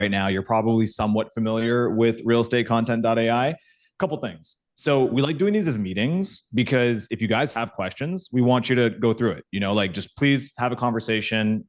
right now, you're probably somewhat familiar with RealEstateContent.ai. A couple things. So we like doing these as meetings because if you guys have questions, we want you to go through it. Like just please have a conversation.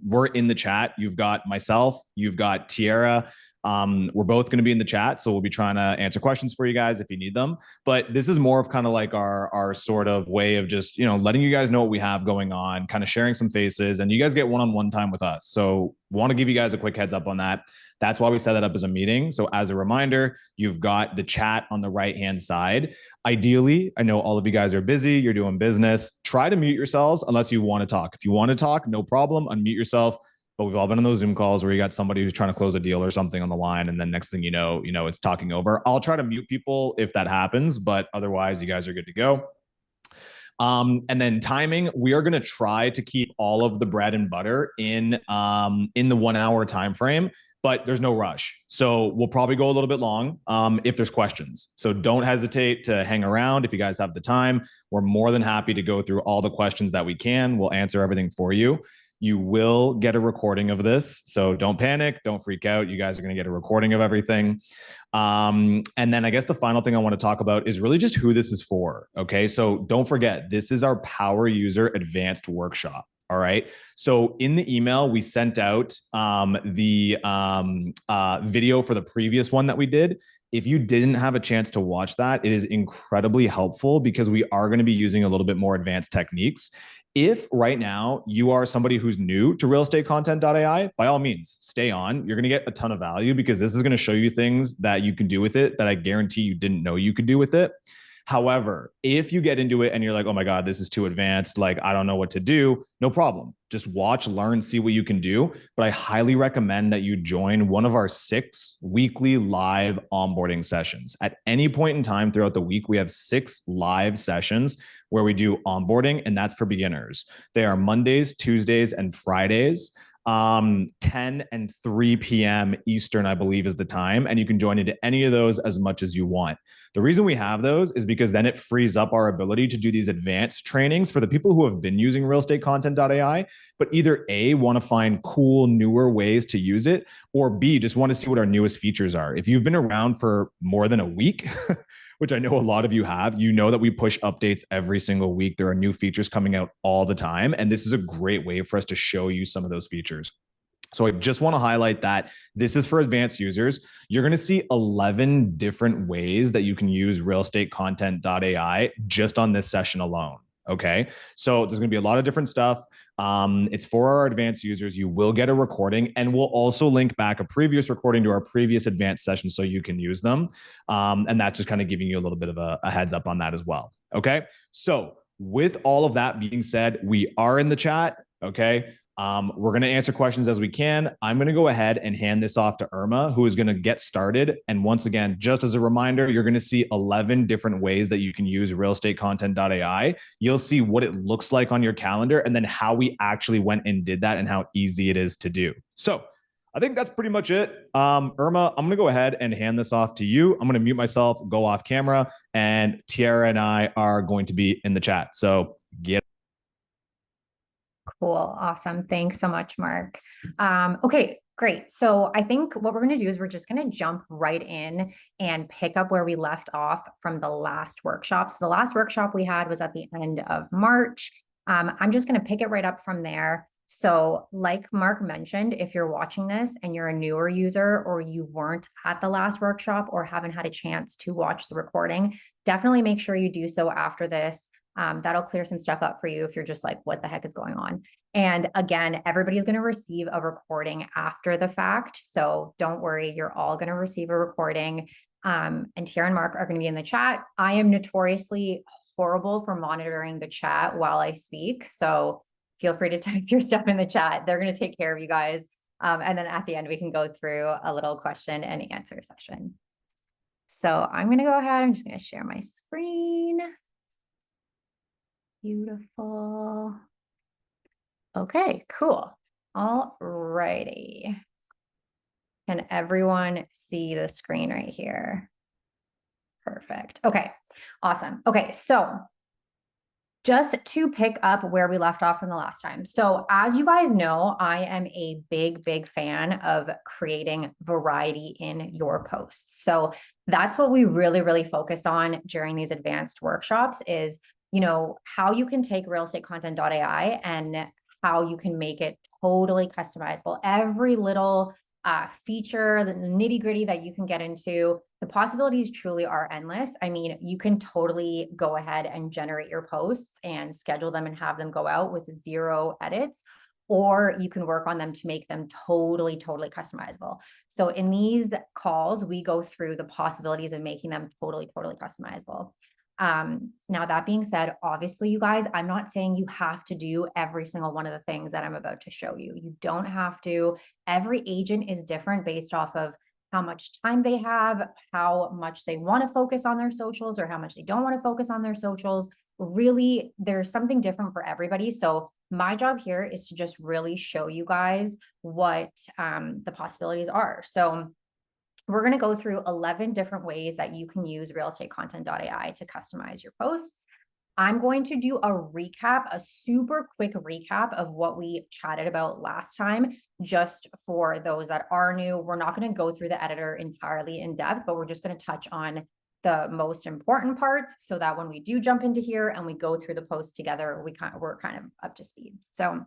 We're in the chat. You've got myself, you've got Tiara. We're both going to be in the chat, so we'll be trying to answer questions for you guys if you need them. But this is more of kind of like our sort of way of just letting you guys know what we have going on, kind of sharing some faces, and you guys get one-on-one time with us. So want to give you guys a quick heads up on that. That's why we set that up as a meeting. So as a reminder, you've got the chat on the right-hand side. Ideally, I know all of you guys are busy, you're doing business. Try to mute yourselves unless you want to talk. If you want to talk, no problem, unmute yourself. But we've all been on those Zoom calls where you got somebody who's trying to close a deal or something on the line, and then next thing you know, it's talking over. I'll try to mute people if that happens, but otherwise, you guys are good to go. And then timing, we are going to try to keep all of the bread and butter in the 1 hour time frame, but there's no rush. So we'll probably go a little bit long if there's questions. So don't hesitate to hang around if you guys have the time. We're more than happy to go through all the questions that we can. We'll answer everything for you. You will get a recording of this. So don't panic. Don't freak out. You guys are going to get a recording of everything. And then I guess the final thing I want to talk about is really just who this is for. Okay. So don't forget, this is our Power User Advanced Workshop. All right. So in the email, we sent out the video for the previous one that we did. If you didn't have a chance to watch that, it is incredibly helpful because we are going to be using a little bit more advanced techniques. If right now you are somebody who's new to RealEstateContent.ai, by all means, stay on. You're going to get a ton of value because this is going to show you things that you can do with it that I guarantee you didn't know you could do with it. However, if you get into it and you're like, oh my God, this is too advanced, like I don't know what to do, no problem. Just watch, learn, see what you can do. But I highly recommend that you join one of our 6 weekly live onboarding sessions. At any point in time throughout the week, we have 6 live sessions where we do onboarding, and that's for beginners. They are Mondays, Tuesdays, and Fridays. 10 and 3 p.m. Eastern, I believe, is the time. And you can join into any of those as much as you want. The reason we have those is because then it frees up our ability to do these advanced trainings for the people who have been using RealEstateContent.ai, but either A, want to find cool, newer ways to use it, or B, just want to see what our newest features are. If you've been around for more than a week, which I know a lot of you have, you know that we push updates every single week. There are new features coming out all the time. And this is a great way for us to show you some of those features. So I just want to highlight that this is for advanced users. You're going to see 11 different ways that you can use RealEstateContent.ai just on this session alone. Okay. So there's going to be a lot of different stuff. It's for our advanced users. You will get a recording, and we'll also link back a previous recording to our previous advanced session so you can use them. And that's just kind of giving you a little bit of a heads up on that as well. Okay. So with all of that being said, we are in the chat. Okay. We're going to answer questions as we can. I'm going to go ahead and hand this off to Irma, who is going to get started. And once again, just as a reminder, you're going to see 11 different ways that you can use RealEstateContent.ai. You'll see what it looks like on your calendar and then how we actually went and did that and how easy it is to do. So I think that's pretty much it. Irma, I'm going to go ahead and hand this off to you. I'm going to mute myself, go off camera, and Tiara and I are going to be in the chat. So get Cool. Awesome. Thanks so much, Mark. Okay, great. So I think what we're going to do is we're just going to jump right in and pick up where we left off from the last workshop. So the last workshop we had was at the end of March. I'm just going to pick it right up from there. So like Mark mentioned, if you're watching this and you're a newer user or you weren't at the last workshop or haven't had a chance to watch the recording, definitely make sure you do so after this. That'll clear some stuff up for you if you're just like, what the heck is going on? And again, everybody's going to receive a recording after the fact. So don't worry, you're all going to receive a recording. And Tiara and Marc are going to be in the chat. I am notoriously horrible for monitoring the chat while I speak. So feel free to type your stuff in the chat. They're going to take care of you guys. And then at the end, we can go through a little question and answer session. So I'm going to go ahead. I'm just going to share my screen. Beautiful. Okay, cool. All righty. Can everyone see the screen right here? Perfect. Okay, awesome. Okay, so just to pick up where we left off from the last time. So as you guys know, I am a big fan of creating variety in your posts. So that's what we really focused on during these advanced workshops is, you know, how you can take RealEstateContent.ai and how you can make it totally customizable. Every little feature, the nitty gritty that you can get into, the possibilities truly are endless. I mean, you can totally go ahead and generate your posts and schedule them and have them go out with 0 edits, or you can work on them to make them totally customizable. So in these calls, we go through the possibilities of making them totally customizable. Now that being said, obviously you guys, I'm not saying you have to do every single one of the things that I'm about to show you. You don't have to. Every agent is different based off of how much time they have, how much they want to focus on their socials, or how much they don't want to focus on their socials. Really, there's something different for everybody. So my job here is to just really show you guys what the possibilities are. So we're going to go through 11 different ways that you can use RealEstateContent.ai to customize your posts. I'm going to do a recap, a super quick recap of what we chatted about last time, just for those that are new. We're not going to go through the editor entirely in depth, but we're just going to touch on the most important parts so that when we do jump into here and we go through the post together, we're kind of up to speed. So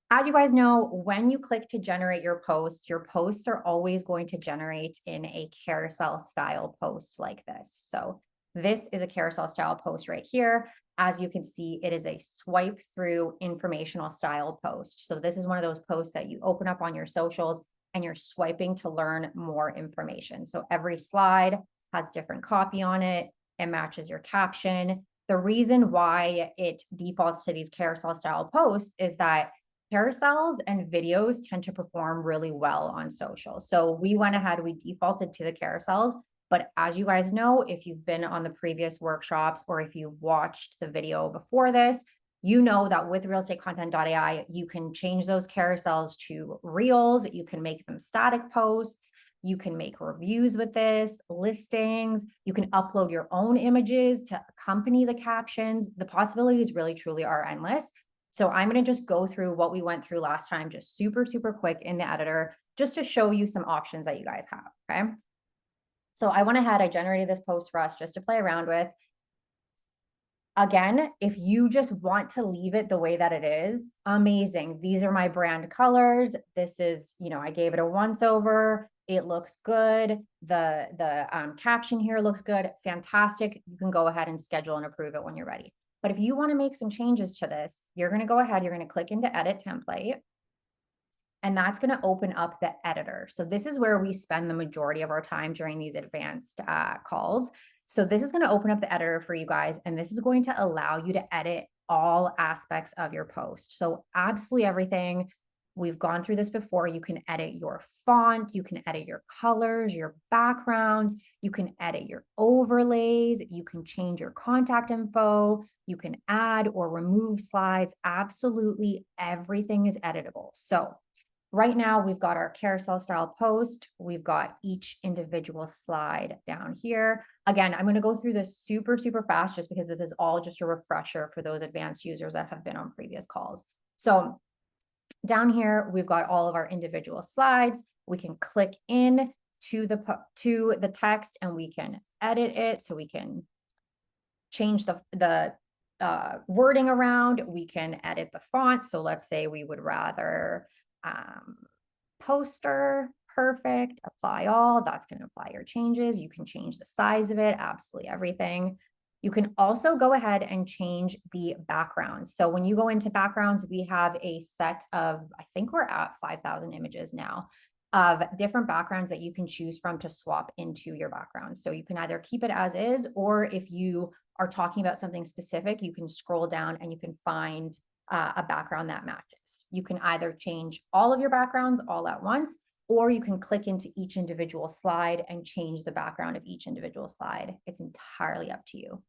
as you guys know, when you click to generate your posts are always going to generate in a carousel style post like this. So this is a carousel style post right here. As you can see, it is a swipe through informational style post. So this is one of those posts that you open up on your socials and you're swiping to learn more information. So every slide has different copy on it. It matches your caption. The reason why it defaults to these carousel style posts is that carousels and videos tend to perform really well on social. So we went ahead, we defaulted to the carousels. But as you guys know, if you've been on the previous workshops or if you've watched the video before this, you know that with RealEstateContent.ai, you can change those carousels to reels. You can make them static posts. You can make reviews with this, listings. You can upload your own images to accompany the captions. The possibilities really, truly are endless. So I'm going to just go through what we went through last time, just super quick in the editor, just to show you some options that you guys have, okay? So I went ahead, I generated this post for us just to play around with. Again, if you just want to leave it the way that it is, amazing. These are my brand colors. This is, you know, I gave it a once over. It looks good. The caption here looks good. Fantastic. You can go ahead and schedule and approve it when you're ready. But if you want to make some changes to this, you're going to go ahead, you're going to click into edit template, and that's going to open up the editor. So this is where we spend the majority of our time during these advanced calls. So this is going to open up the editor for you guys, and this is going to allow you to edit all aspects of your post. So absolutely everything. We've gone through this before. You can edit your font, you can edit your colors, your backgrounds, you can edit your overlays, you can change your contact info, you can add or remove slides. Absolutely everything is editable. So right now we've got our carousel style post. We've got each individual slide down here. Again, I'm going to go through this super fast just because this is all just a refresher for those advanced users that have been on previous calls. So down here, we've got all of our individual slides. We can click in to the text and we can edit it. So we can change the wording around. We can edit the font. So let's say we would rather poster, perfect, apply all. That's going to apply your changes. You can change the size of it, absolutely everything. You can also go ahead and change the background. So when you go into backgrounds, we have a set of, I think we're at 5,000 images now of different backgrounds that you can choose from to swap into your background. So you can either keep it as is, or if you are talking about something specific, you can scroll down and you can find a background that matches. You can either change all of your backgrounds all at once, or you can click into each individual slide and change the background of each individual slide. It's entirely up to you.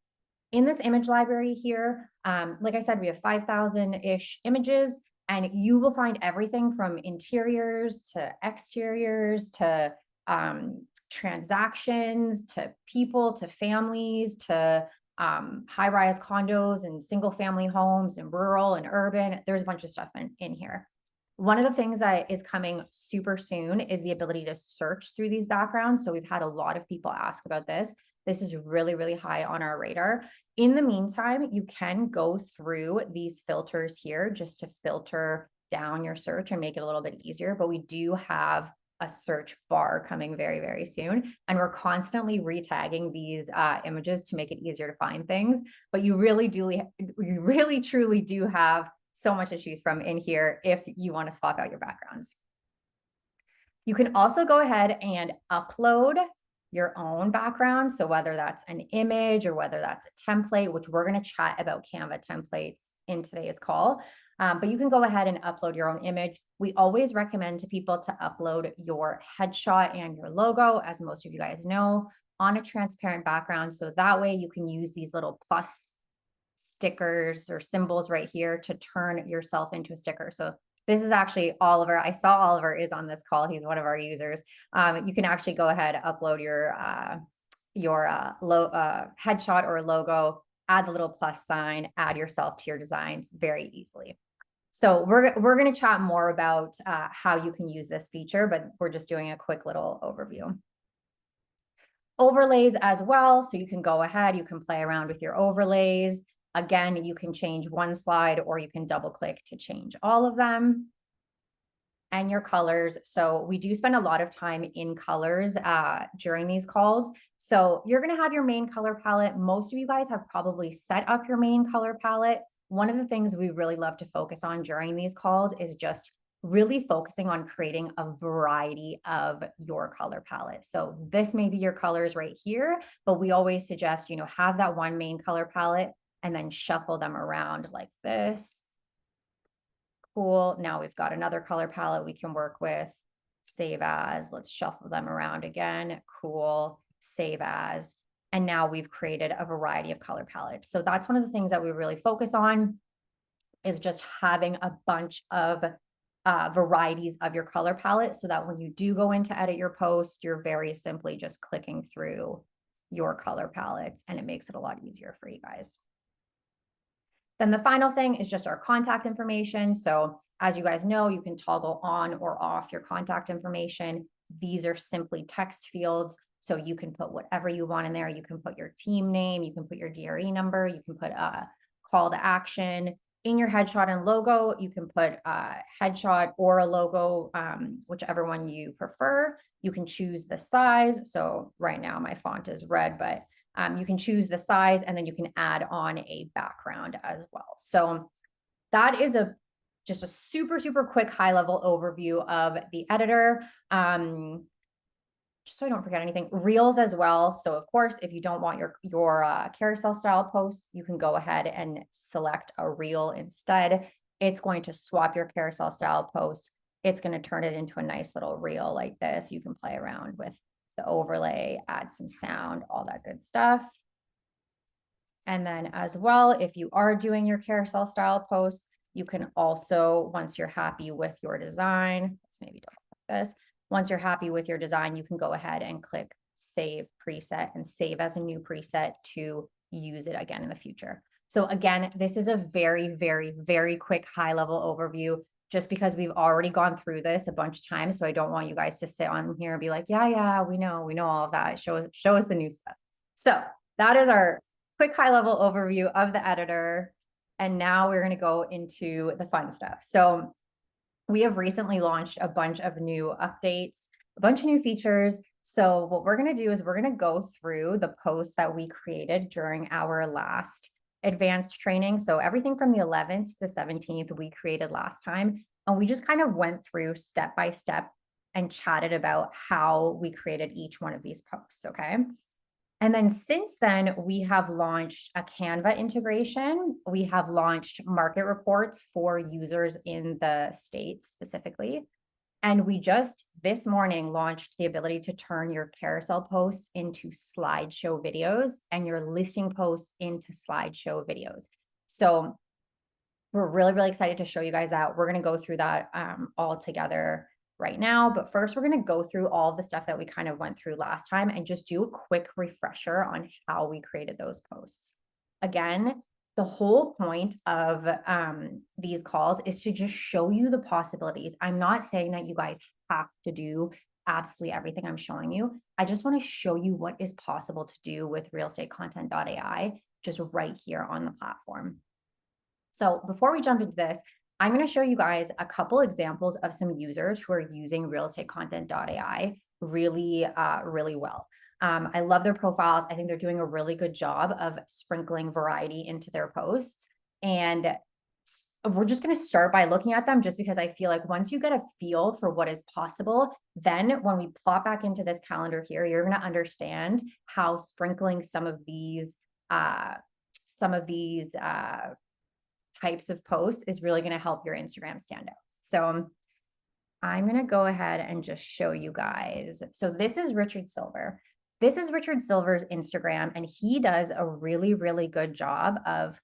In this image library here, like I said, we have 5,000-ish images, and you will find everything from interiors to exteriors to transactions to people to families to high-rise condos and single-family homes and rural and urban. There's a bunch of stuff in here. One of the things that is coming super soon is the ability to search through these backgrounds. So we've had a lot of people ask about this. This is really, really high on our radar. In the meantime, you can go through these filters here just to filter down your search and make it a little bit easier. But we do have a search bar coming very, very soon. And we're constantly retagging these images to make it easier to find things. But you really truly do have so much to choose from in here if you want to swap out your backgrounds. You can also go ahead and upload your own background. So whether that's an image or whether that's a template, which we're going to chat about Canva templates in today's call. But you can go ahead and upload your own image. We always recommend to people to upload your headshot and your logo, as most of you guys know, on a transparent background. So that way you can use these little plus stickers or symbols right here to turn yourself into a sticker. So this is actually Oliver. I saw Oliver is on this call. He's one of our users. You can actually go ahead, upload your headshot or logo, add the little plus sign, add yourself to your designs very easily. So we're going to chat more about how you can use this feature, but we're just doing a quick little overview. Overlays as well. So you can go ahead, you can play around with your overlays. Again, you can change one slide or you can double click to change all of them. And your colors. So we do spend a lot of time in colors during these calls. So you're going to have your main color palette. Most of you guys have probably set up your main color palette. One of the things we really love to focus on during these calls is just really focusing on creating a variety of your color palette. So this may be your colors right here, but we always suggest, have that one main color palette and then shuffle them around like this. Cool. Now we've got another color palette we can work with. Save as. Let's shuffle them around again. Cool. Save as. And now we've created a variety of color palettes. So that's one of the things that we really focus on, is just having a bunch of varieties of your color palette, so that when you do go in to edit your post, you're very simply just clicking through your color palettes, and it makes it a lot easier for you guys. Then the final thing is just our contact information. So as you guys know, you can toggle on or off your contact information. These are simply text fields. So you can put whatever you want in there. You can put your team name, you can put your DRE number, you can put a call to action. In your headshot and logo, you can put a headshot or a logo, whichever one you prefer. You can choose the size. So right now my font is red, but you can choose the size, and then you can add on a background as well. So that is just a super, super quick high level overview of the editor. Just so I don't forget anything, Reels as well. So of course, if you don't want your carousel style posts, you can go ahead and select a reel instead. It's going to swap your carousel style post. It's going to turn it into a nice little reel like this. You can play around with the overlay, add some sound, all that good stuff. And then as well, if you are doing your carousel style posts, you can also, once you're happy with your design, let's maybe double click this. Once you're happy with your design, you can go ahead and click save preset and save as a new preset to use it again in the future. So again, this is a very, very, very quick high level overview, just because we've already gone through this a bunch of times. So I don't want you guys to sit on here and be like, yeah, we know all of that. Show us the new stuff. So that is our quick high level overview of the editor. And now we're going to go into the fun stuff. So we have recently launched a bunch of new updates, a bunch of new features. So what we're going to do is we're going to go through the posts that we created during our last advanced training. So everything from the 11th to the 17th we created last time. And we just kind of went through step by step and chatted about how we created each one of these posts, okay? And then since then, we have launched a Canva integration. We have launched market reports for users in the States specifically. And we just this morning launched the ability to turn your carousel posts into slideshow videos and your listing posts into slideshow videos. So we're really, really excited to show you guys that. We're going to go through that all together right now. But first, we're going to go through all of the stuff that we kind of went through last time and just do a quick refresher on how we created those posts. again, the whole point of these calls is to just show you the possibilities. I'm not saying that you guys have to do absolutely everything I'm showing you. I just want to show you what is possible to do with RealEstateContent.ai just right here on the platform. So before we jump into this, I'm going to show you guys a couple examples of some users who are using RealEstateContent.ai really, really well. I love their profiles. I think they're doing a really good job of sprinkling variety into their posts. And we're just going to start by looking at them just because I feel like once you get a feel for what is possible, then when we plot back into this calendar here, you're going to understand how sprinkling some of these types of posts is really going to help your Instagram stand out. So I'm going to go ahead and just show you guys. So this is Richard Silver. This is Richard Silver's Instagram, and he does a really, really good job of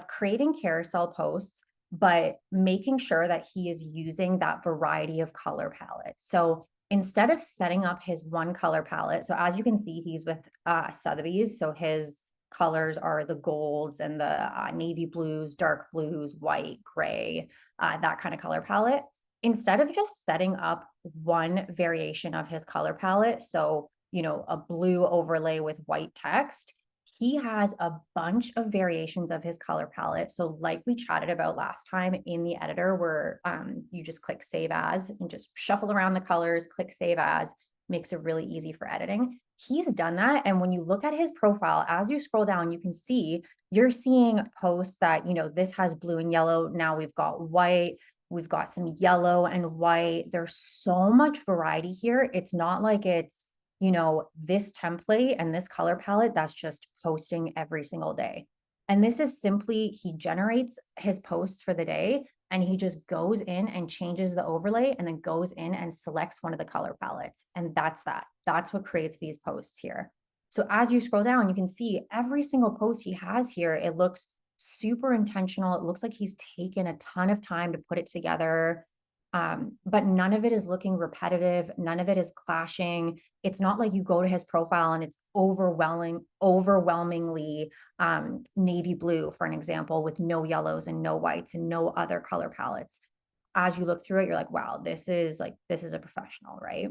creating carousel posts, but making sure that he is using that variety of color palette. So instead of setting up his one color palette, so as you can see, he's with Sotheby's. So his colors are the golds and the navy blues, dark blues, white, gray, that kind of color palette. Instead of just setting up one variation of his color palette, so, you know, a blue overlay with white text, he has a bunch of variations of his color palette. So like we chatted about last time in the editor where you just click save as and just shuffle around the colors, click save as, makes it really easy for editing. He's done that. And when you look at his profile, as you scroll down, you can see you're seeing posts that, you know, this has blue and yellow. Now we've got white. We've got some yellow and white. There's so much variety here. It's not like it's, you know, this template and this color palette that's just posting every single day. And this is simply, he generates his posts for the day and he just goes in and changes the overlay and then goes in and selects one of the color palettes. And that's that. That's what creates these posts here. So as you scroll down, you can see every single post he has here, it looks super intentional. It looks like he's taken a ton of time to put it together. But none of it is looking repetitive. None of it is clashing. It's not like you go to his profile and it's overwhelmingly navy blue, for an example, with no yellows and no whites and no other color palettes. As you look through it, you're like, wow, this is a professional, right?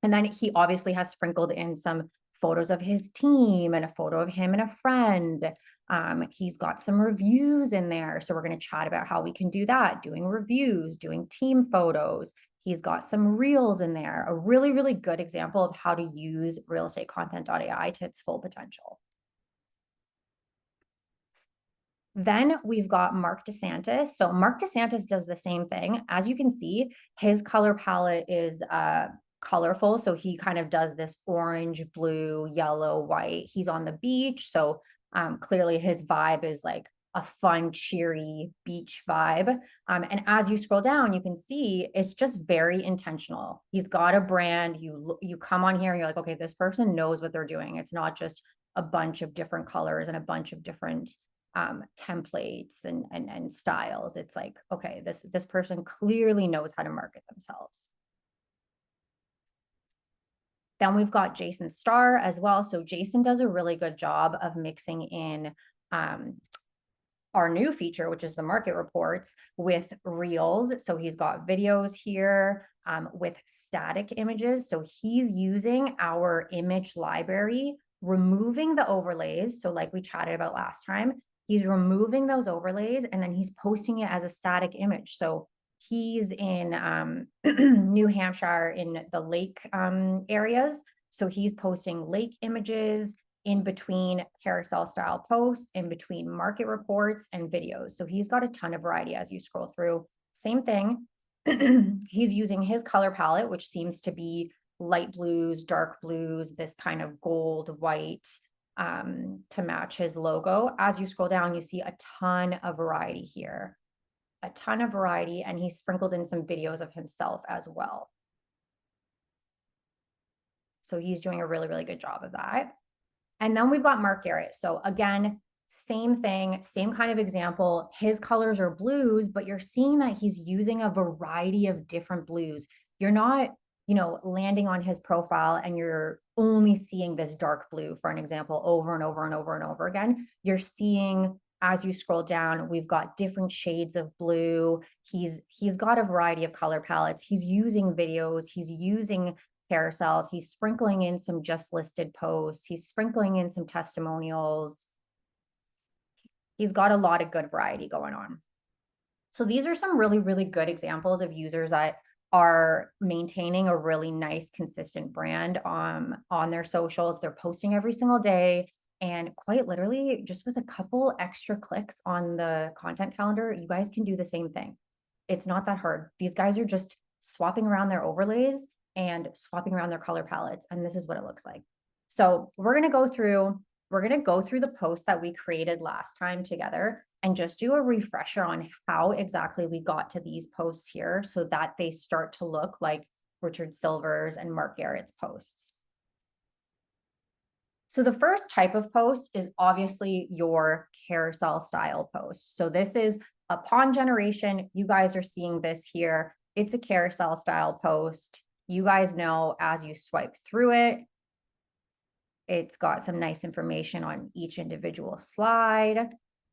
And then he obviously has sprinkled in some photos of his team and a photo of him and a friend. He's got some reviews in there. So we're going to chat about how we can do that, doing reviews, doing team photos. He's got some reels in there, a really, really good example of how to use RealEstateContent.ai to its full potential. Then we've got Marc DeSantis. So Marc DeSantis does the same thing. As you can see, his color palette is colorful. So he kind of does this orange, blue, yellow, white. He's on the beach. So clearly his vibe is like a fun, cheery beach vibe. And as you scroll down, you can see it's just very intentional. He's got a brand. You come on here and you're like, okay, this person knows what they're doing. It's not just a bunch of different colors and a bunch of different templates and styles. It's like, okay, this person clearly knows how to market themselves. Then we've got Jason Starr as well. So Jason does a really good job of mixing in our new feature, which is the market reports, with reels. So he's got videos here with static images. So he's using our image library, removing the overlays. So like we chatted about last time, he's removing those overlays and then he's posting it as a static image. So he's in New Hampshire in the lake areas. So he's posting lake images in between carousel style posts, in between market reports and videos. So he's got a ton of variety as you scroll through. Same thing. He's using his color palette, which seems to be light blues, dark blues, this kind of gold, white, to match his logo. As you scroll down, you see a ton of variety here. A ton of variety, and he sprinkled in some videos of himself as well. So he's doing a really, really good job of that. And then we've got Mark Garrett. So again, same thing, same kind of example. His colors are blues, but you're seeing that he's using a variety of different blues. You're not, you know, landing on his profile and you're only seeing this dark blue, for an example, over and over and over and over again. You're seeing, as you scroll down, we've got different shades of blue. He's got a variety of color palettes. He's using videos. He's using carousels. He's sprinkling in some just listed posts. He's sprinkling in some testimonials. He's got a lot of good variety going on. So these are some really, really good examples of users that are maintaining a really nice, consistent brand on their socials. They're posting every single day. And quite literally, just with a couple extra clicks on the content calendar, you guys can do the same thing. It's not that hard. These guys are just swapping around their overlays and swapping around their color palettes. And this is what it looks like. So we're going to go through the post that we created last time together and just do a refresher on how exactly we got to these posts here so that they start to look like Richard Silver's and Marc Garrett's posts. So the first type of post is obviously your carousel style post. So this is a pawn generation. You guys are seeing this here. It's a carousel style post. You guys know as you swipe through it, it's got some nice information on each individual slide.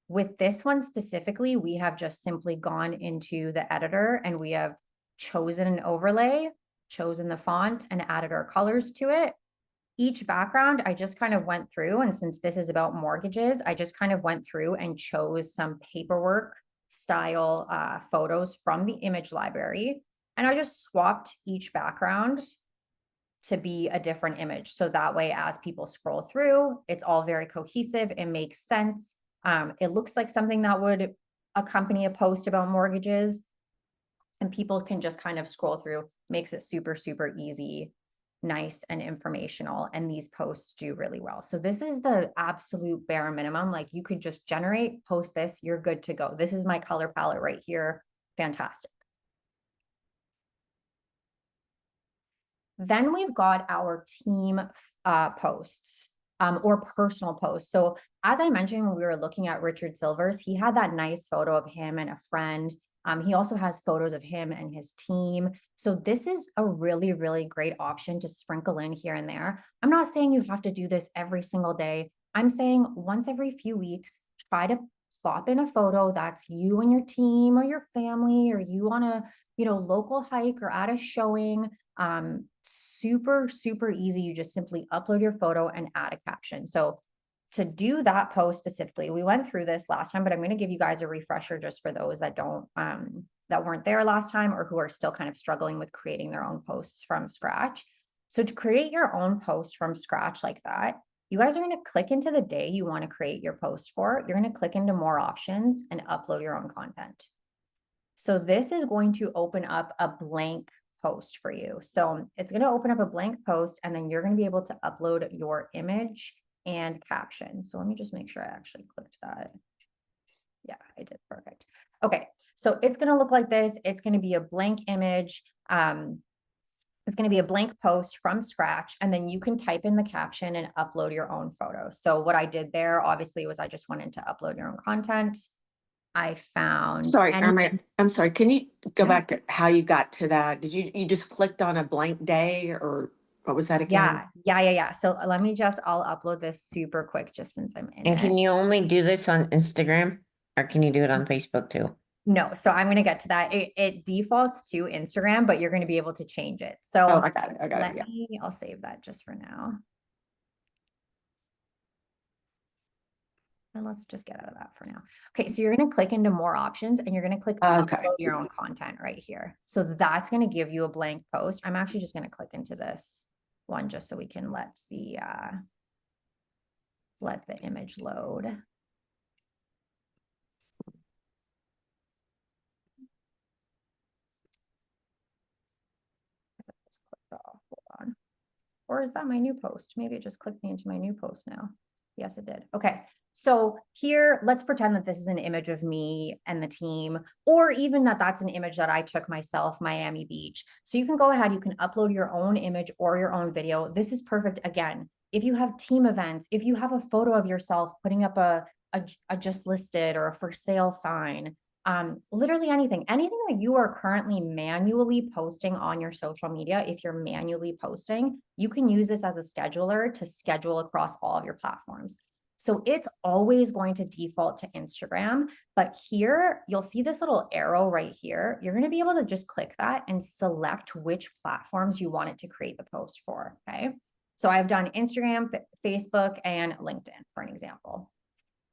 With this one specifically, we have just simply gone into the editor and we have chosen an overlay, chosen the font, and added our colors to it. Each background, I just kind of went through, and since this is about mortgages, I just kind of went through and chose some paperwork style photos from the image library. And I just swapped each background to be a different image. So that way, as people scroll through, it's all very cohesive. It makes sense. It looks like something that would accompany a post about mortgages, and people can just kind of scroll through. Makes it super, super easy, nice and informational. And these posts do really well. So this is the absolute bare minimum. Like you could just generate, post this, you're good to go. This is my color palette right here. Fantastic. Then we've got our team posts or personal posts. So as I mentioned, when we were looking at Richard Silver's, he had that nice photo of him and a friend. He also has photos of him and his team. So this is a really, really great option to sprinkle in here and there. I'm not saying you have to do this every single day. I'm saying once every few weeks, try to plop in a photo that's you and your team or your family, or you on a, local hike or at a showing. Super, super easy. You just simply upload your photo and add a caption. So to do that post specifically, we went through this last time, but I'm going to give you guys a refresher just for those that don't, that weren't there last time or who are still kind of struggling with creating their own posts from scratch. So to create your own post from scratch like that, you guys are going to click into the day you want to create your post for. You're going to click into more options and upload your own content. So this is going to open up a blank post for you. So it's going to open up a blank post, and then you're going to be able to upload your image and caption. So let me just make sure I actually clicked that. Yeah, I did. Perfect. Okay. So it's going to look like this. It's going to be a blank image. It's going to be a blank post from scratch, and then you can type in the caption and upload your own photo. So what I did there, obviously, was I just went into upload your own content. I found. Sorry, Irma, I'm sorry. Can you go back to how you got to that? Did you just clicked on a blank day, or what was that again? Yeah. So let me I'll upload this super quick just since I'm in And it. can you only do this on Instagram, or can you do it on Facebook too? No, so I'm going to get to that. It defaults to Instagram, but you're going to be able to change it. So I got it. Yeah. I'll save that just for now. And let's just get out of that for now. Okay, so you're going to click into more options, and you're going to click upload your own content right here. So that's going to give you a blank post. I'm actually just going to click into this one just so we can let the image load. Hold on. Or is that my new post? Maybe it just clicked me into my new post now. Yes, it did. Okay. So here, let's pretend that this is an image of me and the team, or even that's an image that I took myself, Miami Beach. So you can go ahead, you can upload your own image or your own video. This is perfect. Again, if you have team events, if you have a photo of yourself putting up a just listed or a for sale sign, literally anything that you are currently manually posting on your social media. If you're manually posting, you can use this as a scheduler to schedule across all of your platforms. So it's always going to default to Instagram, but here you'll see this little arrow right here. You're going to be able to just click that and select which platforms you want it to create the post for. Okay. So I've done Instagram, Facebook, and LinkedIn for an example.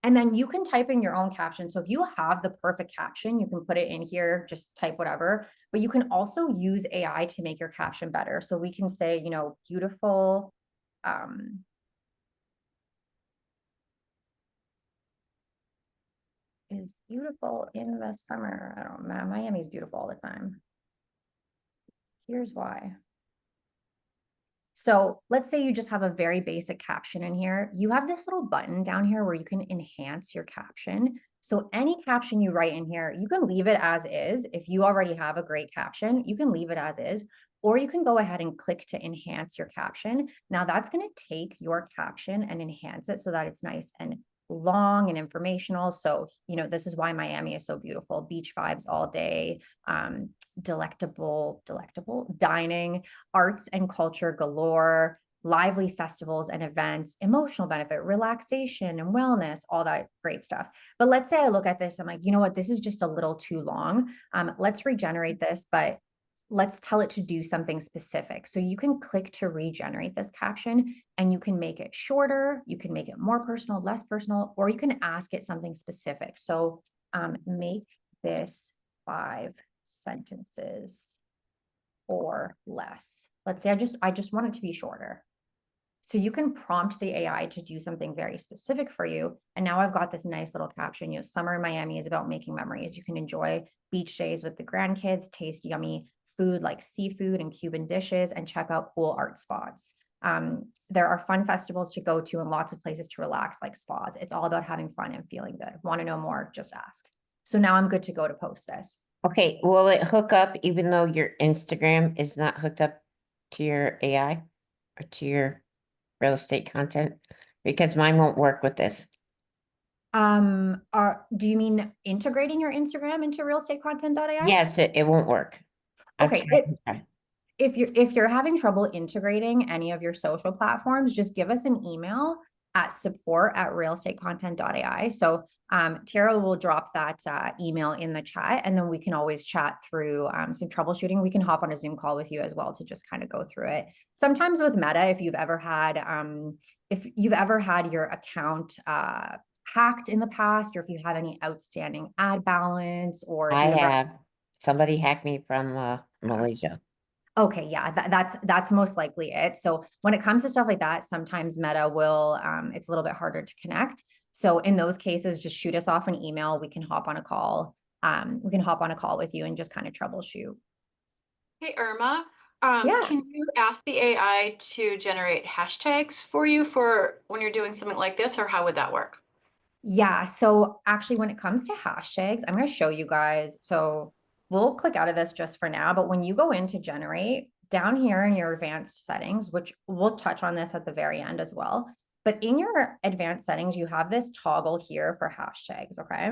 And then you can type in your own caption. So if you have the perfect caption, you can put it in here, just type whatever, but you can also use AI to make your caption better. So we can say, you know, beautiful, is beautiful in the summer. I don't know, Miami's beautiful all the time. Here's why. So let's say you just have a very basic caption in here. You have this little button down here where you can enhance your caption. So any caption you write in here, you can leave it as is. If you already have a great caption, you can leave it as is, or you can go ahead and click to enhance your caption. Now that's going to take your caption and enhance it so that it's nice and long and informational. So, you know, this is why Miami is so beautiful. Beach vibes all day, delectable dining, arts and culture galore, lively festivals and events, emotional benefit, relaxation and wellness, all that great stuff. But let's say I look at this, I'm like, you know what, this is just a little too long. Let's regenerate this, but let's tell it to do something specific. So you can click to regenerate this caption and you can make it shorter, you can make it more personal, less personal, or you can ask it something specific. So make this 5 sentences or less. Let's say I just want it to be shorter. So you can prompt the AI to do something very specific for you. And now I've got this nice little caption, you know, summer in Miami is about making memories. You can enjoy beach days with the grandkids, taste yummy food like seafood and Cuban dishes, and check out cool art spots. There are fun festivals to go to and lots of places to relax like spas. It's all about having fun and feeling good. Want to know more? Just ask. So now I'm good to go to post this. Okay, will it hook up even though your Instagram is not hooked up to your AI or to your real estate content? Because mine won't work with this. Do you mean integrating your Instagram into RealEstateContent.ai? Yes, it won't work. Okay. If you're having trouble integrating any of your social platforms, just give us an email at support@realestatecontent.ai. So Tara will drop that email in the chat, and then we can always chat through some troubleshooting. We can hop on a Zoom call with you as well to just kind of go through it. Sometimes with Meta, if you've ever had your account hacked in the past, or if you have any outstanding ad balance, or I have somebody hacked me from Malaysia. Okay, yeah, that's most likely it. So when it comes to stuff like that, sometimes Meta will, it's a little bit harder to connect. So in those cases, just shoot us off an email. We can hop on a call. We can hop on a call with you and just kind of troubleshoot. Hey, Irma, Yeah. can you ask the AI to generate hashtags for you for when you're doing something like this, or how would that work? Yeah, so actually when it comes to hashtags, I'm going to show you guys. So we'll click out of this just for now, but when you go in to generate down here in your advanced settings, which we'll touch on this at the very end as well, but in your advanced settings, you have this toggle here for hashtags, okay?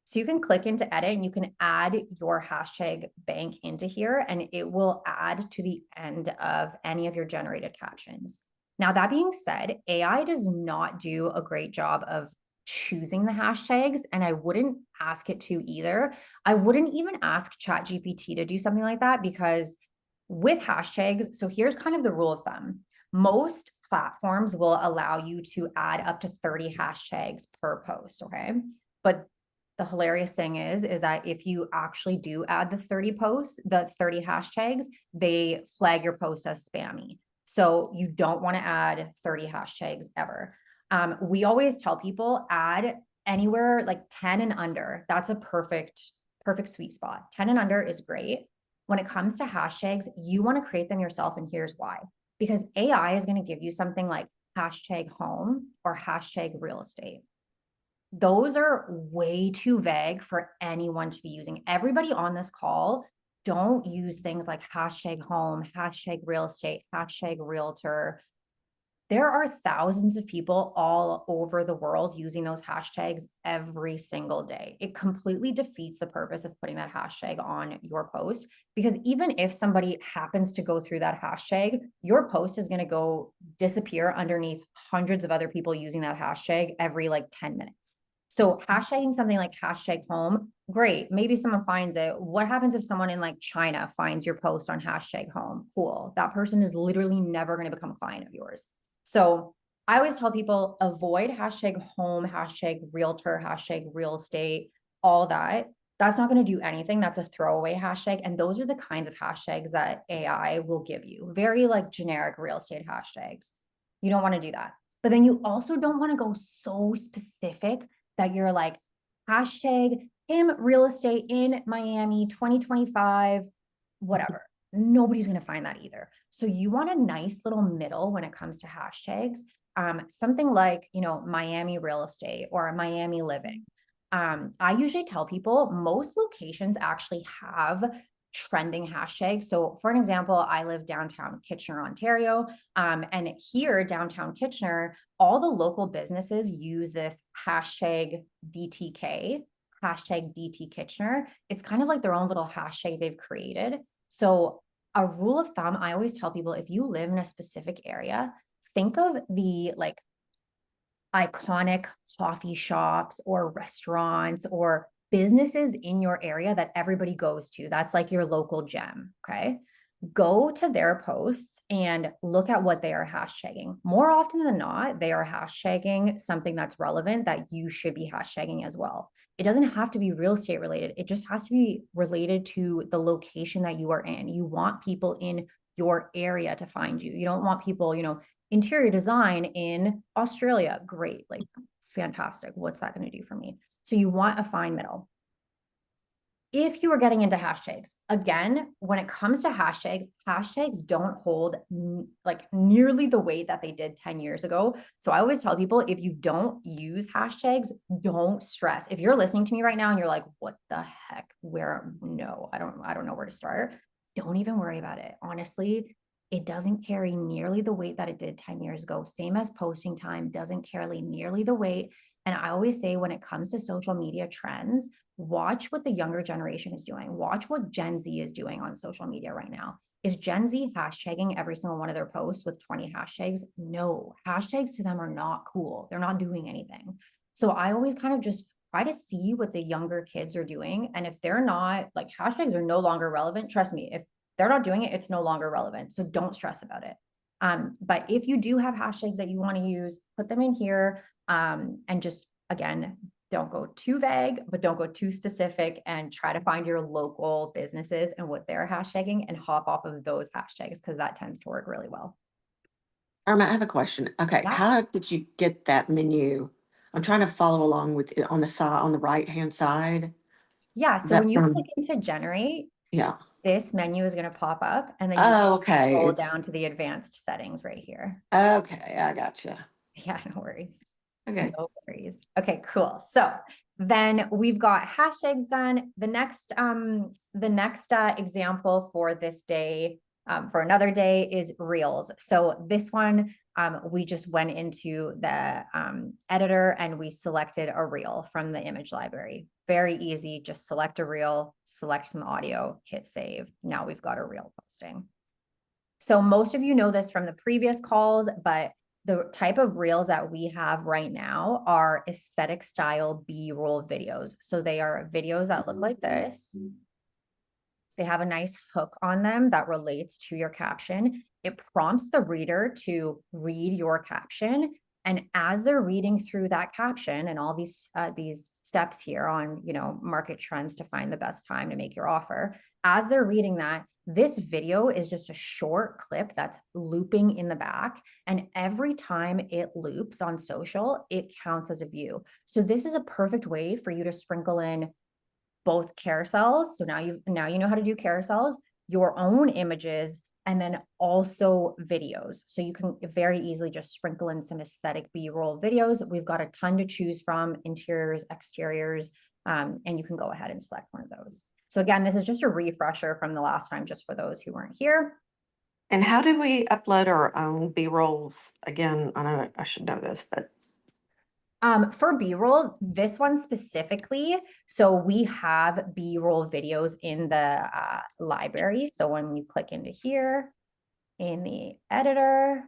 So you can click into edit and you can add your hashtag bank into here, and it will add to the end of any of your generated captions. Now, that being said, AI does not do a great job of choosing the hashtags, and I wouldn't ask it to either. I wouldn't even ask ChatGPT to do something like that, because with hashtags, so here's kind of the rule of thumb. Most platforms will allow you to add up to 30 hashtags per post, okay? But the hilarious thing is that if you actually do add the 30 hashtags, they flag your post as spammy. So you don't want to add 30 hashtags ever. We always tell people add anywhere like 10 and under. That's a perfect sweet spot. 10 and under is great. When it comes to hashtags, you want to create them yourself, and here's why. Because AI is going to give you something like hashtag home or hashtag real estate. Those are way too vague for anyone to be using. Everybody on this call, don't use things like hashtag home, hashtag real estate, hashtag realtor. There are thousands of people all over the world using those hashtags every single day. It completely defeats the purpose of putting that hashtag on your post, because even if somebody happens to go through that hashtag, your post is going to go disappear underneath hundreds of other people using that hashtag every like 10 minutes. So hashtagging something like hashtag home, great. Maybe someone finds it. What happens if someone in like China finds your post on hashtag home? Cool. That person is literally never going to become a client of yours. So I always tell people, avoid hashtag home, hashtag realtor, hashtag real estate, all that. That's not going to do anything. That's a throwaway hashtag. And those are the kinds of hashtags that AI will give you. Very like generic real estate hashtags. You don't want to do that. But then you also don't want to go so specific that you're like, hashtag Kim real estate in Miami 2025, whatever. Nobody's going to find that either. So you want a nice little middle when it comes to hashtags. Something like, you know, Miami real estate or Miami living. I usually tell people most locations actually have trending hashtags. So for an example, I live downtown Kitchener, Ontario. And here, downtown Kitchener, all the local businesses use this hashtag DTK, hashtag DT Kitchener. It's kind of like their own little hashtag they've created. So a rule of thumb, I always tell people, if you live in a specific area, think of the like iconic coffee shops or restaurants or businesses in your area that everybody goes to. That's like your local gem. Okay. Go to their posts and look at what they are hashtagging. More often than not, they are hashtagging something that's relevant that you should be hashtagging as well. It doesn't have to be real estate related. It just has to be related to the location that you are in. You want people in your area to find you. You don't want people, you know, interior design in Australia. Great, like fantastic. What's that going to do for me? So you want a fine middle. If you are getting into hashtags, again, when it comes to hashtags, hashtags don't hold like nearly the weight that they did 10 years ago. So I always tell people, if you don't use hashtags, don't stress. If you're listening to me right now and you're like, what the heck, no, I don't know where to start. Don't even worry about it. Honestly, it doesn't carry nearly the weight that it did 10 years ago. Same as posting time doesn't carry nearly the weight. And I always say, when it comes to social media trends, watch what the younger generation is doing. Watch what Gen Z is doing on social media right now. Is Gen Z hashtagging every single one of their posts with 20 hashtags? No, hashtags to them are not cool. They're not doing anything. So I always kind of just try to see what the younger kids are doing. And if they're not, like, hashtags are no longer relevant, trust me, if they're not doing it, it's no longer relevant. So don't stress about it. But if you do have hashtags that you want to use, put them in here, and just, again, don't go too vague, but don't go too specific, and try to find your local businesses and what they're hashtagging and hop off of those hashtags, because that tends to work really well. Irma, I have a question. Okay, Yeah. how did you get that menu? I'm trying to follow along with it on the side, on the right-hand side. Yeah. Is So that when you from, click into generate, yeah. this menu is going to pop up, and then you Oh, okay. scroll It's, down to the advanced settings right here. okay, I gotcha. Yeah, no worries. Okay. No worries. Okay, cool. So then we've got hashtags done. The next example for this day, for another day, is Reels. So this one, we just went into the editor and we selected a reel from the image library. Very easy. Just select a reel, select some audio, hit save. Now we've got a reel posting. So most of you know this from the previous calls, but the type of reels that we have right now are aesthetic style B-roll videos. So they are videos that look like this. They have a nice hook on them that relates to your caption. It prompts the reader to read your caption. And as they're reading through that caption and all these steps here on, you know, market trends to find the best time to make your offer, as they're reading that, this video is just a short clip that's looping in the back. And every time it loops on social, it counts as a view. So this is a perfect way for you to sprinkle in both carousels. So now you know how to do carousels, your own images, and then also videos. So you can very easily just sprinkle in some aesthetic B-roll videos. We've got a ton to choose from, interiors, exteriors, and you can go ahead and select one of those. So again, this is just a refresher from the last time, just for those who weren't here. And how do we upload our own B-rolls? Again, I know I should know this, but For B-roll, this one specifically, so we have B-roll videos in the library. So when you click into here in the editor,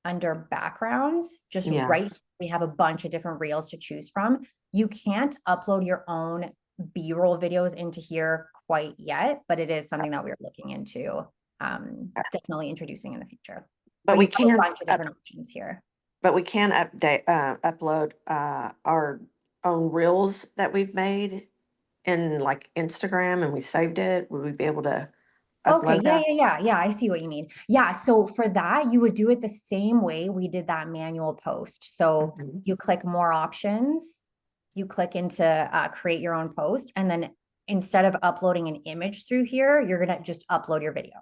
under backgrounds, just yeah. right, we have a bunch of different reels to choose from. You can't upload your own B-roll videos into here quite yet, but it is something that we're looking into, definitely introducing in the future. But we you have a can bunch of different options here. But we can upload our own reels that we've made in like Instagram, and we saved it. Would we be able to Okay, upload that? yeah, I see what you mean. Yeah, so for that, you would do it the same way we did that manual post. So Mhm. you click more options, you click into create your own post, and then instead of uploading an image through here, you're gonna just upload your video.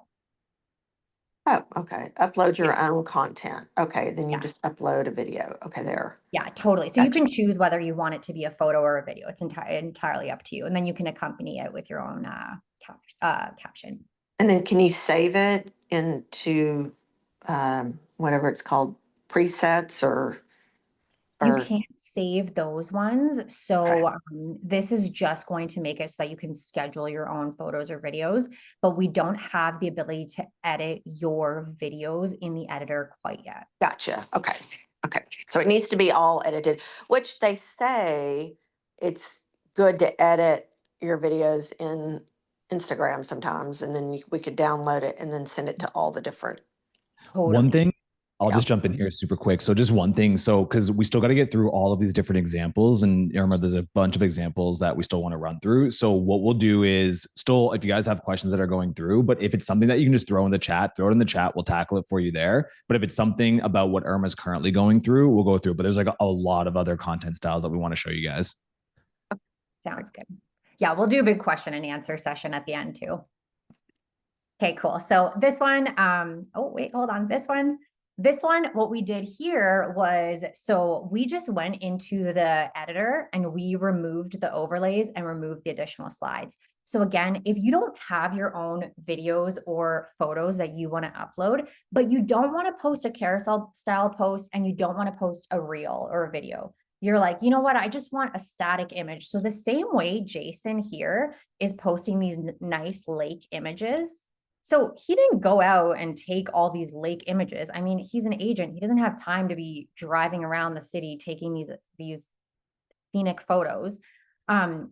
Oh, okay. Upload your own content. Okay, then you Yeah. just upload a video. Okay, there. Yeah, totally. So you Gotcha. can choose whether you want it to be a photo or a video. It's entirely up to you. And then you can accompany it with your own caption. And then can you save it into whatever it's called, presets You or can't save those ones. okay. So this is just going to make it so that you can schedule your own photos or videos, but we don't have the ability to edit your videos in the editor quite yet. Gotcha. Okay. Okay. So it needs to be all edited, which they say it's good to edit your videos in Instagram sometimes, and then we could download it and then send it to all the different. One Totally. thing, I'll Yeah. just jump in here super quick. So just one thing. So, because we still got to get through all of these different examples, and Irma, there's a bunch of examples that we still want to run through. So what we'll do is still, if you guys have questions that are going through, but if it's something that you can just throw in the chat, throw it in the chat. We'll tackle it for you there. But if it's something about what Irma's currently going through, we'll go through. But there's like a lot of other content styles that we want to show you guys. Sounds good. Yeah, we'll do a big question and answer session at the end too. Okay, cool. So this one, oh, wait, hold on. This one, what we did here was, so we just went into the editor and we removed the overlays and removed the additional slides. So again, if you don't have your own videos or photos that you want to upload, but you don't want to post a carousel style post and you don't want to post a reel or a video, you're like, you know what? I just want a static image. So the same way Jason here is posting these nice lake images. So he didn't go out and take all these lake images. I mean, he's an agent. He doesn't have time to be driving around the city taking these scenic photos.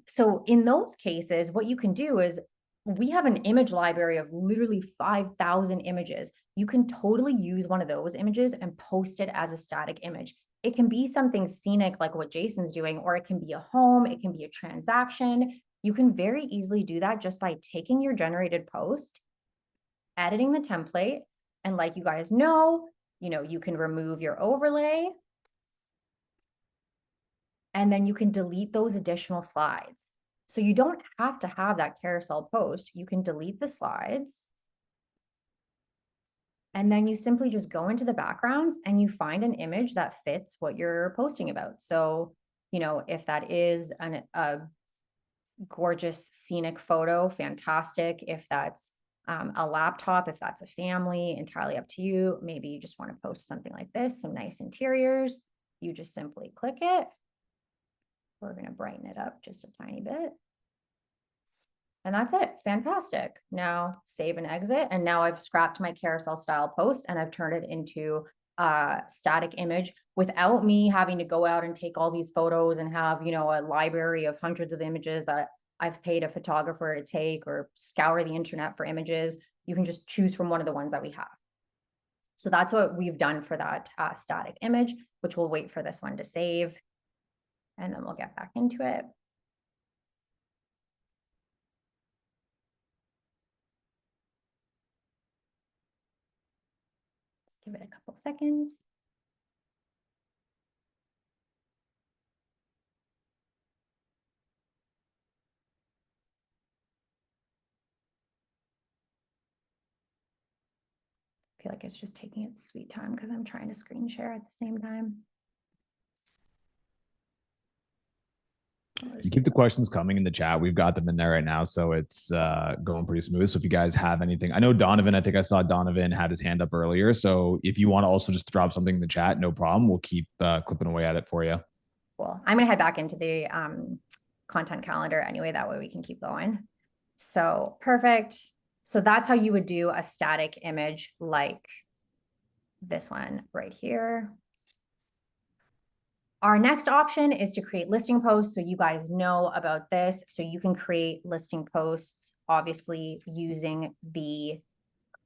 So in those cases, what you can do is we have an image library of literally 5,000 images. You can totally use one of those images and post it as a static image. It can be something scenic like what Jason's doing, or it can be a home, it can be a transaction. You can very easily do that just by taking your generated post, editing the template, and like you guys know, you can remove your overlay and then you can delete those additional slides. So you don't have to have that carousel post. You can delete the slides. And then you simply just go into the backgrounds and you find an image that fits what you're posting about. So, if that is a gorgeous scenic photo, fantastic. If that's a laptop, if that's a family, entirely up to you. Maybe you just want to post something like this, some nice interiors. You just simply click it. We're going to brighten it up just a tiny bit. And that's it. Fantastic. Now save and exit. And now I've scrapped my carousel style post and I've turned it into a static image without me having to go out and take all these photos and have, a library of hundreds of images that I've paid a photographer to take or scour the internet for images. You can just choose from one of the ones that we have. So that's what we've done for that static image, which we'll wait for this one to save. And then we'll get back into it. Give it a couple seconds. I feel like it's just taking its sweet time because I'm trying to screen share at the same time. You keep the questions coming in the chat. We've got them in there right now. So it's going pretty smooth. So if you guys have anything, I know Donovan, I think I saw Donovan had his hand up earlier. So if you want to also just drop something in the chat, no problem. We'll keep clipping away at it for you. Cool. I'm going to head back into the content calendar anyway. That way we can keep going. So perfect. So that's how you would do a static image like this one right here. Our next option is to create listing posts. So you guys know about this. So you can create listing posts, obviously using the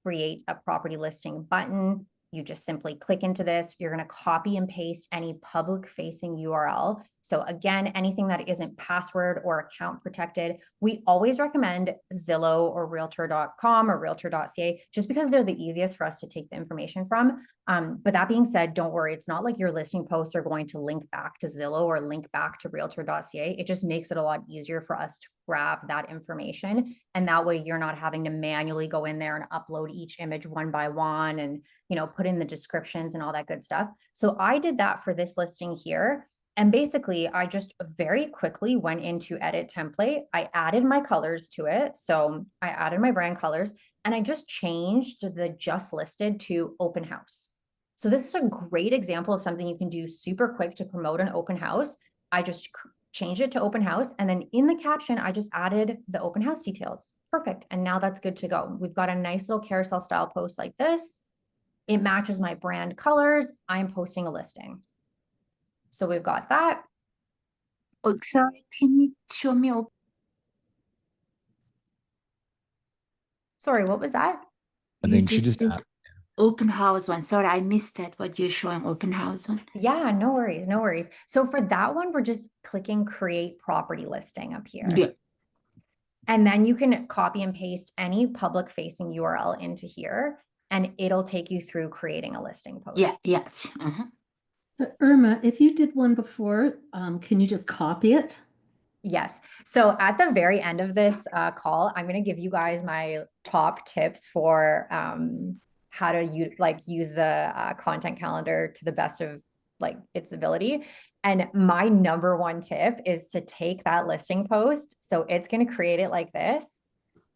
create a property listing button. You just simply click into this. You're going to copy and paste any public facing URL. So again, anything that isn't password or account protected, we always recommend Zillow or realtor.com or realtor.ca just because they're the easiest for us to take the information from. But that being said, don't worry. It's not like your listing posts are going to link back to Zillow or link back to realtor.ca. It just makes it a lot easier for us to grab that information. And that way you're not having to manually go in there and upload each image one by one and, you know, put in the descriptions and all that good stuff. So I did that for this listing here. And basically I just very quickly went into edit template. I added my colors to it. So I added my brand colors and I just changed the just listed to open house. So this is a great example of something you can do super quick to promote an open house. I just changed it to open house. And then in the caption, I just added the open house details. Perfect. And now that's good to go. We've got a nice little carousel style post like this. It matches my brand colors. I'm posting a listing. So we've got that. Oh, sorry, can you show me? Sorry, what was that? I think she just did open house one. Sorry, I missed that. What you're showing open house one. Yeah, no worries, no worries. So for that one, we're just clicking create property listing up here. Yeah. And then you can copy and paste any public facing URL into here and it'll take you through creating a listing post. Yeah, yes. So Irma, if you did one before, can you just copy it? Yes. So at the very end of this call, I'm going to give you guys my top tips for how to use the content calendar to the best of its ability. And my number one tip is to take that listing post. So it's going to create it like this.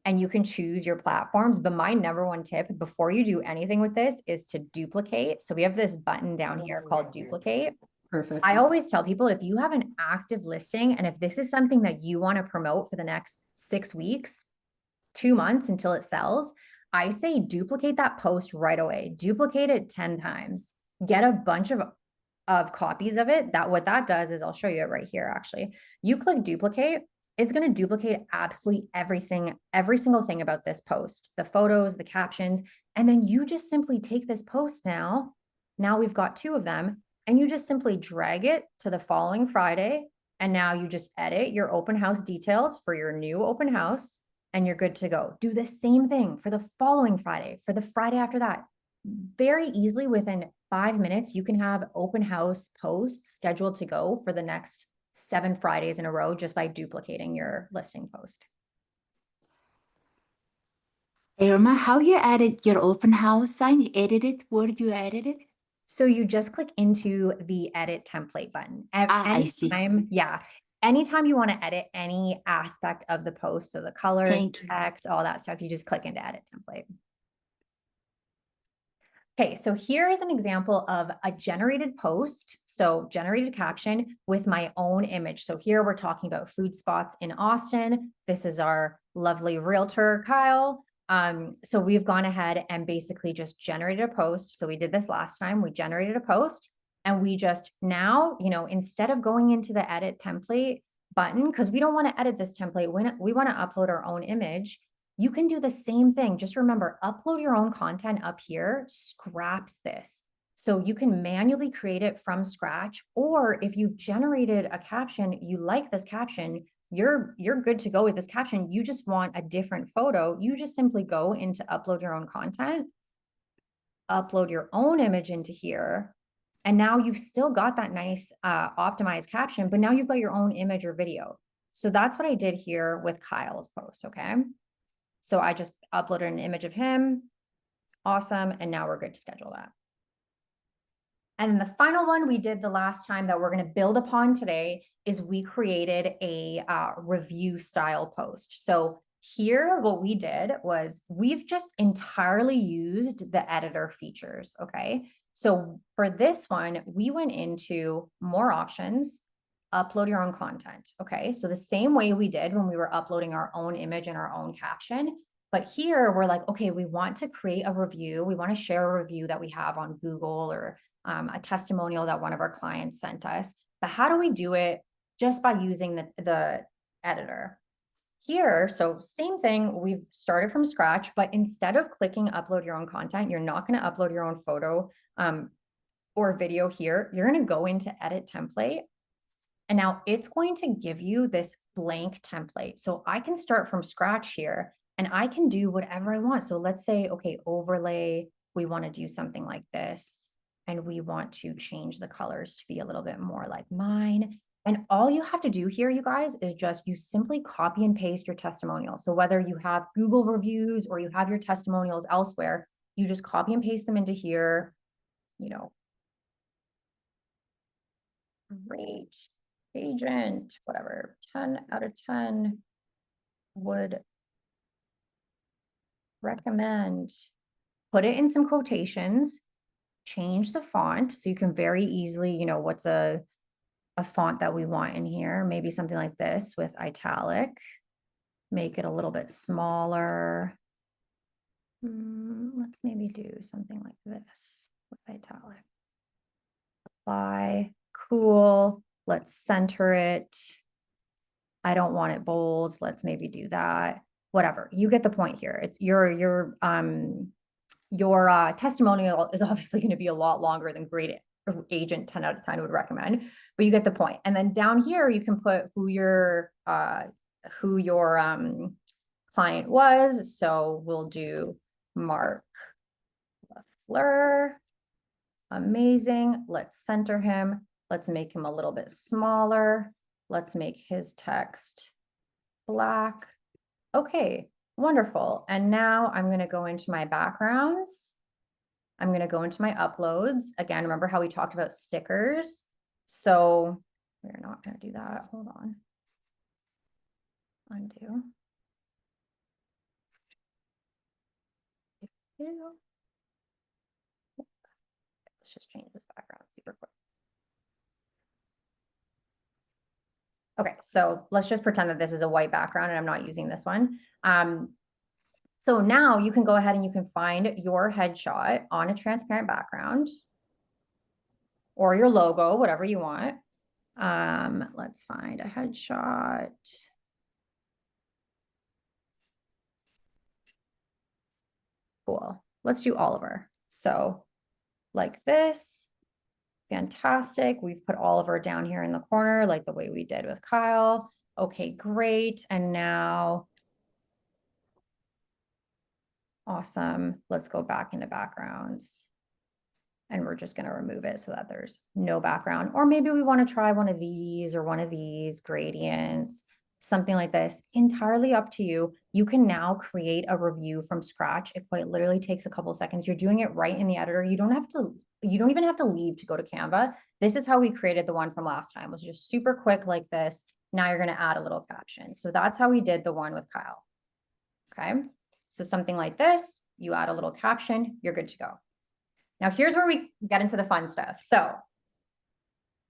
And you can choose your platforms. But my number one tip before you do anything with this is to duplicate. So we have this button down here called duplicate. Perfect. I always tell people if you have an active listing and if this is something that you want to promote for the next 6 weeks, 2 months until it sells, I say duplicate that post right away. Duplicate it 10 times. Get a bunch of copies of it. What that does is I'll show you it right here actually. You click duplicate. It's going to duplicate absolutely every single thing about this post, the photos, the captions, and then you just simply take this post now we've got 2 of them, and you just simply drag it to the following Friday, and now you just edit your open house details for your new open house, and you're good to go. Do the same thing for the following Friday, for the Friday after that. Very easily within 5 minutes, you can have open house posts scheduled to go for the next 7 Fridays in a row just by duplicating your listing post. Irma, how you added your open house sign? You edited it? Where you added it? So you just click into the edit template button. I see. Yeah. Anytime you want to edit any aspect of the post, so the colors, text, all that stuff, you just click into edit template. Okay, so here is an example of a generated post. So generated caption with my own image. So here we're talking about food spots in Austin. This is our lovely realtor, Kyle. So we've gone ahead and basically just generated a post. So we did this last time. We generated a post and we just now, instead of going into the edit template button, because we don't want to edit this template, we want to upload our own image. You can do the same thing. Just remember, upload your own content up here, scraps this. So you can manually create it from scratch, or if you've generated a caption, you like this caption, you're good to go with this caption. You just want a different photo. You just simply go into upload your own content, upload your own image into here. And now you've still got that nice optimized caption, but now you've got your own image or video. So that's what I did here with Kyle's post, okay? So I just uploaded an image of him. Awesome. And now we're good to schedule that. And then the final one we did the last time that we're going to build upon today is we created a review style post. So here, what we did was we've just entirely used the editor features. Okay. So for this one, we went into more options, upload your own content. Okay. So the same way we did when we were uploading our own image and our own caption. But here we're like, okay, we want to create a review. We want to share a review that we have on Google or a testimonial that one of our clients sent us. But how do we do it? Just by using the editor. Here, so same thing, we've started from scratch, but instead of clicking upload your own content, you're not going to upload your own photo or video here. You're going to go into edit template. And now it's going to give you this blank template. So I can start from scratch here and I can do whatever I want. So let's say, okay, overlay, we want to do something like this. And we want to change the colors to be a little bit more like mine. And all you have to do here, you guys, is just you simply copy and paste your testimonial. So whether you have Google reviews or you have your testimonials elsewhere, you just copy and paste them into here, you know, great agent, whatever, 10 out of 10 would recommend. Put it in some quotations, change the font so you can very easily, you know, what's a font that we want in here, maybe something like this with italic, make it a little bit smaller. Let's maybe do something like this with italic. Apply, cool, let's center it. I don't want it bold, let's maybe do that. Whatever, you get the point here. It's your testimonial is obviously going to be a lot longer than great agent 10 out of 10 would recommend, but you get the point. And then down here, you can put who your client was. So we'll do Marc LaFleur. Amazing. Let's center him. Let's make him a little bit smaller. Let's make his text black. Okay, wonderful. And now I'm going to go into my backgrounds. I'm going to go into my uploads. Again, remember how we talked about stickers? So we're not going to do that. Hold on. Undo. Let's just change this background super quick. Okay, so let's just pretend that this is a white background and I'm not using this one. So now you can go ahead and you can find your headshot on a transparent background or your logo, whatever you want. Let's find a headshot. Cool. Let's do Oliver. So like this. Fantastic. We've put Oliver down here in the corner, like the way we did with Kyle. Okay, great. And now, awesome. Let's go back into backgrounds. And we're just going to remove it so that there's no background. Or maybe we want to try one of these or one of these gradients, something like this. Entirely up to you. You can now create a review from scratch. It quite literally takes a couple of seconds. You're doing it right in the editor. You don't even have to leave to go to Canva. This is how we created the one from last time. It was just super quick like this. Now you're going to add a little caption. So that's how we did the one with Kyle. Okay. So something like this, you add a little caption, you're good to go. Now here's where we get into the fun stuff. So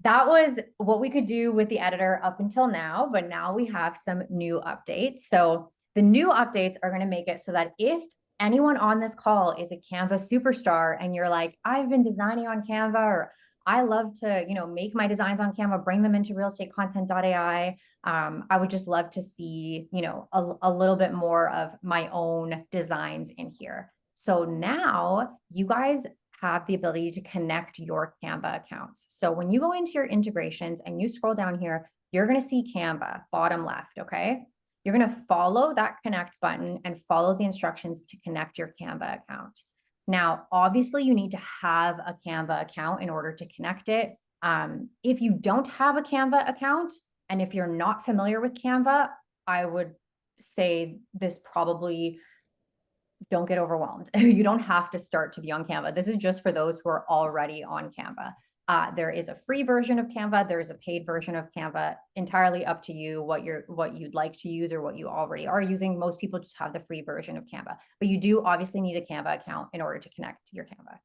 that was what we could do with the editor up until now, but now we have some new updates. So the new updates are going to make it so that if anyone on this call is a Canva superstar and you're like, I've been designing on Canva, or I love to, make my designs on Canva, bring them into RealEstateContent.ai. I would just love to see, a little bit more of my own designs in here. So now you guys have the ability to connect your Canva accounts. So when you go into your integrations and you scroll down here, you're going to see Canva bottom left. Okay. You're going to follow that connect button and follow the instructions to connect your Canva account. Now, obviously you need to have a Canva account in order to connect it. If you don't have a Canva account, and if you're not familiar with Canva, I would say this probably don't get overwhelmed. You don't have to start to be on Canva. This is just for those who are already on Canva. There is a free version of Canva. There is a paid version of Canva. Entirely up to you what you'd like to use or what you already are using. Most people just have the free version of Canva, but you do obviously need a Canva account in order to connect to your Canva.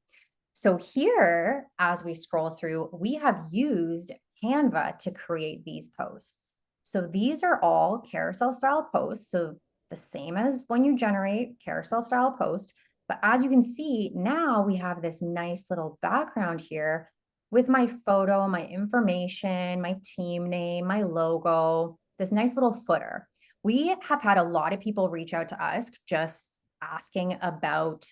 So here, as we scroll through, we have used Canva to create these posts. So these are all carousel style posts. So the same as when you generate carousel style post. But as you can see, now we have this nice little background here with my photo, my information, my team name, my logo, this nice little footer. We have had a lot of people reach out to us just asking about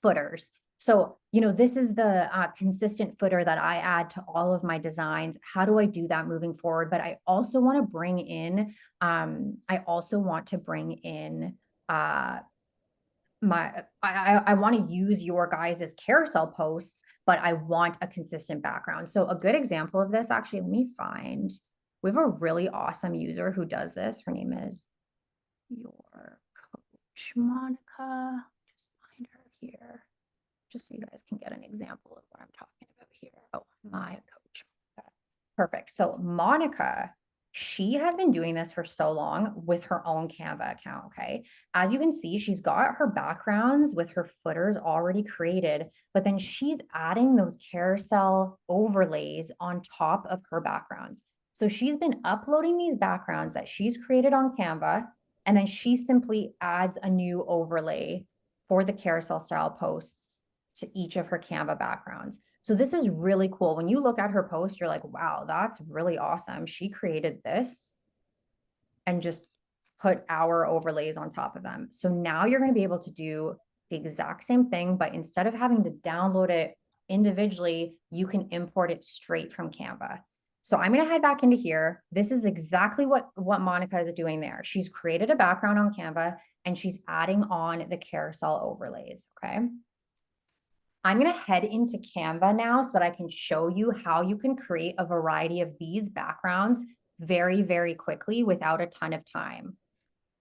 footers. So, this is the consistent footer that I add to all of my designs. How do I do that moving forward? But I also want to bring in, I want to use your guys' carousel posts, but I want a consistent background. So a good example of this, actually, let me find, we have a really awesome user who does this. Her name is your coach, Monica. Just find her here, just so you guys can get an example of what I'm talking about here. Oh, my coach. Perfect. So Monica, she has been doing this for so long with her own Canva account, okay? As you can see, she's got her backgrounds with her footers already created, but then she's adding those carousel overlays on top of her backgrounds. So she's been uploading these backgrounds that she's created on Canva, and then she simply adds a new overlay for the carousel style posts to each of her Canva backgrounds. So this is really cool. When you look at her post, you're like, wow, that's really awesome. She created this and just put our overlays on top of them. So now you're going to be able to do the exact same thing, but instead of having to download it individually, you can import it straight from Canva. So I'm going to head back into here. This is exactly what Monica is doing there. She's created a background on Canva and she's adding on the carousel overlays, okay? I'm going to head into Canva now so that I can show you how you can create a variety of these backgrounds very, very quickly without a ton of time.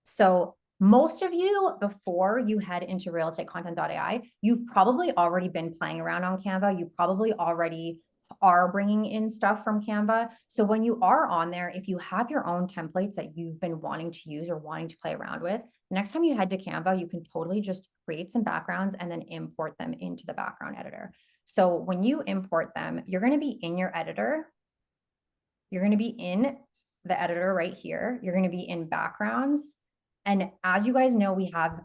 So most of you, before you head into RealEstateContent.ai, you've probably already been playing around on Canva. You probably already are bringing in stuff from Canva. So when you are on there, if you have your own templates that you've been wanting to use or wanting to play around with, next time you head to Canva, you can totally just create some backgrounds and then import them into the background editor. So when you import them, you're going to be in your editor. You're going to be in the editor right here. You're going to be in backgrounds. And as you guys know, we have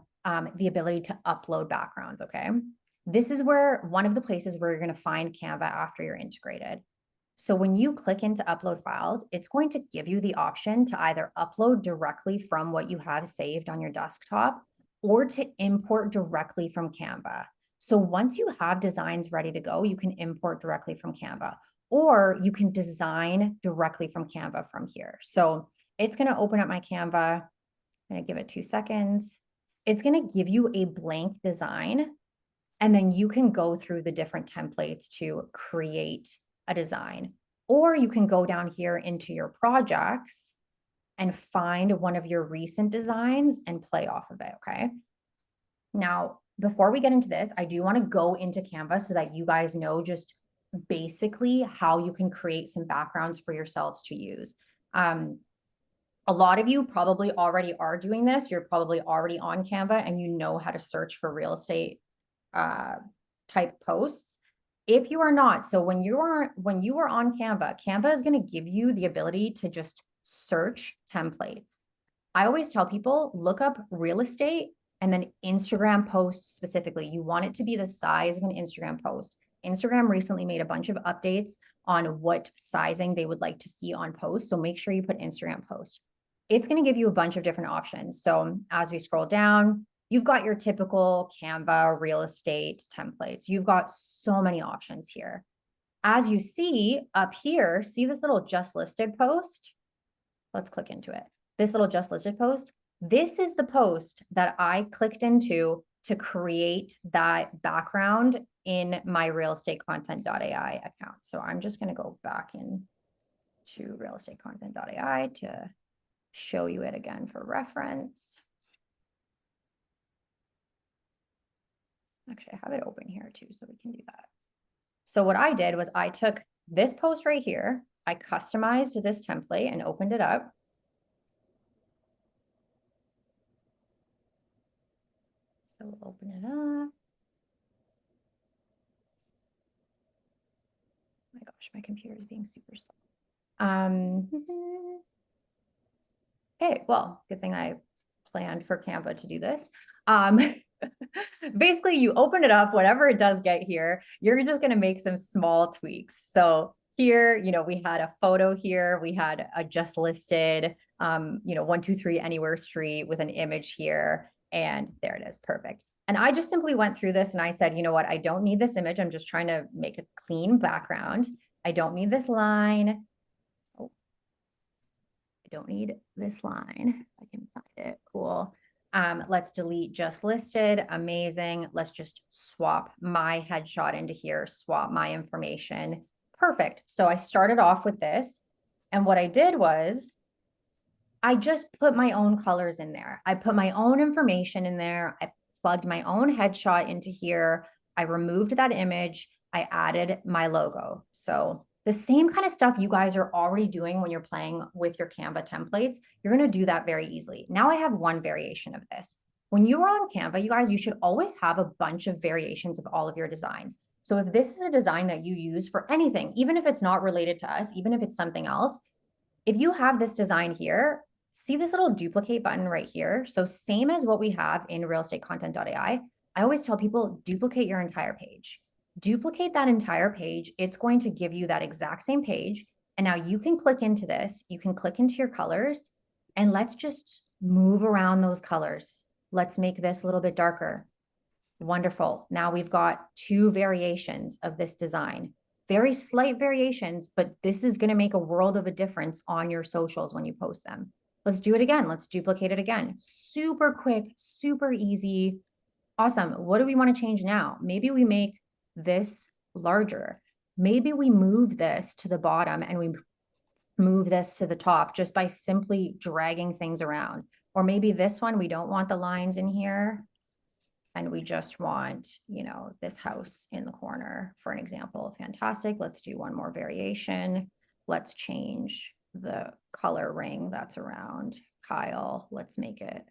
the ability to upload backgrounds, okay? This is where one of the places where you're going to find Canva after you're integrated. So when you click into upload files, it's going to give you the option to either upload directly from what you have saved on your desktop or to import directly from Canva. So once you have designs ready to go, you can import directly from Canva, or you can design directly from Canva from here. So it's going to open up my Canva. I'm going to give it 2 seconds. It's going to give you a blank design. And then you can go through the different templates to create a design, or you can go down here into your projects and find one of your recent designs and play off of it, okay? Now, before we get into this, I do want to go into Canva so that you guys know just basically how you can create some backgrounds for yourselves to use. A lot of you probably already are doing this. You're probably already on Canva and you know how to search for real estate type posts. If you are not, so when you are on Canva, Canva is going to give you the ability to just search templates. I always tell people, look up real estate and then Instagram posts specifically. You want it to be the size of an Instagram post. Instagram recently made a bunch of updates on what sizing they would like to see on posts. So make sure you put Instagram post. It's going to give you a bunch of different options. So as we scroll down, you've got your typical Canva real estate templates. You've got so many options here. As you see up here, see this little just listed post? Let's click into it. This little just listed post, this is the post that I clicked into to create that background in my RealEstateContent.ai account. So I'm just going to go back into RealEstateContent.ai to show you it again for reference. Actually, I have it open here too, so we can do that. So what I did was I took this post right here, I customized this template and opened it up. So we'll open it up. Oh my gosh, my computer is being super slow. Okay, well, good thing I planned for Canva to do this. Basically, you open it up, whatever it does get here, you're just going to make some small tweaks. So here, we had a photo here, we had a just listed, 123 Anywhere Street with an image here, and there it is, perfect. And I just simply went through this and I said, you know what, I don't need this image. I'm just trying to make a clean background. I don't need this line. Oh, I don't need this line. I can find it. Cool. Let's delete just listed. Amazing. Let's just swap my headshot into here, swap my information. Perfect. So I started off with this. And what I did was I just put my own colors in there. I put my own information in there. I plugged my own headshot into here. I removed that image. I added my logo. So the same kind of stuff you guys are already doing when you're playing with your Canva templates, you're going to do that very easily. Now I have one variation of this. When you are on Canva, you guys, you should always have a bunch of variations of all of your designs. So if this is a design that you use for anything, even if it's not related to us, even if it's something else, if you have this design here, see this little duplicate button right here. So same as what we have in RealEstateContent.ai, I always tell people duplicate your entire page. Duplicate that entire page. It's going to give you that exact same page. And now you can click into this. You can click into your colors and let's just move around those colors. Let's make this a little bit darker. Wonderful. Now we've got two variations of this design. Very slight variations, but this is going to make a world of a difference on your socials when you post them. Let's do it again. Let's duplicate it again. Super quick, super easy. Awesome. What do we want to change now? Maybe we make this larger. Maybe we move this to the bottom and we move this to the top just by simply dragging things around. Or maybe this one, we don't want the lines in here. And we just want, this house in the corner, for an example. Fantastic. Let's do one more variation. Let's change the color ring that's around Kyle. Let's make it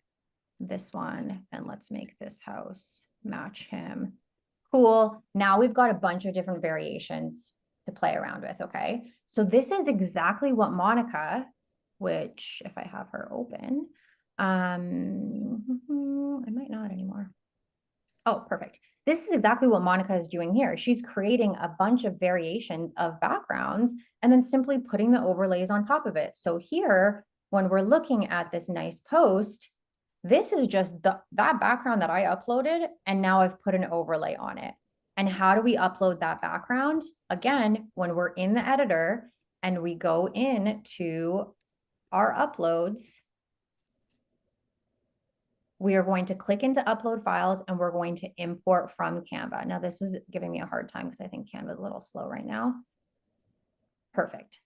this one. And let's make this house match him. Cool. Now we've got a bunch of different variations to play around with. Okay. So this is exactly what Monica, which if I have her open, I might not anymore. Oh, perfect. This is exactly what Monica is doing here. She's creating a bunch of variations of backgrounds and then simply putting the overlays on top of it. So here, when we're looking at this nice post, this is just that background that I uploaded, and now I've put an overlay on it. And how do we upload that background? Again, when we're in the editor and we go into our uploads, we are going to click into upload files and we're going to import from Canva. Now this was giving me a hard time because I think Canva is a little slow right now. Perfect.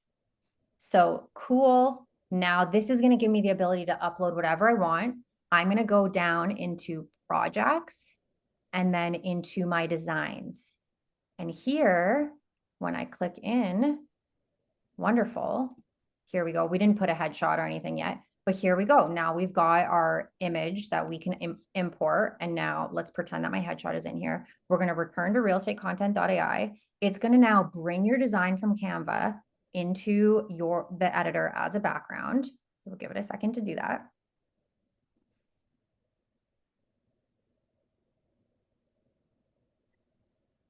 So cool. Now this is going to give me the ability to upload whatever I want. I'm going to go down into projects and then into my designs. And here, when I click in, wonderful. Here we go. We didn't put a headshot or anything yet. But here we go. Now we've got our image that we can import. And now let's pretend that my headshot is in here. We're going to return to RealEstateContent.ai. It's going to now bring your design from Canva into the editor as a background. So we'll give it a second to do that.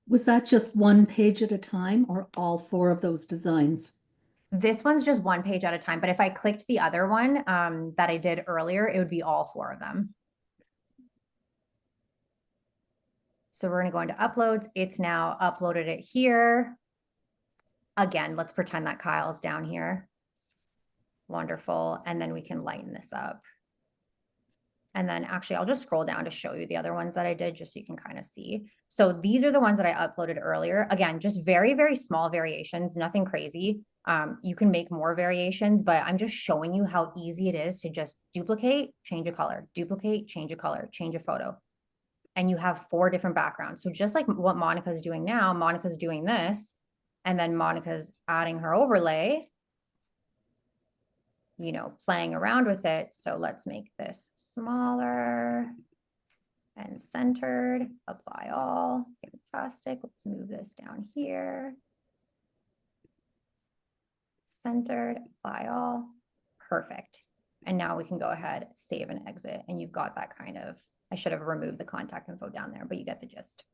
Was that just one page at a time or all four of those designs? This one's just one page at a time, but if I clicked the other one that I did earlier, it would be all four of them. So we're going to go into uploads. It's now uploaded it here. Again, let's pretend that Kyle's down here. Wonderful. And then we can lighten this up. And then actually, I'll just scroll down to show you the other ones that I did just so you can kind of see. So these are the ones that I uploaded earlier. Again, just very, very small variations, nothing crazy. You can make more variations, but I'm just showing you how easy it is to just duplicate, change a color, duplicate, change a color, change a photo. and you have 4 different backgrounds. So just like what Monica's doing now, Monica's doing this, and then Monica's adding her overlay, you know, playing around with it. So let's make this smaller and centered, apply all, fantastic. Let's move this down here. Centered, apply all, perfect. And now we can go ahead, save and exit. And you've got that kind of, I should have removed the contact info down there, but you get the gist.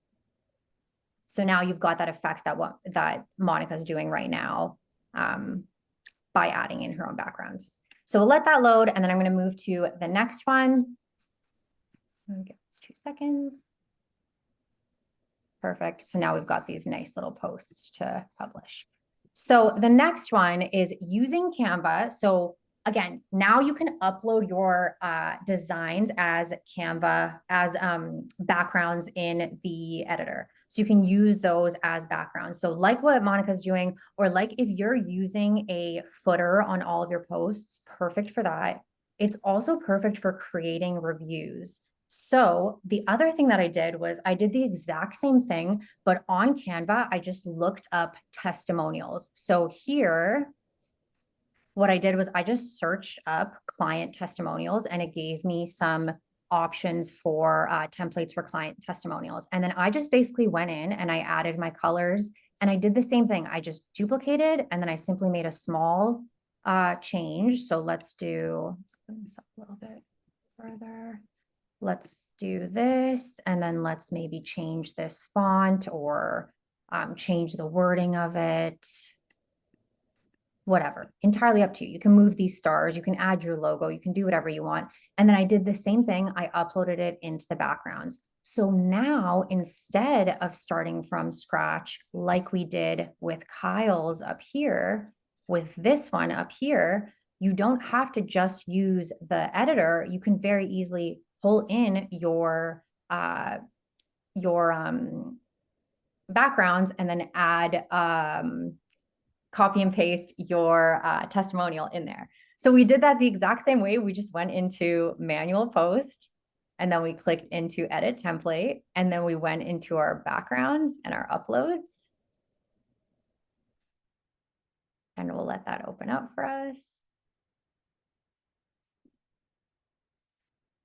So now you've got that effect that Monica's doing right now by adding in her own backgrounds. So we'll let that load, and then I'm going to move to the next one. Give us 2 seconds. Perfect. So now we've got these nice little posts to publish. So the next one is using Canva. So again, now you can upload your designs as Canva, as backgrounds in the editor. So you can use those as backgrounds. So like what Monica's doing, or like if you're using a footer on all of your posts, perfect for that. It's also perfect for creating reviews. So the other thing that I did was I did the exact same thing, but on Canva, I just looked up testimonials. So here, what I did was I just searched up client testimonials, and it gave me some options for templates for client testimonials. And then I just basically went in and I added my colors, and I did the same thing. I just duplicated, and then I simply made a small change. So let's open this up a little bit further. Let's do this, and then let's maybe change this font or change the wording of it. Whatever, entirely up to you. You can move these stars, you can add your logo, you can do whatever you want. And then I did the same thing. I uploaded it into the backgrounds. So now instead of starting from scratch, like we did with Kyle's up here, with this one up here, you don't have to just use the editor. You can very easily pull in your backgrounds and then add copy and paste your testimonial in there. So we did that the exact same way. We just went into manual post, and then we clicked into edit template, and then we went into our backgrounds and our uploads. And we'll let that open up for us.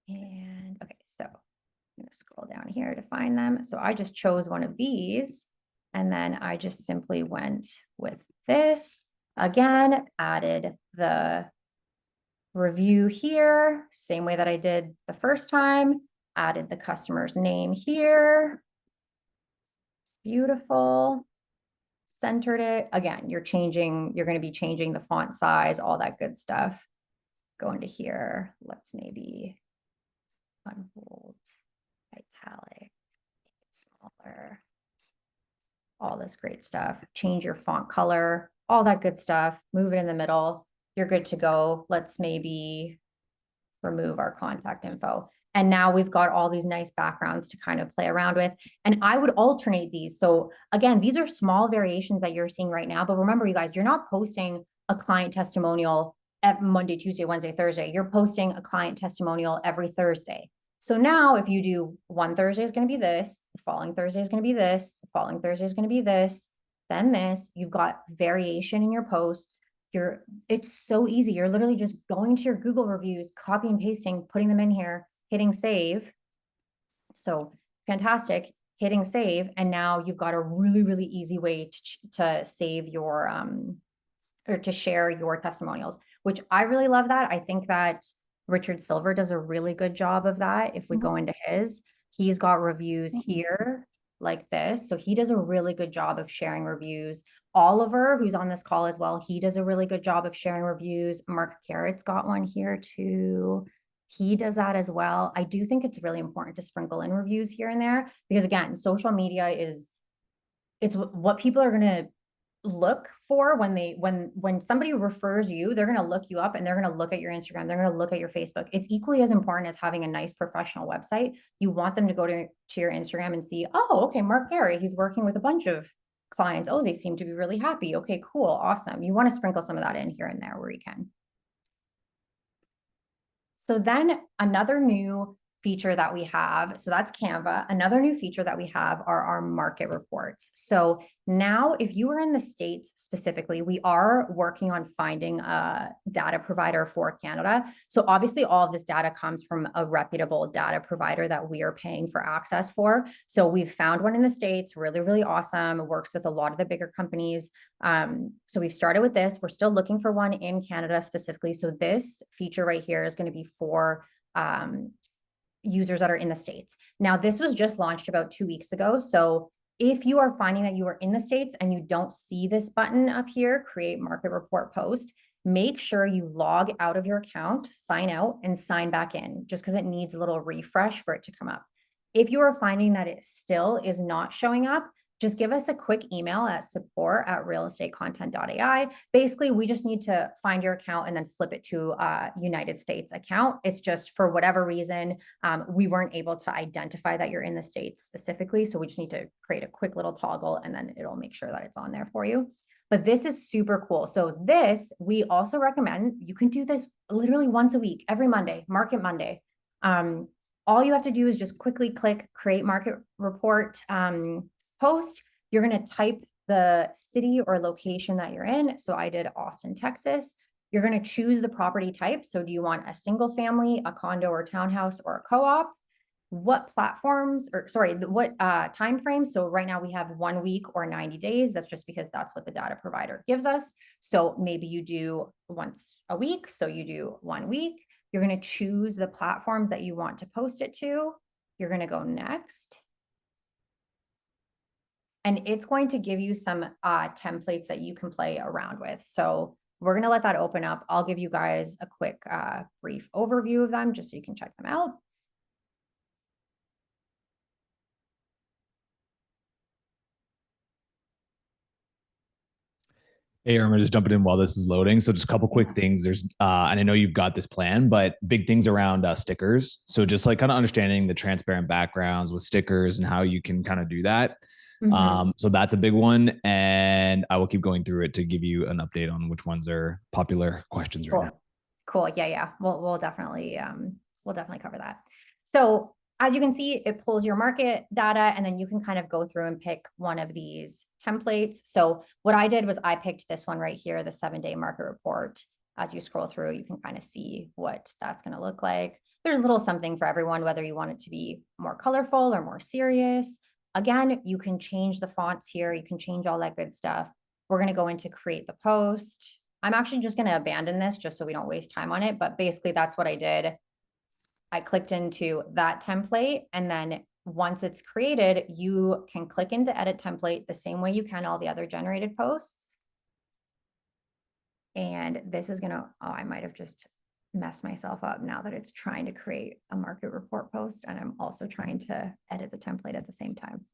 And okay, so I'm going to scroll down here to find them. So I just chose one of these, and then I just simply went with this. Again, added the review here, same way that I did the first time, added the customer's name here. Beautiful. Centered it. Again, you're going to be changing the font size, all that good stuff. Go into here. Let's maybe unbold, italic, smaller, all this great stuff. Change your font color, all that good stuff. Move it in the middle. You're good to go. Let's maybe remove our contact info. And now we've got all these nice backgrounds to kind of play around with. And I would alternate these. So again, these are small variations that you're seeing right now. But remember, you guys, you're not posting a client testimonial at Monday, Tuesday, Wednesday, Thursday. You're posting a client testimonial every Thursday. So now if you do one Thursday is going to be this, the following Thursday is going to be this, the following Thursday is going to be this, then this, you've got variation in your posts. It's so easy. You're literally just going to your Google reviews, copy and pasting, putting them in here, hitting save. So fantastic, hitting save. And now you've got a really, really easy way to save your, or to share your testimonials, which I really love that. I think that Richard Silver does a really good job of that. If we go into his, he's got reviews here like this. So he does a really good job of sharing reviews. Oliver, who's on this call as well, he does a really good job of sharing reviews. Marc Garrett's got one here too. He does that as well. I do think it's really important to sprinkle in reviews here and there, because again, social media it's what people are going to look for when somebody refers you. They're going to look you up, and they're going to look at your Instagram. They're going to look at your Facebook. It's equally as important as having a nice professional website. You want them to go to your Instagram and see, oh, okay, Marc Garrett, he's working with a bunch of clients. Oh, they seem to be really happy. Okay, cool. Awesome. You want to sprinkle some of that in here and there where you can. So then another new feature that we have. So that's Canva. Another new feature that we have are our market reports. So now if you are in the States specifically, we are working on finding a data provider for Canada. So obviously all of this data comes from a reputable data provider that we are paying for access for. So we've found one in the States, really, really awesome. It works with a lot of the bigger companies. So we've started with this. We're still looking for one in Canada specifically. So this feature right here is going to be for users that are in the States. Now, this was just launched about 2 weeks ago. So if you are finding that you are in the States and you don't see this button up here, create market report post, make sure you log out of your account, sign out, and sign back in, just because it needs a little refresh for it to come up. If you are finding that it still is not showing up, just give us a quick email at support@RealEstateContent.ai. Basically, we just need to find your account and then flip it to a United States account. It's just for whatever reason, we weren't able to identify that you're in the States specifically. So we just need to create a quick little toggle and then it'll make sure that it's on there for you. But this is super cool. So this, we also recommend, you can do this literally once a week, every Monday, Market Monday. All you have to do is just quickly click Create Market Report post. You're going to type the city or location that you're in. So I did Austin, Texas. You're going to choose the property type. So do you want a single family, a condo or townhouse, or a co-op? What platforms, or sorry, what time frame? So right now we have 1 week or 90 days. That's just because that's what the data provider gives us. So maybe you do once a week. So you do 1 week. You're going to choose the platforms that you want to post it to. You're going to go next. And it's going to give you some templates that you can play around with. So we're going to let that open up. I'll give you guys a quick brief overview of them just so you can check them out. Hey, Irma, just jumping in while this is loading. So just a couple quick things. There's, and I know you've got this plan, but big things around stickers. So just like kind of understanding the transparent backgrounds with stickers and how you can kind of do that. So that's a big one. And I will keep going through it to give you an update on which ones are popular questions right now. Cool. Yeah. We'll definitely cover that. So as you can see, it pulls your market data and then you can kind of go through and pick one of these templates. So what I did was I picked this one right here, the 7-day market report. As you scroll through, you can kind of see what that's going to look like. There's a little something for everyone, whether you want it to be more colorful or more serious. Again, you can change the fonts here. You can change all that good stuff. We're going to go into create the post. I'm actually just going to abandon this just so we don't waste time on it. But basically, that's what I did. I clicked into that template. And then once it's created, you can click into edit template the same way you can all the other generated posts. And this is going to, oh, I might have just messed myself up now that it's trying to create a market report post. And I'm also trying to edit the template at the same time.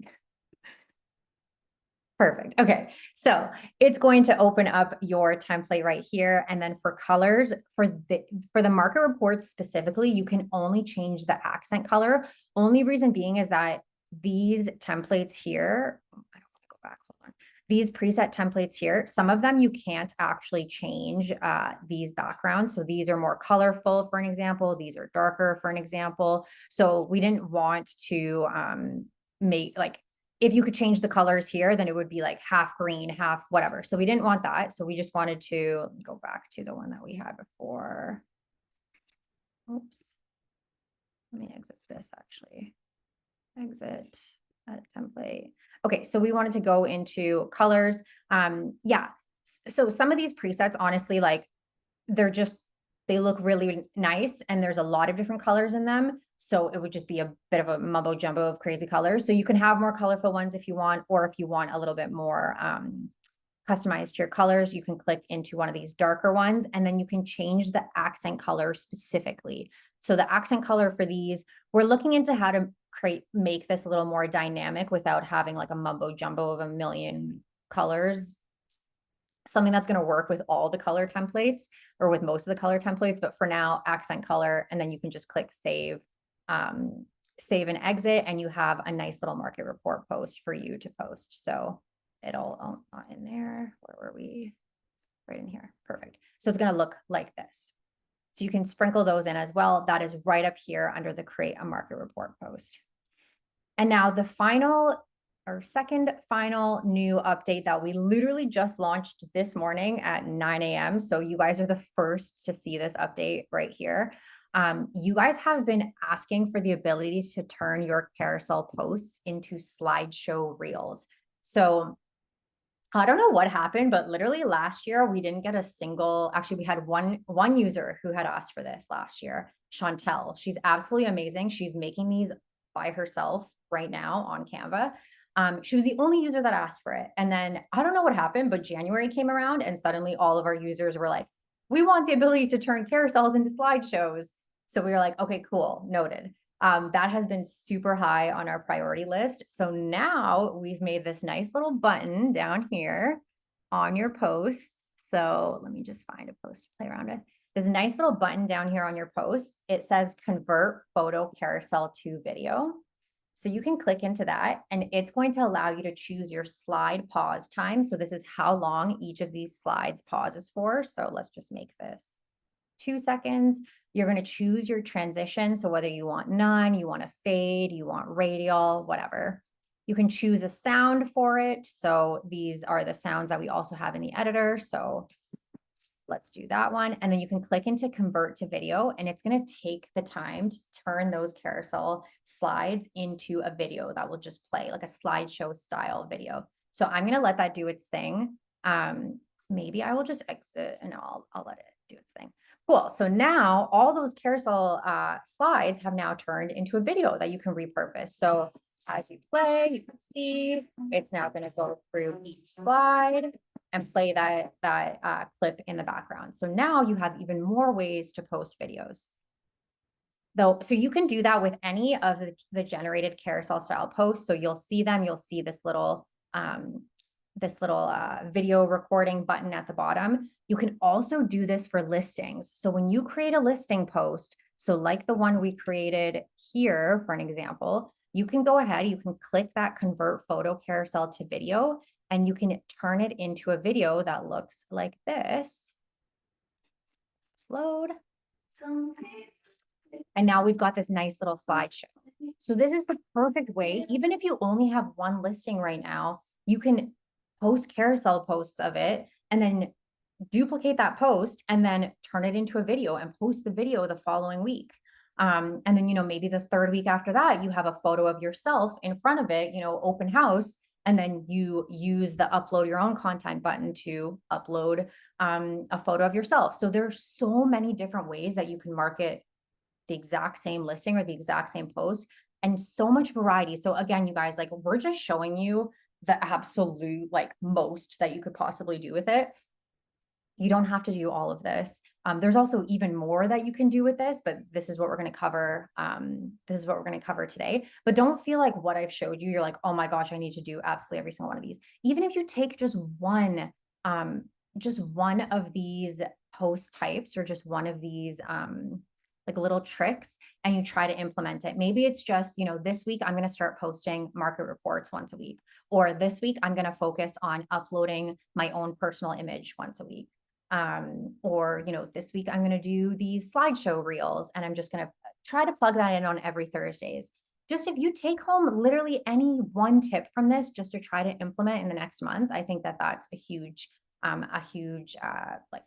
Perfect. Okay. So it's going to open up your template right here. And then for colors, for the market reports specifically, you can only change the accent color. Only reason being is that these templates here, I don't want to go back, hold on. These preset templates here, some of them you can't actually change these backgrounds. So these are more colorful, for an example. These are darker, for an example. So we didn't want to make like, if you could change the colors here, then it would be like half green, half whatever. So we didn't want that. So we just wanted to go back to the one that we had before. Oops. Let me exit this actually. Exit edit template. Okay, so we wanted to go into colors. Yeah. So some of these presets, honestly, like they look really nice and there's a lot of different colors in them. So it would just be a bit of a mumbo jumbo of crazy colors. So you can have more colorful ones if you want, or if you want a little bit more customized to your colors, you can click into one of these darker ones and then you can change the accent color specifically. So the accent color for these, we're looking into how to make this a little more dynamic without having like a mumbo jumbo of a million colors. Something that's going to work with all the color templates or with most of the color templates. But for now, accent color, and then you can just click save and exit, and you have a nice little market report post for you to post. So it'll in there. Where were we? Right in here. Perfect. So it's going to look like this. So you can sprinkle those in as well. That is right up here under the create a market report post. And now the second final new update that we literally just launched this morning at 9 a.m. So you guys are the first to see this update right here. You guys have been asking for the ability to turn your carousel posts into slideshow reels. So I don't know what happened, but literally last year we didn't get a single, actually we had one user who had asked for this last year, Chantel. She's absolutely amazing. She's making these by herself right now on Canva. She was the only user that asked for it. And then I don't know what happened, but January came around and suddenly all of our users were like, we want the ability to turn carousels into slideshows. So we were like, okay, cool, noted. That has been super high on our priority list. So now we've made this nice little button down here on your posts. So let me just find a post to play around with. There's a nice little button down here on your posts. It says convert photo carousel to video. So you can click into that and it's going to allow you to choose your slide pause time. So this is how long each of these slides pauses for. So let's just make this 2 seconds. You're going to choose your transition. So whether you want none, you want a fade, you want radial, whatever. You can choose a sound for it. So these are the sounds that we also have in the editor. So let's do that one. And then you can click into convert to video and it's going to take the time to turn those carousel slides into a video that will just play like a slideshow style video. So I'm going to let that do its thing. Maybe I will just exit and I'll let it do its thing. Cool. So now all those carousel slides have now turned into a video that you can repurpose. So as you play, you can see it's now going to go through each slide and play that clip in the background. So now you have even more ways to post videos. So you can do that with any of the generated carousel style posts. So you'll see them, you'll see this little video recording button at the bottom. You can also do this for listings. So when you create a listing post, so like the one we created here, for an example, you can go ahead, you can click that convert photo carousel to video, and you can turn it into a video that looks like this. Load. And now we've got this nice little slideshow. So this is the perfect way, even if you only have one listing right now, you can post carousel posts of it and then duplicate that post and then turn it into a video and post the video the following week. And then, maybe the third week after that, you have a photo of yourself in front of it, open house, and then you use the upload your own content button to upload a photo of yourself. So there's so many different ways that you can market the exact same listing or the exact same post and so much variety. So again, you guys, we're just showing you the absolute most that you could possibly do with it. You don't have to do all of this. There's also even more that you can do with this, but this is what we're going to cover. This is what we're going to cover today. But don't feel like what I've showed you, you're like, oh my gosh, I need to do absolutely every single one of these. Even if you take just one of these post types or just one of these little tricks and you try to implement it. Maybe it's just, this week I'm going to start posting market reports once a week, or this week I'm going to focus on uploading my own personal image once a week. Or, this week I'm going to do these slideshow reels and I'm just going to try to plug that in on every Thursdays. Just if you take home literally any one tip from this just to try to implement in the next month, I think that that's a huge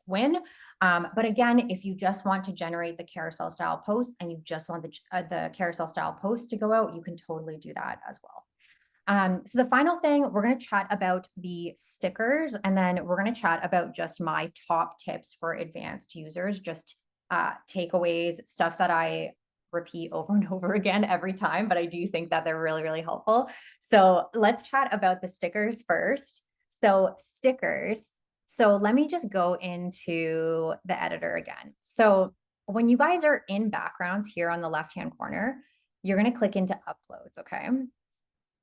win. But again, if you just want to generate the carousel style posts and you just want the carousel style posts to go out, you can totally do that as well. So the final thing, we're going to chat about the stickers, and then we're going to chat about just my top tips for advanced users, just takeaways, stuff that I repeat over and over again every time, but I do think that they're really, really helpful. So let's chat about the stickers first. So stickers. So let me just go into the editor again. So when you guys are in backgrounds here on the left-hand corner, you're going to click into uploads, okay?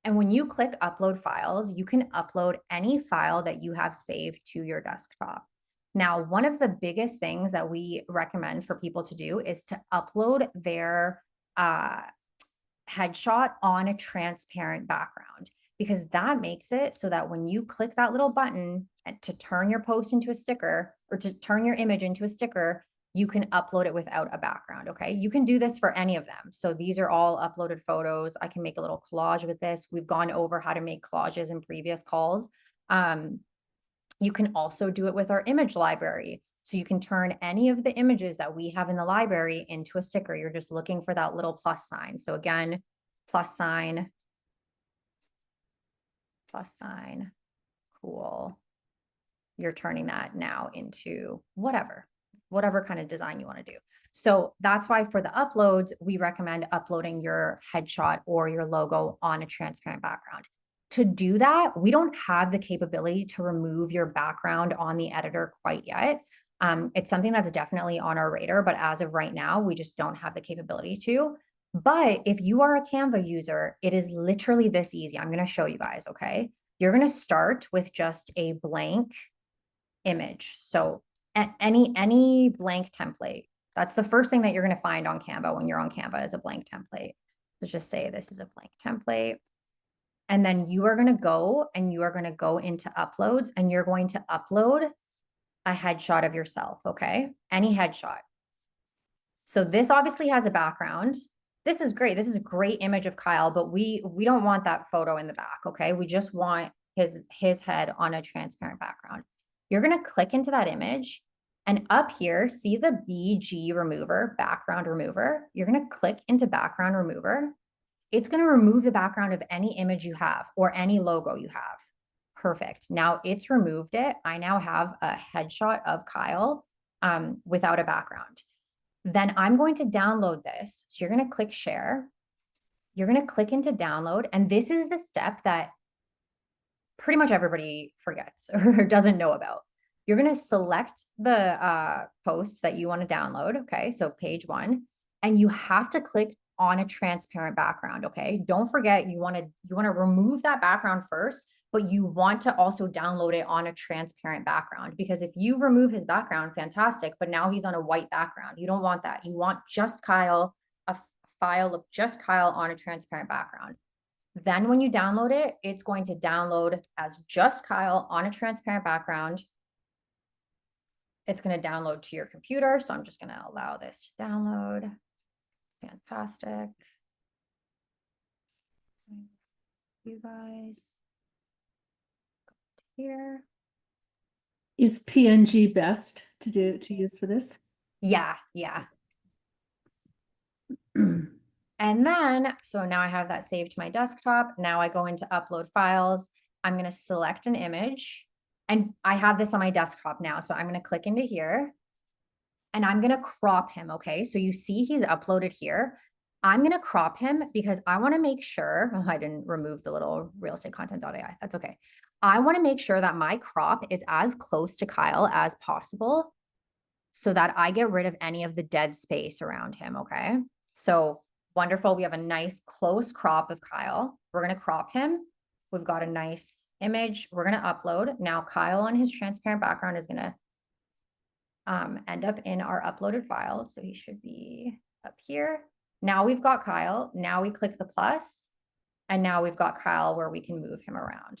And when you click upload files, you can upload any file that you have saved to your desktop. Now, one of the biggest things that we recommend for people to do is to upload their headshot on a transparent background, because that makes it so that when you click that little button to turn your post into a sticker or to turn your image into a sticker, you can upload it without a background, okay? You can do this for any of them. So these are all uploaded photos. I can make a little collage with this. We've gone over how to make collages in previous calls. You can also do it with our image library. So you can turn any of the images that we have in the library into a sticker. You're just looking for that little plus sign. So again, plus sign, cool. You're turning that now into whatever kind of design you want to do. So that's why for the uploads, we recommend uploading your headshot or your logo on a transparent background. To do that, we don't have the capability to remove your background on the editor quite yet. It's something that's definitely on our radar, but as of right now, we just don't have the capability to. But if you are a Canva user, it is literally this easy. I'm going to show you guys, okay? You're going to start with just a blank image. So any blank template. That's the first thing that you're going to find on Canva when you're on Canva is a blank template. Let's just say this is a blank template. And then you are going to go into uploads and you're going to upload a headshot of yourself, okay? Any headshot. So this obviously has a background. This is great. This is a great image of Kyle, but we don't want that photo in the back, okay? We just want his head on a transparent background. You're going to click into that image and up here, see the BG remover, background remover. You're going to click into background remover. It's going to remove the background of any image you have or any logo you have. Perfect. Now it's removed it. I now have a headshot of Kyle without a background. Then I'm going to download this. So you're going to click share. You're going to click into download. And this is the step that pretty much everybody forgets or doesn't know about. You're going to select the post that you want to download. Okay. So page 1, and you have to click on a transparent background. Okay. Don't forget you want to remove that background first, but you want to also download it on a transparent background, because if you remove his background, fantastic, but now he's on a white background. You don't want that. You want just Kyle, a file of just Kyle on a transparent background. Then when you download it, it's going to download as just Kyle on a transparent background. It's going to download to your computer. So I'm just going to allow this to download. Fantastic. You guys. Here. Is PNG best to use for this? Yeah. And then, so now I have that saved to my desktop. Now I go into upload files. I'm going to select an image and I have this on my desktop now. So I'm going to click into here and I'm going to crop him. Okay. So you see he's uploaded here. I'm going to crop him because I want to make sure, oh, I didn't remove the little RealEstateContent.ai. That's okay. I want to make sure that my crop is as close to Kyle as possible so that I get rid of any of the dead space around him. Okay. So wonderful. We have a nice close crop of Kyle. We're going to crop him. We've got a nice image. We're going to upload. Now Kyle on his transparent background is going to end up in our uploaded file. So he should be up here. Now we've got Kyle. Now we click the plus and now we've got Kyle where we can move him around.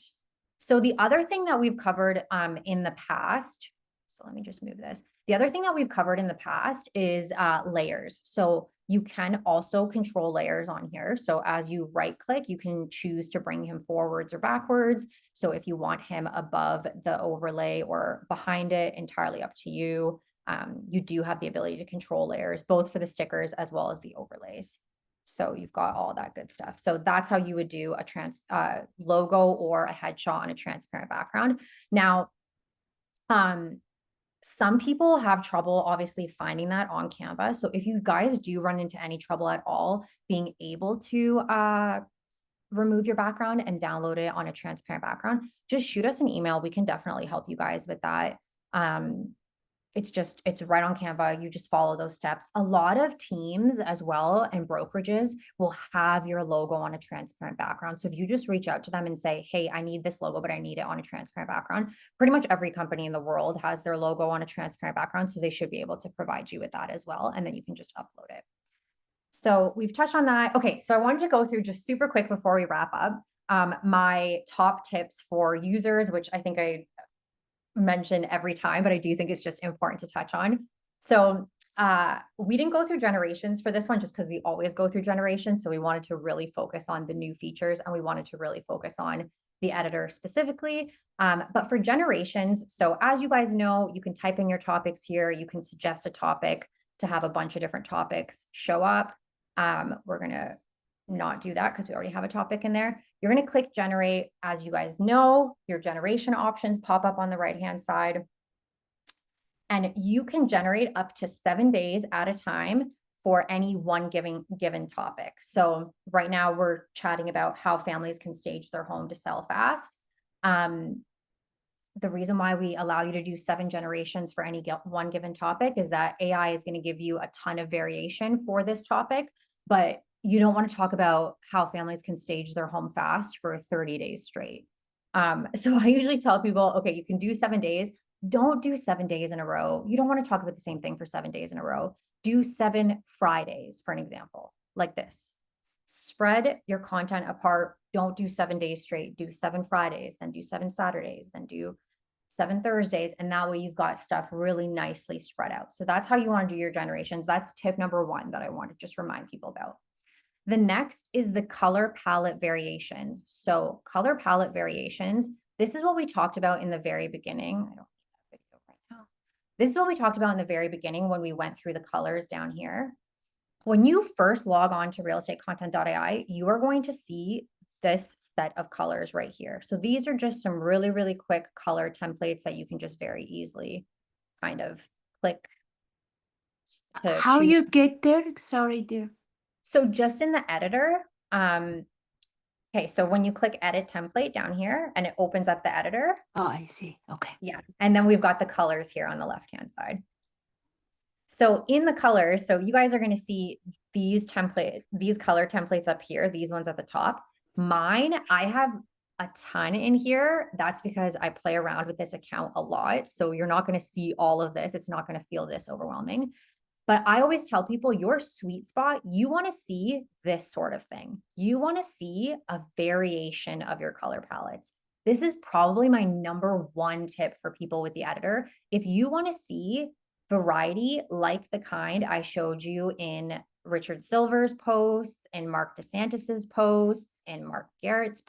So the other thing that we've covered in the past, so let me just move this. The other thing that we've covered in the past is layers. So you can also control layers on here. So as you right click, you can choose to bring him forwards or backwards. So if you want him above the overlay or behind it, entirely up to you. You do have the ability to control layers, both for the stickers as well as the overlays. So you've got all that good stuff. So that's how you would do a logo or a headshot on a transparent background. Now, some people have trouble obviously finding that on Canva. So if you guys do run into any trouble at all, being able to remove your background and download it on a transparent background, just shoot us an email. We can definitely help you guys with that. It's right on Canva. You just follow those steps. A lot of teams as well and brokerages will have your logo on a transparent background. So if you just reach out to them and say, hey, I need this logo, but I need it on a transparent background. Pretty much every company in the world has their logo on a transparent background. So they should be able to provide you with that as well. And then you can just upload it. So we've touched on that. Okay. So I wanted to go through just super quick before we wrap up, my top tips for users, which I think I mention every time, but I do think it's just important to touch on. So We didn't go through generations for this one just because we always go through generations. So we wanted to really focus on the new features and we wanted to really focus on the editor specifically. But for generations, so as you guys know, you can type in your topics here. You can suggest a topic to have a bunch of different topics show up. We're going to not do that because we already have a topic in there. You're going to click generate. As you guys know, your generation options pop up on the right-hand side. And you can generate up to 7 days at a time for any one given topic. So right now we're chatting about how families can stage their home to sell fast. The reason why we allow you to do 7 generations for any one given topic is that AI is going to give you a ton of variation for this topic, but you don't want to talk about how families can stage their home fast for 30 days straight. So I usually tell people, okay, you can do 7 days. Don't do 7 days in a row. You don't want to talk about the same thing for 7 days in a row. Do 7 Fridays, for an example, like this. Spread your content apart. Don't do 7 days straight. Do 7 Fridays, then do 7 Saturdays, then do 7 Thursdays. And that way you've got stuff really nicely spread out. So that's how you want to do your generations. That's tip number 1 that I want to just remind people about. The next is the color palette variations. So color palette variations, this is what we talked about in the very beginning. I don't need that video right now. This is what we talked about in the very beginning when we went through the colors down here. When you first log on to RealEstateContent.ai, you are going to see this set of colors right here. So these are just some really, really quick color templates that you can just very easily kind of click to How choose. you get there? Sorry, dear. So just in the editor, okay, so when you click edit template down here and it opens up the editor. Oh, I see. Okay. Yeah. And then we've got the colors here on the left-hand side. So in the colors, so you guys are going to see these color templates up here, these ones at the top. Mine, I have a ton in here. That's because I play around with this account a lot. So you're not going to see all of this. It's not going to feel this overwhelming. But I always tell people your sweet spot, you want to see this sort of thing. You want to see a variation of your color palettes. This is probably my number 1 tip for people with the editor. If you want to see variety like the kind I showed you in Richard Silver's posts and Marc DeSantis's posts and Mark Garrett's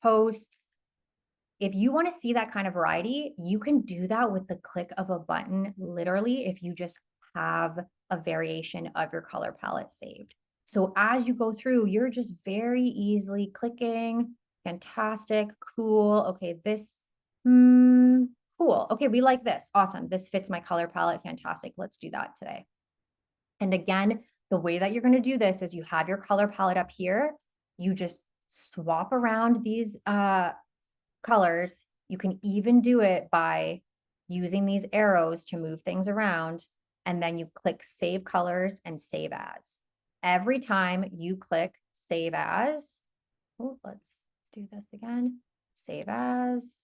posts, if you want to see that kind of variety, you can do that with the click of a button, literally, if you just have a variation of your color palette saved. So as you go through, you're just very easily clicking. Fantastic, cool. Okay, this, cool. Okay, we like this. Awesome. This fits my color palette. Fantastic. Let's do that today. And again, the way that you're going to do this is you have your color palette up here. You just swap around these colors. You can even do it by using these arrows to move things around. And then you click save colors and save as. Every time you click save as, oh, let's do this again. Save as,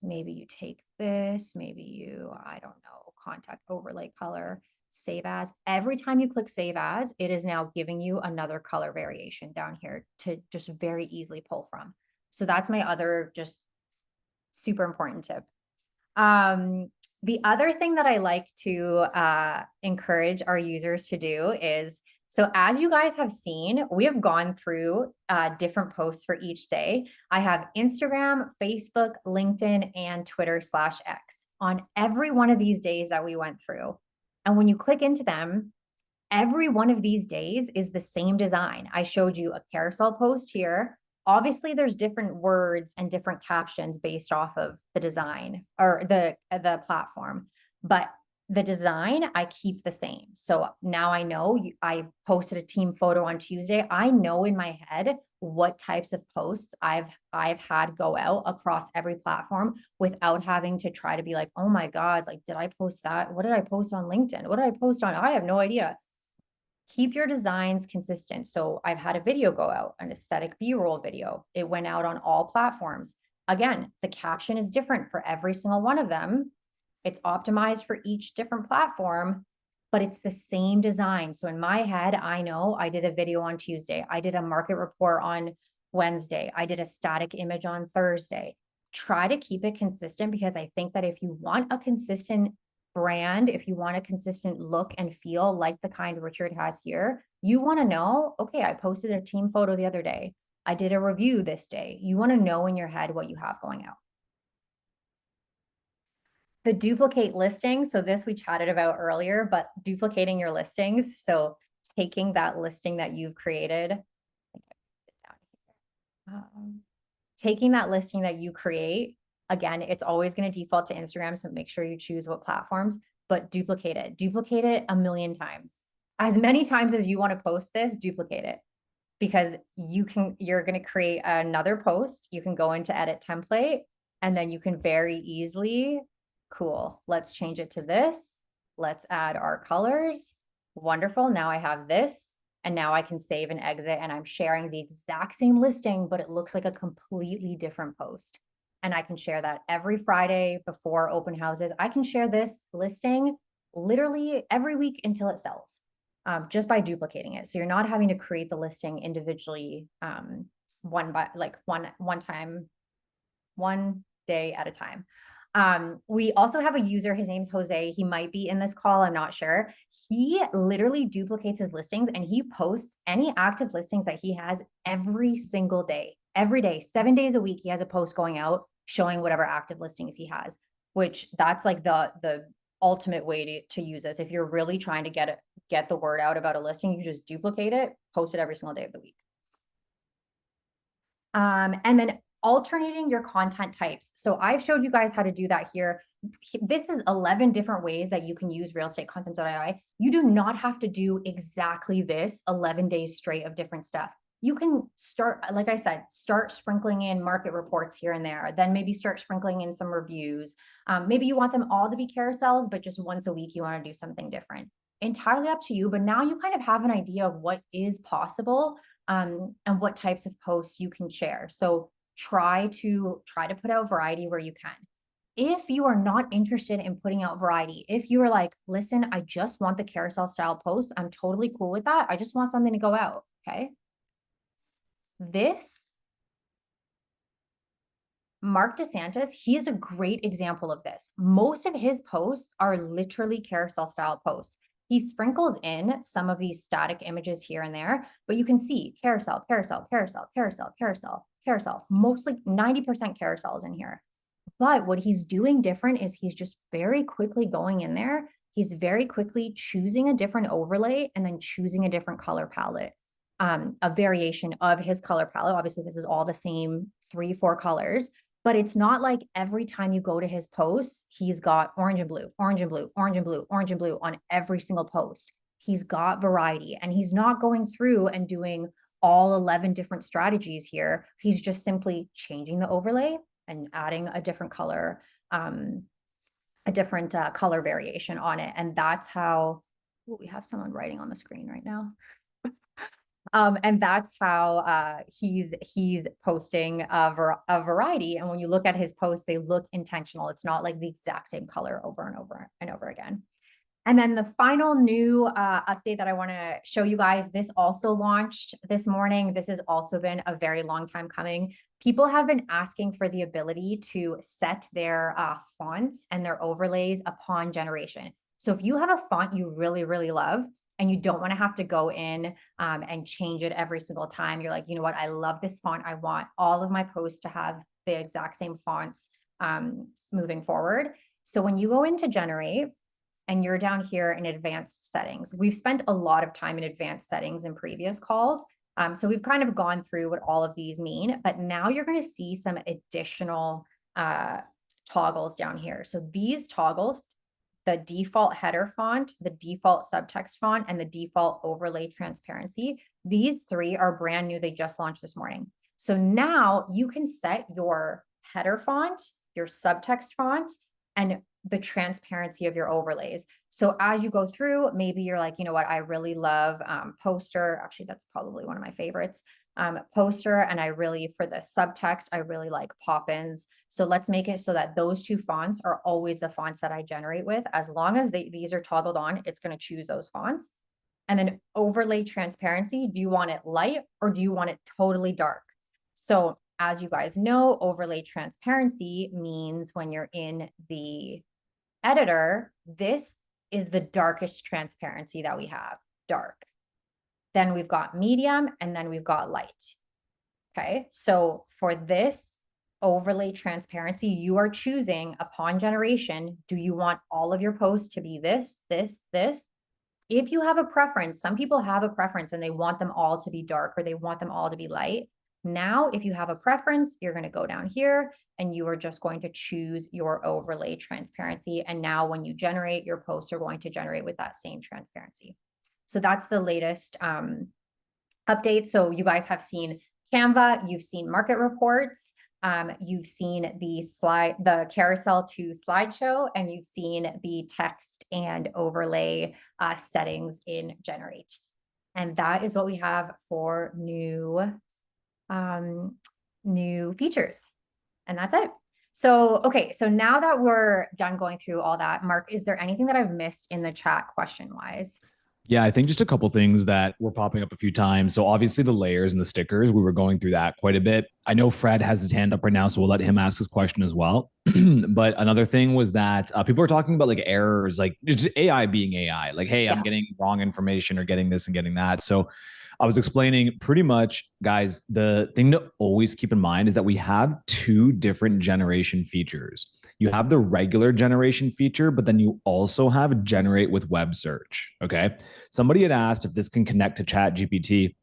maybe you take this, maybe you, I don't know, contact overlay color, save as. Every time you click save as, it is now giving you another color variation down here to just very easily pull from. So that's my other just super important tip. The other thing that I like to encourage our users to do is, so as you guys have seen, we have gone through different posts for each day. I have Instagram, Facebook, LinkedIn, and Twitter/X on every one of these days that we went through. And when you click into them, every one of these days is the same design. I showed you a carousel post here. Obviously, there's different words and different captions based off of the design or the platform, but the design I keep the same. So now I know I posted a team photo on Tuesday. I know in my head what types of posts I've had go out across every platform without having to try to be like, oh my God, like, did I post that? What did I post on LinkedIn? What did I post on? I have no idea. Keep your designs consistent. So I've had a video go out, an aesthetic B-roll video. It went out on all platforms. Again, the caption is different for every single one of them. It's optimized for each different platform, but it's the same design. So in my head, I know I did a video on Tuesday. I did a market report on Wednesday. I did a static image on Thursday. Try to keep it consistent because I think that if you want a consistent brand, if you want a consistent look and feel like the kind Richard has here, you want to know, okay, I posted a team photo the other day. I did a review this day. You want to know in your head what you have going out. The duplicate listings. So this we chatted about earlier, but duplicating your listings. So taking that listing that you've created, taking that listing that you create, again, it's always going to default to Instagram. So make sure you choose what platforms, but duplicate it a million times. As many times as you want to post this, duplicate it, because you're going to create another post. You can go into edit template, and then you can very easily, cool, let's change it to this. Let's add our colors. Wonderful. Now I have this, and now I can save and exit, and I'm sharing the exact same listing, but it looks like a completely different post. And I can share that every Friday before open houses. I can share this listing literally every week until it sells, just by duplicating it. So you're not having to create the listing individually, one day at a time. We also have a user, his name's Jose. He might be in this call, I'm not sure. He literally duplicates his listings, and he posts any active listings that he has every single day. Every day, 7 days a week, he has a post going out showing whatever active listings he has, which that's like the ultimate way to use this. If you're really trying to get the word out about a listing, you just duplicate it, post it every single day of the week. And then alternating your content types. So I've showed you guys how to do that here. This is 11 different ways that you can use RealEstateContent.ai. You do not have to do exactly this 11 days straight of different stuff. You can start, like I said, start sprinkling in market reports here and there, then maybe start sprinkling in some reviews. Maybe you want them all to be carousels, but just once a week you want to do something different. Entirely up to you, but now you kind of have an idea of what is possible, and what types of posts you can share. So try to put out variety where you can. If you are not interested in putting out variety, if you are like, listen, I just want the carousel style posts, I'm totally cool with that. I just want something to go out. Okay. This, Marc DeSantis, he is a great example of this. Most of his posts are literally carousel style posts. He sprinkled in some of these static images here and there, but you can see carousel, carousel, carousel, carousel, carousel, carousel, mostly 90% carousels in here. But what he's doing different is he's just very quickly going in there. He's very quickly choosing a different overlay and then choosing a different color palette, a variation of his color palette. Obviously, this is all the same 3-4 colors, but it's not like every time you go to his posts, he's got orange and blue, orange and blue, orange and blue, orange and blue on every single post. He's got variety, and he's not going through and doing all 11 different strategies here. He's just simply changing the overlay and adding a different color, color variation on it. And that's how, we have someone writing on the screen right now. And that's how he's posting a variety. And when you look at his posts, they look intentional. It's not like the exact same color over and over and over again. And then the final new update that I want to show you guys, this also launched this morning. This has also been a very long time coming. People have been asking for the ability to set their fonts and their overlays upon generation. So if you have a font you really, really love, and you don't want to have to go in and change it every single time, you're like, you know what, I love this font. I want all of my posts to have the exact same fonts moving forward. So when you go into generate, and you're down here in advanced settings, we've spent a lot of time in advanced settings in previous calls. So we've kind of gone through what all of these mean, but now you're going to see some additional toggles down here. So these toggles, the default header font, the default subtext font, and the default overlay transparency, these 3 are brand new. They just launched this morning. So now you can set your header font, your subtext font, and the transparency of your overlays. So as you go through, maybe you're like, you know what, I really love poster. Actually, that's probably one of my favorites. Poster, and I really, for the subtext, I really like pop-ins. So let's make it so that those 2 fonts are always the fonts that I generate with. As long as these are toggled on, it's going to choose those fonts. And then overlay transparency, do you want it light or do you want it totally dark? So as you guys know, overlay transparency means when you're in the Editor, this is the darkest transparency that we have, dark. Then we've got medium, and then we've got light. Okay, so for this overlay transparency, you are choosing upon generation, do you want all of your posts to be this, this, this? If you have a preference, some people have a preference and they want them all to be dark or they want them all to be light. Now, if you have a preference, you're going to go down here and you are just going to choose your overlay transparency. And now when you generate, your posts are going to generate with that same transparency. So that's the latest update. So you guys have seen Canva, you've seen market reports, you've seen the carousel to slideshow, and you've seen the text and overlay settings in Generate. And that is what we have for new features. And that's it. So, okay, so now that we're done going through all that, Marc, is there anything that I've missed in the chat question-wise? Yeah, I think just a couple things that were popping up a few times. So obviously the layers and the stickers, we were going through that quite a bit. I know Fred has his hand up right now, so we'll let him ask his question as well. But another thing was that people are talking about like errors, like just AI being AI, like, hey, I'm getting wrong information or getting this and getting that. So I was explaining pretty much, guys, the thing to always keep in mind is that we have two different generation features. You have the regular generation feature, but then you also have generate with web search. Okay. Somebody had asked if this can connect to ChatGPT.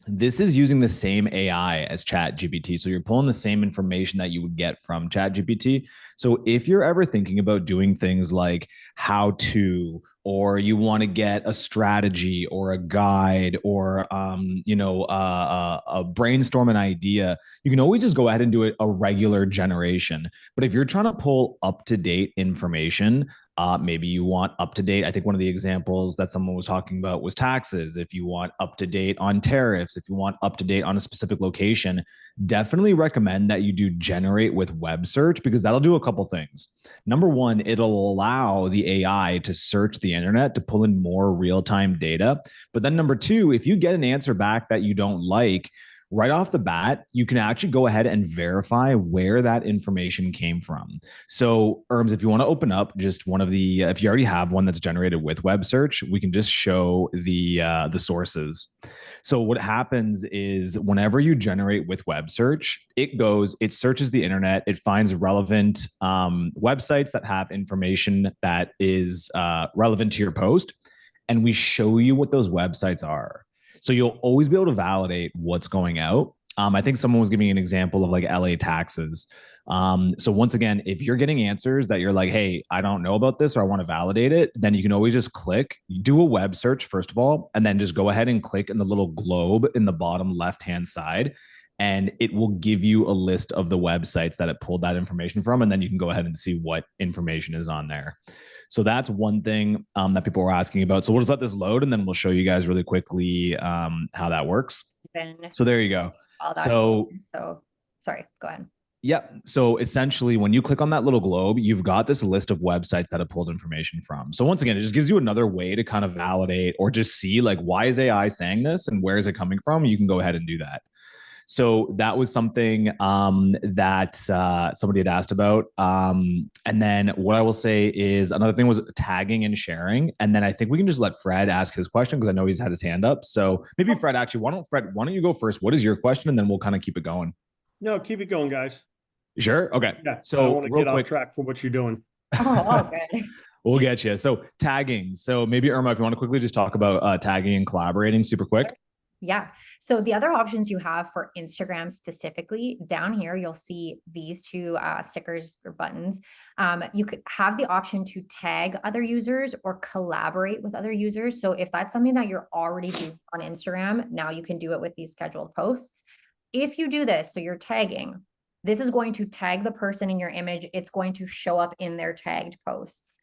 This is using the same AI as ChatGPT. So you're pulling the same information that you would get from ChatGPT. So if you're ever thinking about doing things like how to, or you want to get a strategy or a guide or, a brainstorm an idea, you can always just go ahead and do it a regular generation. But if you're trying to pull up-to-date information, maybe you want up-to-date. I think one of the examples that someone was talking about was taxes. If you want up-to-date on tariffs, if you want up-to-date on a specific location, definitely recommend that you do generate with web search, because that'll do a couple things. Number one, it'll allow the AI to search the internet to pull in more real-time data. But then number two, if you get an answer back that you don't like, right off the bat, you can actually go ahead and verify where that information came from. So, Irms, if you want to open up just one of the, if you already have one that's generated with web search, we can just show the sources. So what happens is whenever you generate with web search, it searches the internet, it finds relevant websites that have information that is relevant to your post, and we show you what those websites are. So you'll always be able to validate what's going out. I think someone was giving an example of like LA taxes. So once again, if you're getting answers that you're like, hey, I don't know about this or I want to validate it, then you can always just click, do a web search first of all, and then just go ahead and click in the little globe in the bottom left-hand side. And it will give you a list of the websites that it pulled that information from. And then you can go ahead and see what information is on there. So that's one thing that people were asking about. So we'll just let this load and then we'll show you guys really quickly how that works. So there you go. So sorry, go ahead. Yep. So essentially, when you click on that little globe, you've got this list of websites that have pulled information from. So once again, it just gives you another way to kind of validate or just see like, why is AI saying this and where is it coming from? You can go ahead and do that. So that was something that somebody had asked about. And then what I will say is another thing was tagging and sharing. And then I think we can just let Fred ask his question because I know he's had his hand up. So maybe Fred, actually, why don't you go first? What is your question? And then we'll kind of keep it going. No, keep it going, guys. Sure. Okay. Yeah. So I don't want to get off track from what you're doing. Oh, good. We'll get you. So tagging. So maybe Irma, if you want to quickly just talk about tagging and collaborating super quick. Yeah. So the other options you have for Instagram specifically, down here, you'll see these two stickers or buttons. You could have the option to tag other users or collaborate with other users. So if that's something that you're already doing on Instagram, now you can do it with these scheduled posts. If you do this, so you're tagging, this is going to tag the person in your image. It's going to show up in their tagged posts.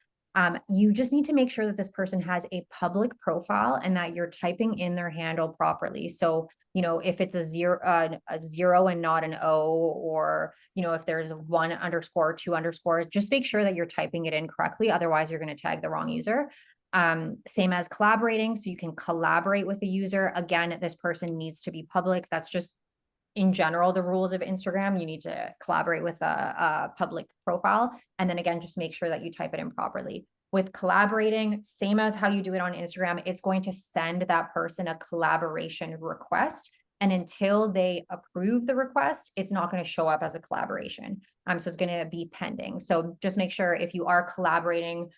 You just need to make sure that this person has a public profile and that you're typing in their handle properly. So, if it's a zero and not an O, or, if there's 1 underscore, 2 underscores, just make sure that you're typing it in correctly. Otherwise, you're going to tag the wrong user. Same as collaborating. So you can collaborate with a user. Again, this person needs to be public. That's just in general, the rules of Instagram, you need to collaborate with a public profile. And then again, just make sure that you type it in properly. With collaborating, same as how you do it on Instagram, it's going to send that person a collaboration request. And until they approve the request, it's not going to show up as a collaboration. So it's going to be pending. So just make sure if you are collaborating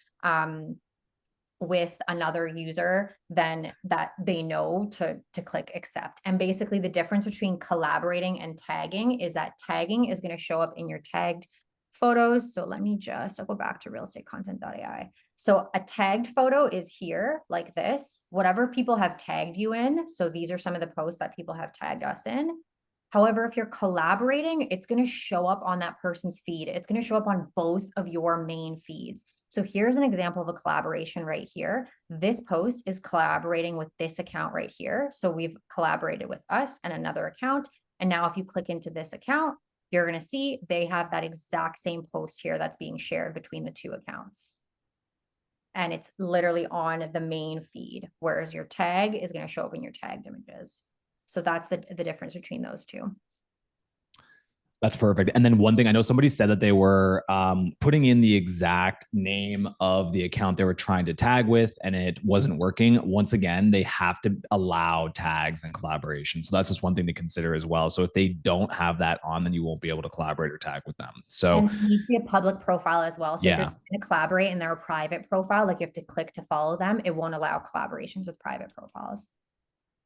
with another user, then that they know to click accept. And basically the difference between collaborating and tagging is that tagging is going to show up in your tagged photos. So let me just, I'll go back to RealEstateContent.ai. So a tagged photo is here like this, whatever people have tagged you in. So these are some of the posts that people have tagged us in. However, if you're collaborating, it's going to show up on that person's feed. It's going to show up on both of your main feeds. So here's an example of a collaboration right here. This post is collaborating with this account right here. So we've collaborated with us and another account. And now if you click into this account, you're going to see they have that exact same post here that's being shared between the two accounts. And it's literally on the main feed, whereas your tag is going to show up in your tagged images. So that's the difference between those two. That's perfect. And then one thing, I know somebody said that they were putting in the exact name of the account they were trying to tag with, and it wasn't working. Once again, they have to allow tags and collaboration. So that's just one thing to consider as well. So if they don't have that on, then you won't be able to collaborate or tag with them. So and it needs to be a public profile as well. So yeah, if you're going to collaborate and they're a private profile, like you have to click to follow them, it won't allow collaborations with private profiles.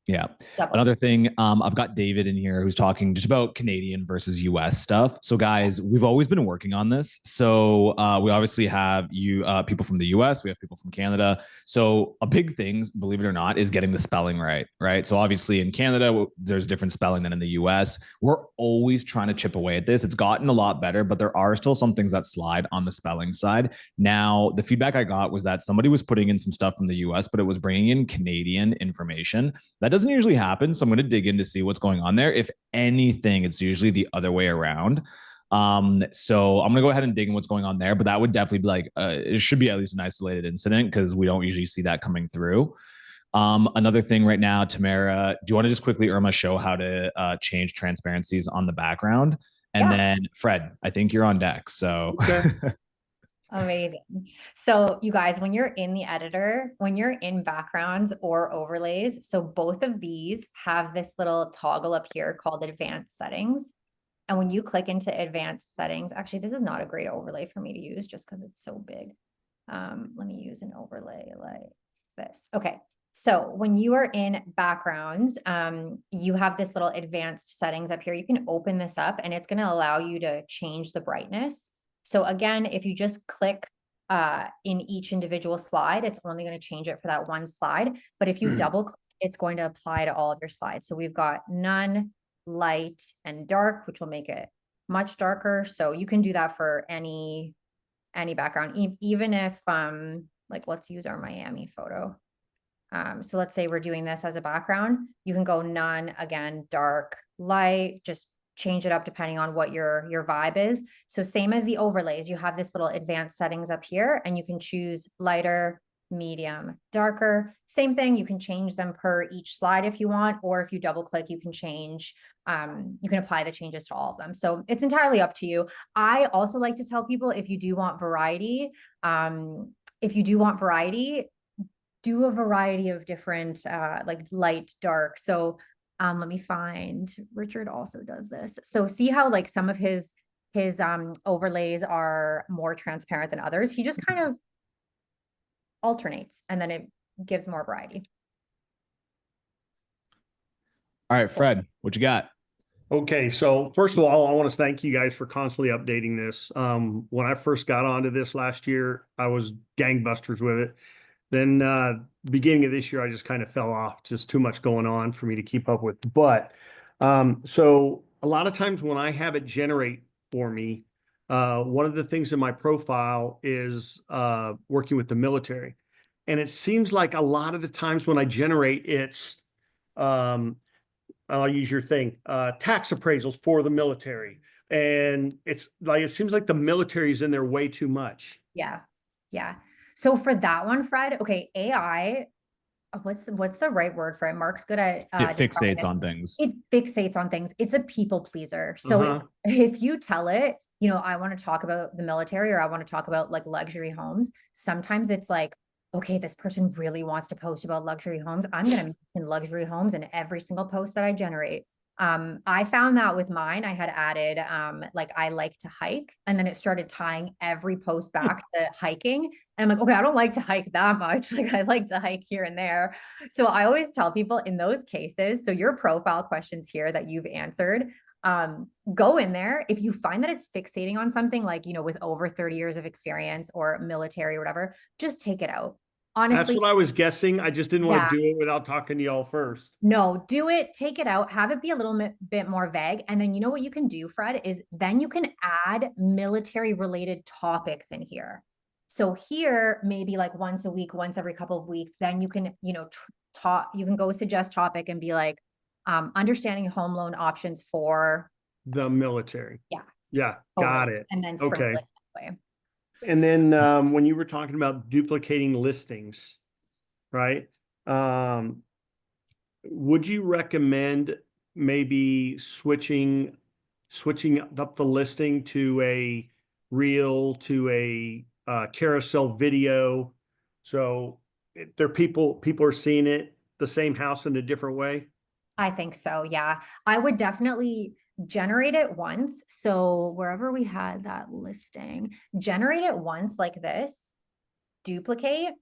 Yeah. Another thing, I've got David in here who's talking just about Canadian versus US stuff. So guys, we've always been working on this. So we obviously have people from the US, we have people from Canada. So a big thing, believe it or not, is getting the spelling right, right? So obviously in Canada, there's different spelling than in the US. We're always trying to chip away at this. It's gotten a lot better, but there are still some things that slide on the spelling side. Now, the feedback I got was that somebody was putting in some stuff from the US, but it was bringing in Canadian information. That doesn't usually happen. So I'm going to dig in to see what's going on there. If anything, it's usually the other way around. So I'm going to go ahead and dig in what's going on there, but that would definitely be like, it should be at least an isolated incident because we don't usually see that coming through. Another thing right now, Tamara, do you want to just quickly, Irma, show how to change transparencies on the background? And then Fred, I think you're on deck. So okay. Amazing. So you guys, when you're in the editor, when you're in backgrounds or overlays, so both of these have this little toggle up here called advanced settings. And when you click into advanced settings, actually, this is not a great overlay for me to use just because it's so big. Let me use an overlay like this. Okay. So when you are in backgrounds, you have this little advanced settings up here. You can open this up and it's going to allow you to change the brightness. So again, if you just click in each individual slide, it's only going to change it for that one slide. But if you double click, it's going to apply to all of your slides. So we've got none, light, and dark, which will make it much darker. So you can do that for any background, even if like let's use our Miami photo. So let's say we're doing this as a background. You can go none, again, dark, light, just change it up depending on what your vibe is. So same as the overlays, you have this little advanced settings up here and you can choose lighter, medium, darker. Same thing, you can change them per each slide if you want, or if you double click, you can change, you can apply the changes to all of them. So it's entirely up to you. I also like to tell people if you do want variety, do a variety of different like light, dark. So let me find, Richard also does this. So see how like some of his overlays are more transparent than others. He just kind of alternates and then it gives more variety. all right, Fred, what you got? Okay, so first of all, I want to thank you guys for constantly updating this. When I first got onto this last year, I was gangbusters with it. Then beginning of this year, I just kind of fell off, just too much going on for me to keep up with. But so a lot of times when I have it generate for me, one of the things in my profile is working with the military. And it seems like a lot of the times when I generate, it's, I'll use your thing, tax appraisals for the military. And it's like, it seems like the military is in there way too much. Yeah. Yeah. So for that one, Fred, okay, AI what's the right word for it? Mark's good at It describing fixates it. on things. It fixates on things. It's a people pleaser. So if you tell it, you know, I want to talk about the military or I want to talk about like luxury homes, sometimes it's like, okay, this person really wants to post about luxury homes. I'm going to mention luxury homes in every single post that I generate. I found that with mine, I had added, like I like to hike, and then it started tying every post back to hiking. And I'm like, okay, I don't like to hike that much. Like I like to hike here and there. So I always tell people in those cases, so your profile questions here that you've answered, go in there. If you find that it's fixating on something like, you know, with over 30 years of experience or military or whatever, just take it out. Honestly, That's what I was guessing. I just didn't want yeah. to do it without talking to y'all first. No, do it, take it out, have it be a little bit more vague. And then you know what you can do, Fred, is then you can add military related topics in here. So here, maybe like once a week, once every couple of weeks, then you can, you know, you can go suggest topic and be like, understanding home loan options for the military. Yeah. Yeah. Totally. Got it. And then sprinkle Okay. it that way. And then when you were talking about duplicating listings, right? Would you recommend maybe switching up the listing to a reel, to a carousel video, so people are seeing it, the same house in a different way? I think so. Yeah. I would definitely generate it once. So wherever we had that listing, generate it once like this, duplicate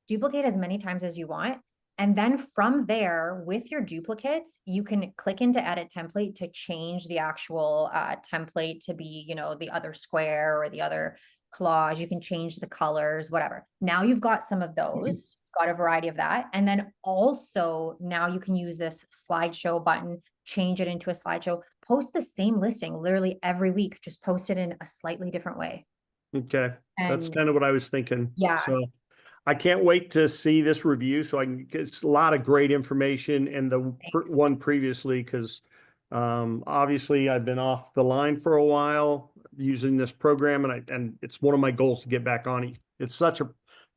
as many times as you want. And then from there, with your duplicates, you can click into edit template to change the actual template to be, you know, the other square or the other collage. You can change the colors, whatever. Now you've got some of those, got a variety of that. And then also now you can use this slideshow button, change it into a slideshow, post the same listing literally every week, just post it in a slightly different way. Okay. That's And kind of what I was thinking. yeah. So I can't wait to see this review so I can get a lot of great information, and the one previously, because obviously I've been off the line for a while using this program, and it's one of my goals to get back on it. It's such a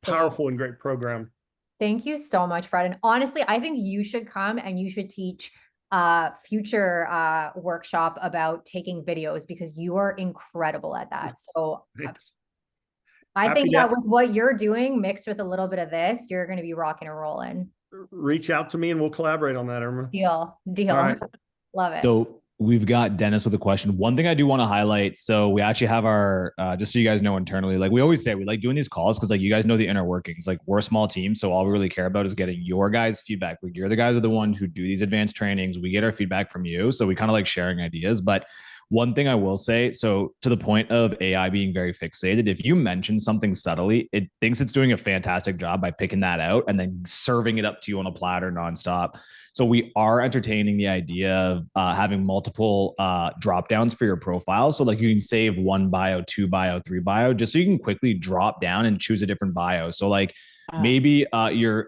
powerful and great program. Thank you so much, Fred. And honestly, I think you should come and you should teach future workshop about taking videos, because you are incredible at that. So Thanks. I think that with what you're doing mixed with a little bit of this, you're going to be rocking and rolling. Reach out to me and we'll collaborate on that, Irma. Deal. All right. Love it. So we've got Dennis with a question. One thing I do want to highlight. So we actually have our, just so you guys know internally, like we always say, we like doing these calls because like you guys know the inner workings. Like we're a small team. So all we really care about is getting your guys' feedback. Like you're the guys are the ones who do these advanced trainings. We get our feedback from you. So we kind of like sharing ideas. But one thing I will say, so to the point of AI being very fixated, if you mention something subtly, it thinks it's doing a fantastic job by picking that out and then serving it up to you on a platter nonstop. So we are entertaining the idea of having multiple drop downs for your profile. So like you can save one bio, two bio, three bio, just so you can quickly drop down and choose a different bio. So like maybe your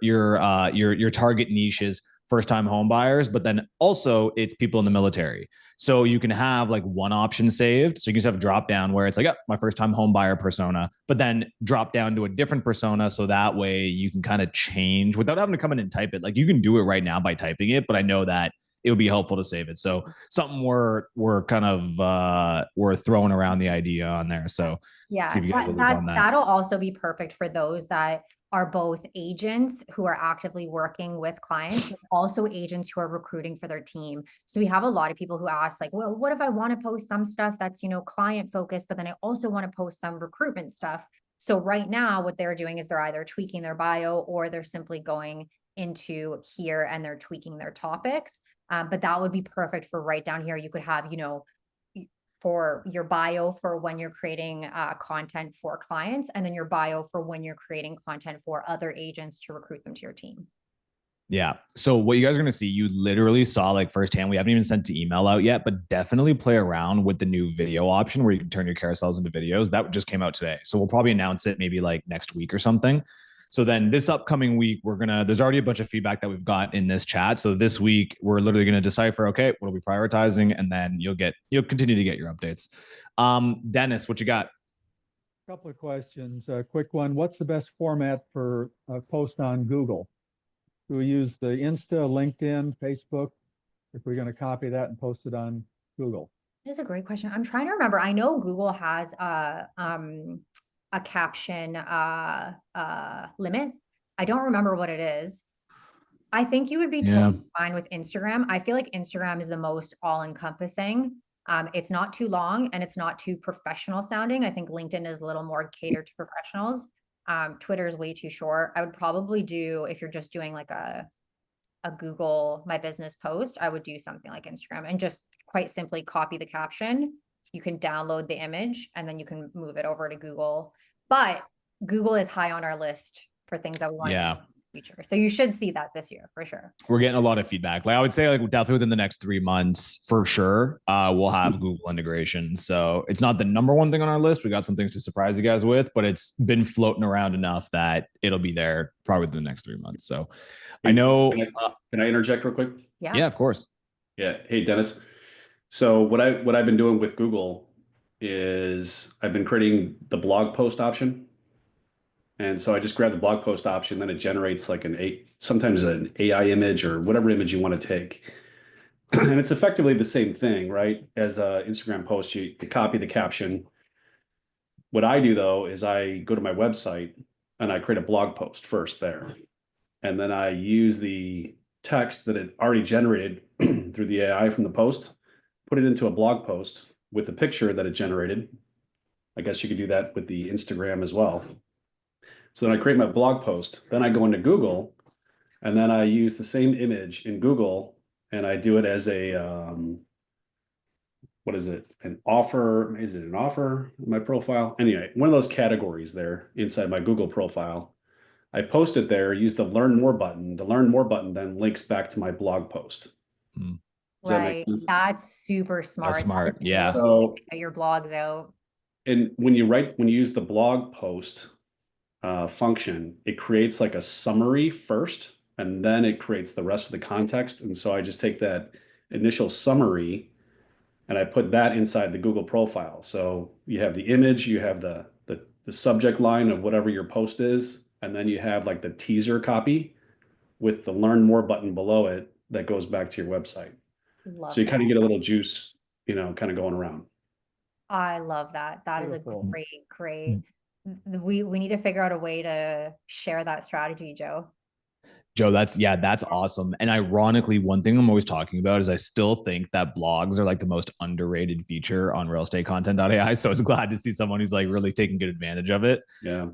target niche is first-time home buyers, but then also it's people in the military. So you can have like one option saved. So you can just have a drop down where it's like, oh, my first-time home buyer persona, but then drop down to a different persona. So that way you can kind of change without having to come in and type it. Like you can do it right now by typing it, but I know that it would be helpful to save it. So something we're kind of we're throwing around the idea on there. So yeah, that'll also be perfect for those that are both agents who are actively working with clients, but also agents who are recruiting for their team. So we have a lot of people who ask like, well, what if I want to post some stuff that's, you know, client focused, but then I also want to post some recruitment stuff. So right now what they're doing is they're either tweaking their bio or they're simply going into here and they're tweaking their topics. But that would be perfect for right down here. You could have, you know, for your bio for when you're creating content for clients, and then your bio for when you're creating content for other agents to recruit them to your team. Yeah. So what you guys are going to see, you literally saw like firsthand, we haven't even sent the email out yet, but definitely play around with the new video option where you can turn your carousels into videos. That just came out today. So we'll probably announce it maybe like next week or something. So then this upcoming week, there's already a bunch of feedback that we've got in this chat. So this week we're literally going to decipher, okay, what are we prioritizing? And then you'll continue to get your updates. Dennis, what you got? A couple of questions. A quick one. What's the best format for a post on Google? Do we use the Insta, LinkedIn, Facebook? If we're going to copy that and post it on Google? This is a great question. I'm trying to remember. I know Google has a caption limit. I don't remember what it is. I think you would be totally fine with Instagram. I feel like Instagram is the most all-encompassing. It's not too long and it's not too professional sounding. I think LinkedIn is a little more catered to professionals. Twitter is way too short. I would probably do, if you're just doing like a Google My Business post, I would do something like Instagram and just quite simply copy the caption. You can download the image and then you can move it over to Google. But Google is high on our list for things that we want to do in the future. So you should see that this year for sure. We're getting a lot of feedback. Like I would say, like definitely within the next 3 months for sure, we'll have Google integration. So it's not the number one thing on our list. We got some things to surprise you guys with, but it's been floating around enough that it'll be there probably within the next 3 months. So I know. Can I interject real quick? Yeah, of course. Yeah. Hey, Dennis. So what I've been doing with Google is I've been creating the blog post option. And so I just grab the blog post option, then it generates like sometimes an AI image or whatever image you want to take. And it's effectively the same thing, right? As a Instagram post, you copy the caption. What I do though, is I go to my website and I create a blog post first there. And then I use the text that it already generated through the AI from the post, put it into a blog post with the picture that it generated. I guess you could do that with the Instagram as well. So then I create my blog post, then I go into Google, and then I use the same image in Google, and I do it as a, what is it? An offer, is it an offer in my profile? Anyway, one of those categories there inside my Google profile. I post it there, use the learn more button. The learn more button then links back to my blog post. Right. That's super smart. That's smart. Yeah. So get your blogs out. And when you use the blog post function, it creates like a summary first, and then it creates the rest of the context. And so I just take that initial summary and I put that inside the Google profile. So you have the image, you have the subject line of whatever your post is, and then you have like the teaser copy with the learn more button below it that goes back to your website. So you kind of get a little juice, kind of going around. I love that. That is a great. We need to figure out a way to share that strategy, Joe. Joe, that's awesome. And ironically, one thing I'm always talking about is I still think that blogs are like the most underrated feature on RealEstateContent.ai. So I was glad to see someone who's like really taking good advantage of it. Yeah.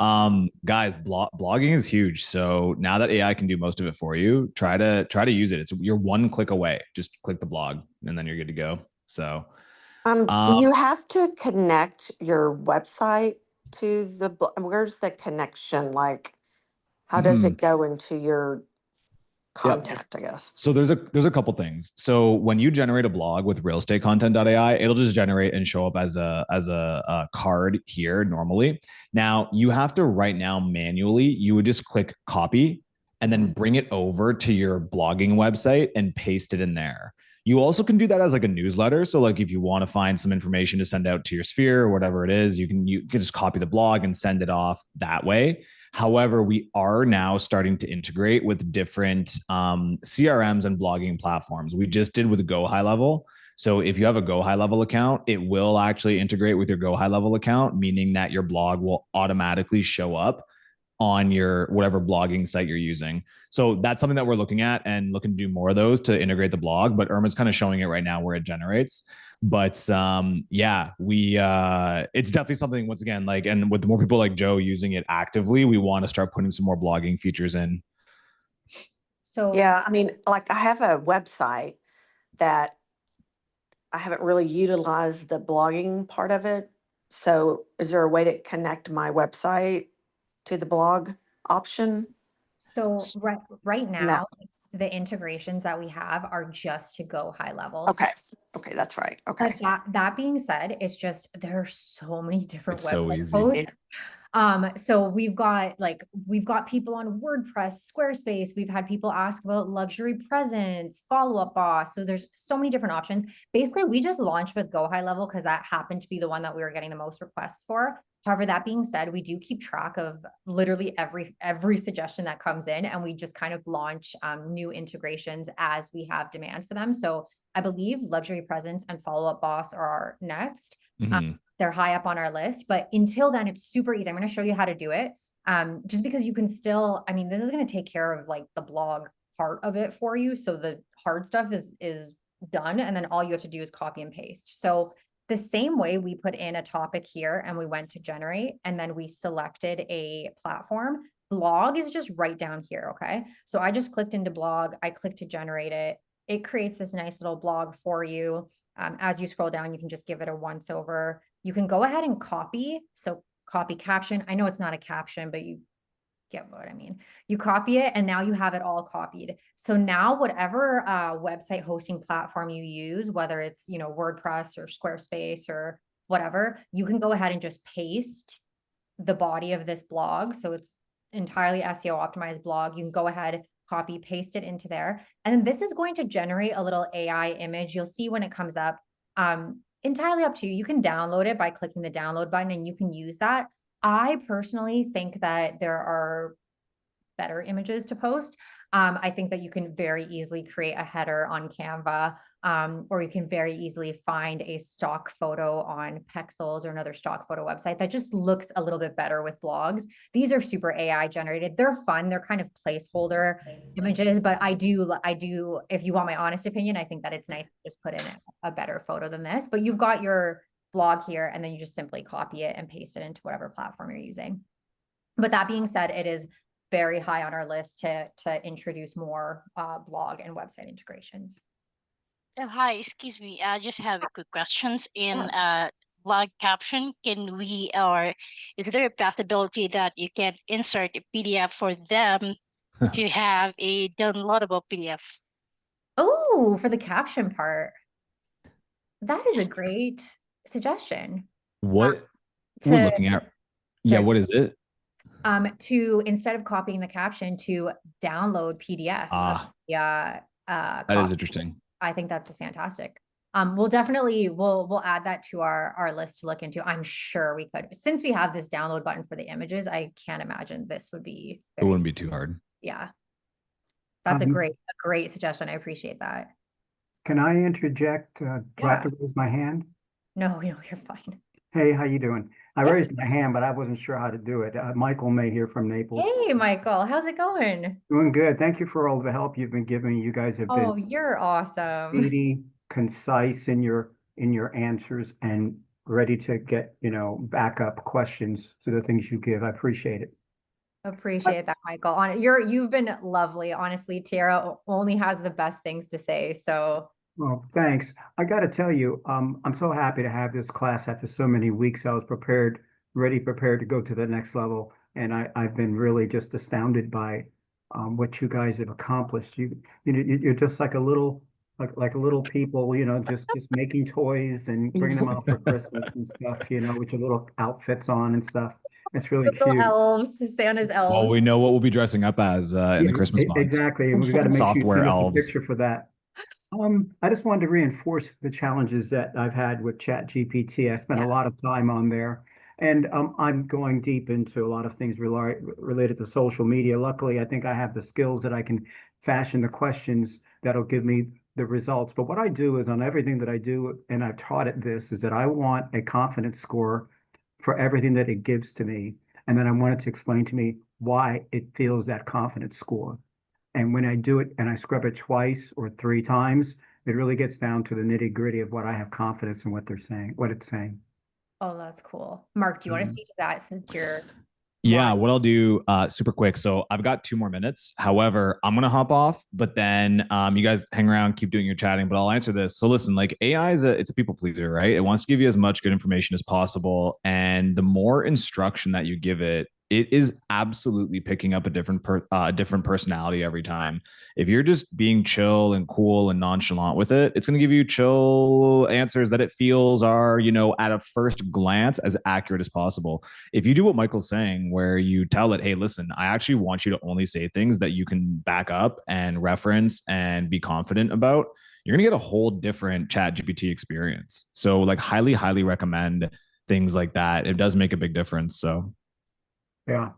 Guys, blogging is huge. So now that AI can do most of it for you, try to use it. You're one click away. Just click the blog and then you're good to go. So do you have to connect your website to the where's the connection? Like, how does it go into your content, I guess? So there's a couple things. So when you generate a blog with RealEstateContent.ai, it'll just generate and show up as a card here normally. Now you have to right now manually, you would just click copy and then bring it over to your blogging website and paste it in there. You also can do that as like a newsletter. So like if you want to find some information to send out to your sphere or whatever it is, you can just copy the blog and send it off that way. However, we are now starting to integrate with different CRMs and blogging platforms. We just did with Go High Level. So if you have a Go High Level account, it will actually integrate with your Go High Level account, meaning that your blog will automatically show up on your whatever blogging site you're using. So that's something that we're looking at and looking to do more of those to integrate the blog, but Irma's kind of showing it right now where it generates. But it's definitely something, once again, like, and with more people like Joe using it actively, we want to start putting some more blogging features in. So yeah, I mean, like I have a website that I haven't really utilized the blogging part of it. So is there a way to connect my website to the blog option? So right now, the integrations that we have are just to Go High Level. Okay. Okay, that's right. Okay. But that being said, it's just there are so many different website posts. So we've got people on WordPress, Squarespace. We've had people ask about luxury presents, follow-up boss. So there's so many different options. Basically, we just launched with Go High Level because that happened to be the one that we were getting the most requests for. However, that being said, we do keep track of literally every suggestion that comes in, and we just kind of launch new integrations as we have demand for them. So I believe luxury presents and follow-up boss are our next. They're high up on our list, but until then, it's super easy. I'm going to show you how to do it. Just because you can still, I mean, this is going to take care of like the blog part of it for you. So the hard stuff is done. And then all you have to do is copy and paste. So the same way we put in a topic here and we went to generate, and then we selected a platform. Blog is just right down here. Okay. So I just clicked into blog. I clicked to generate it. It creates this nice little blog for you. As you scroll down, you can just give it a once over. You can go ahead and copy. So copy caption. I know it's not a caption, but you get what I mean. You copy it and now you have it all copied. So now whatever website hosting platform you use, whether it's, WordPress or Squarespace or whatever, you can go ahead and just paste the body of this blog. So it's entirely SEO optimized blog. You can go ahead, copy, paste it into there. And then this is going to generate a little AI image. You'll see when it comes up. Entirely up to you. You can download it by clicking the download button and you can use that. I personally think that there are better images to post. I think that you can very easily create a header on Canva, or you can very easily find a stock photo on Pexels or another stock photo website that just looks a little bit better with blogs. These are super AI generated. They're fun. They're kind of placeholder images, but I do, if you want my honest opinion, I think that it's nice to just put in a better photo than this, but you've got your blog here and then you just simply copy it and paste it into whatever platform you're using. But that being said, it is very high on our list to introduce more blog and website integrations. Hi, excuse me. I just have a quick questions in blog caption. Can we, or is there a possibility that you can insert a PDF for them to have a downloadable PDF? Oh, for the caption part. That is a great suggestion. What we're looking at? Yeah, what is it? To instead of copying the caption, to download PDF. That is interesting. I think that's fantastic. We'll definitely we'll add that to our list to look into. I'm sure we could, since we have this download button for the images. I can't imagine this would be. It wouldn't be too hard. Yeah, that's a great suggestion. I appreciate that. Can I interject? Do I have to raise my hand? No, you're fine. Hey, how you doing? I raised my hand, but I wasn't sure how to do it. Michael May here from Naples. Hey, Michael, how's it going? Doing good. Thank you for all the help you've been giving me. You guys have been you're awesome. speedy, concise in your answers, and ready to get backup questions to the things you give. I appreciate it. Appreciate that, Michael. You've been lovely. Honestly, Tara only has the best things to say. So. Well, thanks. I got to tell you, I'm so happy to have this class after so many weeks. I was prepared to go to the next level, and I've been really just astounded by what you guys have accomplished. You're just like a little people, just making toys and bringing them out for Christmas and stuff, with your little outfits on and stuff. It's really cute. Elves, Santa's elves. Well, we know what we'll be dressing up as in the Christmas months. Exactly. We've got to make software elves. A picture for that. I just wanted to reinforce the challenges that I've had with ChatGPT. I spent a lot of time on there, and I'm going deep into a lot of things related to social media. Luckily, I think I have the skills that I can fashion the questions that'll give me the results. But what I do is on everything that I do, and I've taught it this, is that I want a confidence score for everything that it gives to me. And then I want it to explain to me why it feels that confidence score. And when I do it and I scrub it twice or 3 times, it really gets down to the nitty gritty of what I have confidence in what it's saying. Oh, that's cool. Marc, do you want to speak to that since you're... Yeah, what I'll do super quick. So I've got 2 more minutes. However, I'm going to hop off, but then you guys hang around, keep doing your chatting, but I'll answer this. So listen, like AI it's a people pleaser, right? It wants to give you as much good information as possible. And the more instruction that you give it, it is absolutely picking up a different personality every time. If you're just being chill and cool and nonchalant with it, it's going to give you chill answers that it feels are, at a first glance as accurate as possible. If you do what Michael's saying, where you tell it, hey, listen, I actually want you to only say things that you can back up and reference and be confident about, you're going to get a whole different ChatGPT experience. So like highly, highly recommend things like that. It does make a big difference. So yeah.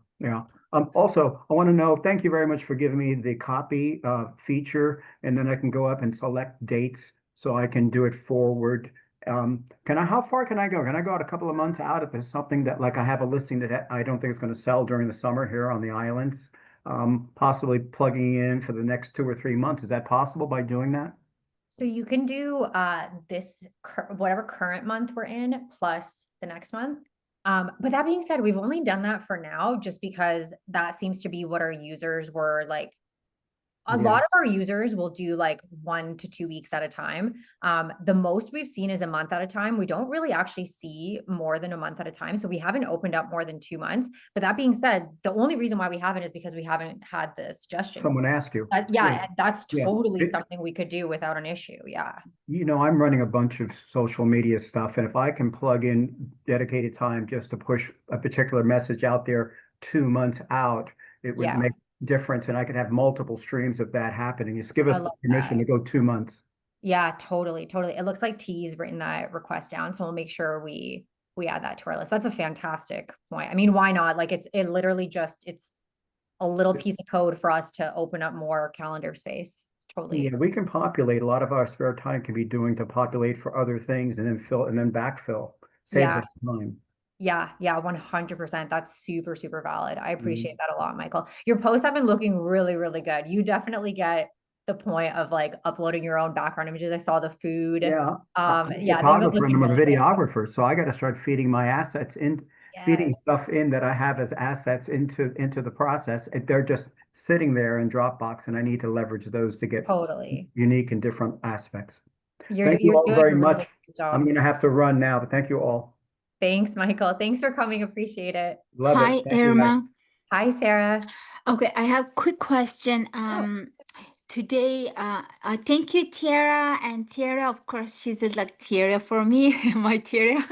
Also, I want to know, thank you very much for giving me the copy feature, and then I can go up and select dates so I can do it forward. How far can I go? Can I go out a couple of months out if there's something that, like, I have a listing that I don't think is going to sell during the summer here on the islands, possibly plugging in for the next 2 or 3 months. Is that possible by doing that? So you can do whatever current month we're in plus the next month. But that being said, we've only done that for now just because that seems to be what our users were like. A lot of our users will do like 1 to 2 weeks at a time. The most we've seen is a month at a time. We don't really actually see more than a month at a time. So we haven't opened up more than 2 months. But that being said, the only reason why we haven't is because we haven't had the suggestion. Someone ask you. That's totally something we could do without an issue. Yeah. I'm running a bunch of social media stuff, and if I can plug in dedicated time just to push a particular message out there 2 months out, it would make difference, and I could have multiple streams of that happening. Just give us permission to go 2 months. Yeah, totally. It looks like T's written that request down, so we'll make sure we add that to our list. That's a fantastic point. I mean, why not? Like it's a little piece of code for us to open up more calendar space. Totally. Yeah, we can populate. A lot of our spare time can be doing to populate for other things and then fill and then backfill. Saves us time. Yeah, 100%. That's super, super valid. I appreciate that a lot, Michael. Your posts have been looking really, really good. You definitely get the point of like uploading your own background images. I saw the food. I'm a photographer and I'm a videographer, so I got to start feeding my assets in, feeding stuff in that I have as assets into the process. They're just sitting there in Dropbox, and I need to leverage those to get unique and different aspects. Thank you all very much. I'm going to have to run now, but thank you all. Thanks, Michael. Thanks for coming. Appreciate it. Hi, Irma. Hi, Sarah. Okay, I have a quick question. Today, thank you, Tiara. And Tiara, of course, she's like Tiara for me, my Tiara.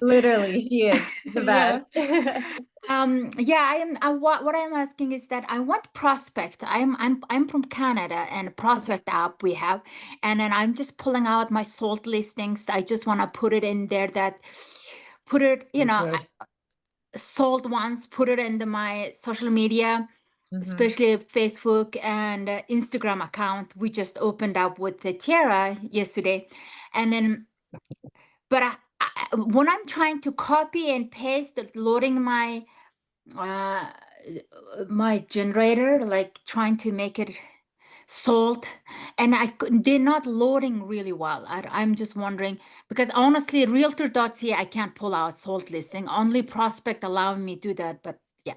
Literally, she is the best. What I'm asking is that I want Prospect. I'm from Canada, and Prospect app we have, and then I'm just pulling out my sold listings. I just want to put it in there sold ones, put it into my social media, especially Facebook and Instagram account. We just opened up with the Tiara yesterday, and then, but when I'm trying to copy and paste, loading my my generator, like trying to make it sold, and they're not loading really well. I'm just wondering, because honestly, realtor.ca, I can't pull out sold listing. Only Prospect allowing me to do that, but yeah.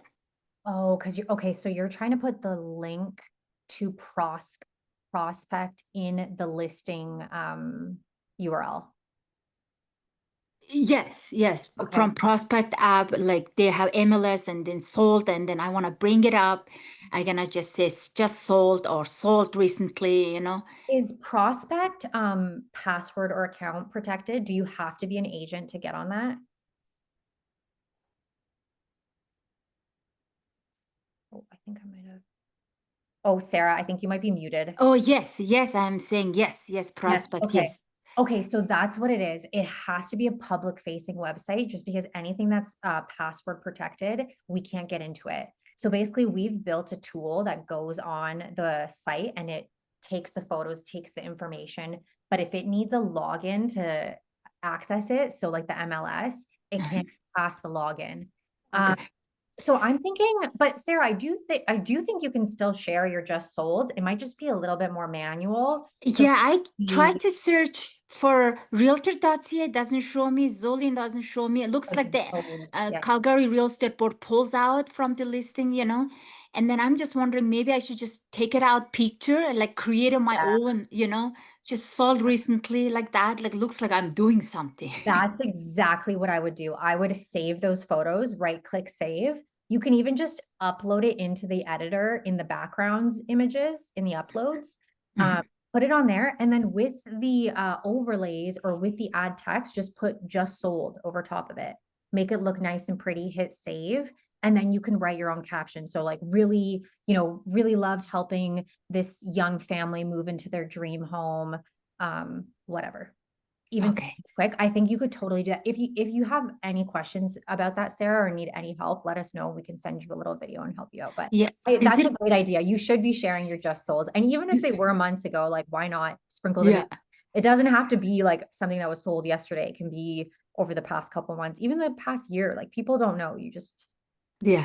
Oh, because so you're trying to put the link to Prospect in the listing URL. Yes. Okay. From Prospect app, like they have MLS and then sold, and then I want to bring it up. I'm gonna just say just sold or sold recently, Is Prospect password or account protected? Do you have to be an agent to get on that? Oh, I think I might have. Oh, Sarah, I think you might be muted. Oh, yes, I'm saying yes, Prospect, yes. Okay, so that's what it is. It has to be a public facing website, just because anything that's password protected, we can't get into it. So basically we've built a tool that goes on the site and it takes the photos, takes the information, but if it needs a login to access it, so like the MLS, it can't pass the login. Okay. So I'm thinking, but Sarah, I do think you can still share your just sold. It might just be a little bit more manual. So I tried to search for realtor.ca, doesn't show me. Zolin doesn't show me. It looks like the Calgary Real Estate Board pulls out from the listing, and then I'm just wondering, maybe I should just take it out picture, like create my own, just sold recently like that. Like looks like I'm doing something. That's exactly what I would do. I would save those photos, right click save. You can even just upload it into the editor in the backgrounds images in the uploads. Put it on there, and then with the overlays or with the add text, just put "just sold" over top of it. Make it look nice and pretty, hit save, and then you can write your own caption. So like, really, really loved helping this young family move into their dream home, whatever. Even quick, I think you could totally do that. If you have any questions about that, Sarah, or need any help, let us know. We can send you a little video and help you out. But yeah, that's a great idea. You should be sharing your just sold. And even if they were months ago, like, why not sprinkle them in? It doesn't have to be like something that was sold yesterday. It can be over the past couple of months, even the past year. Like, people don't know. You just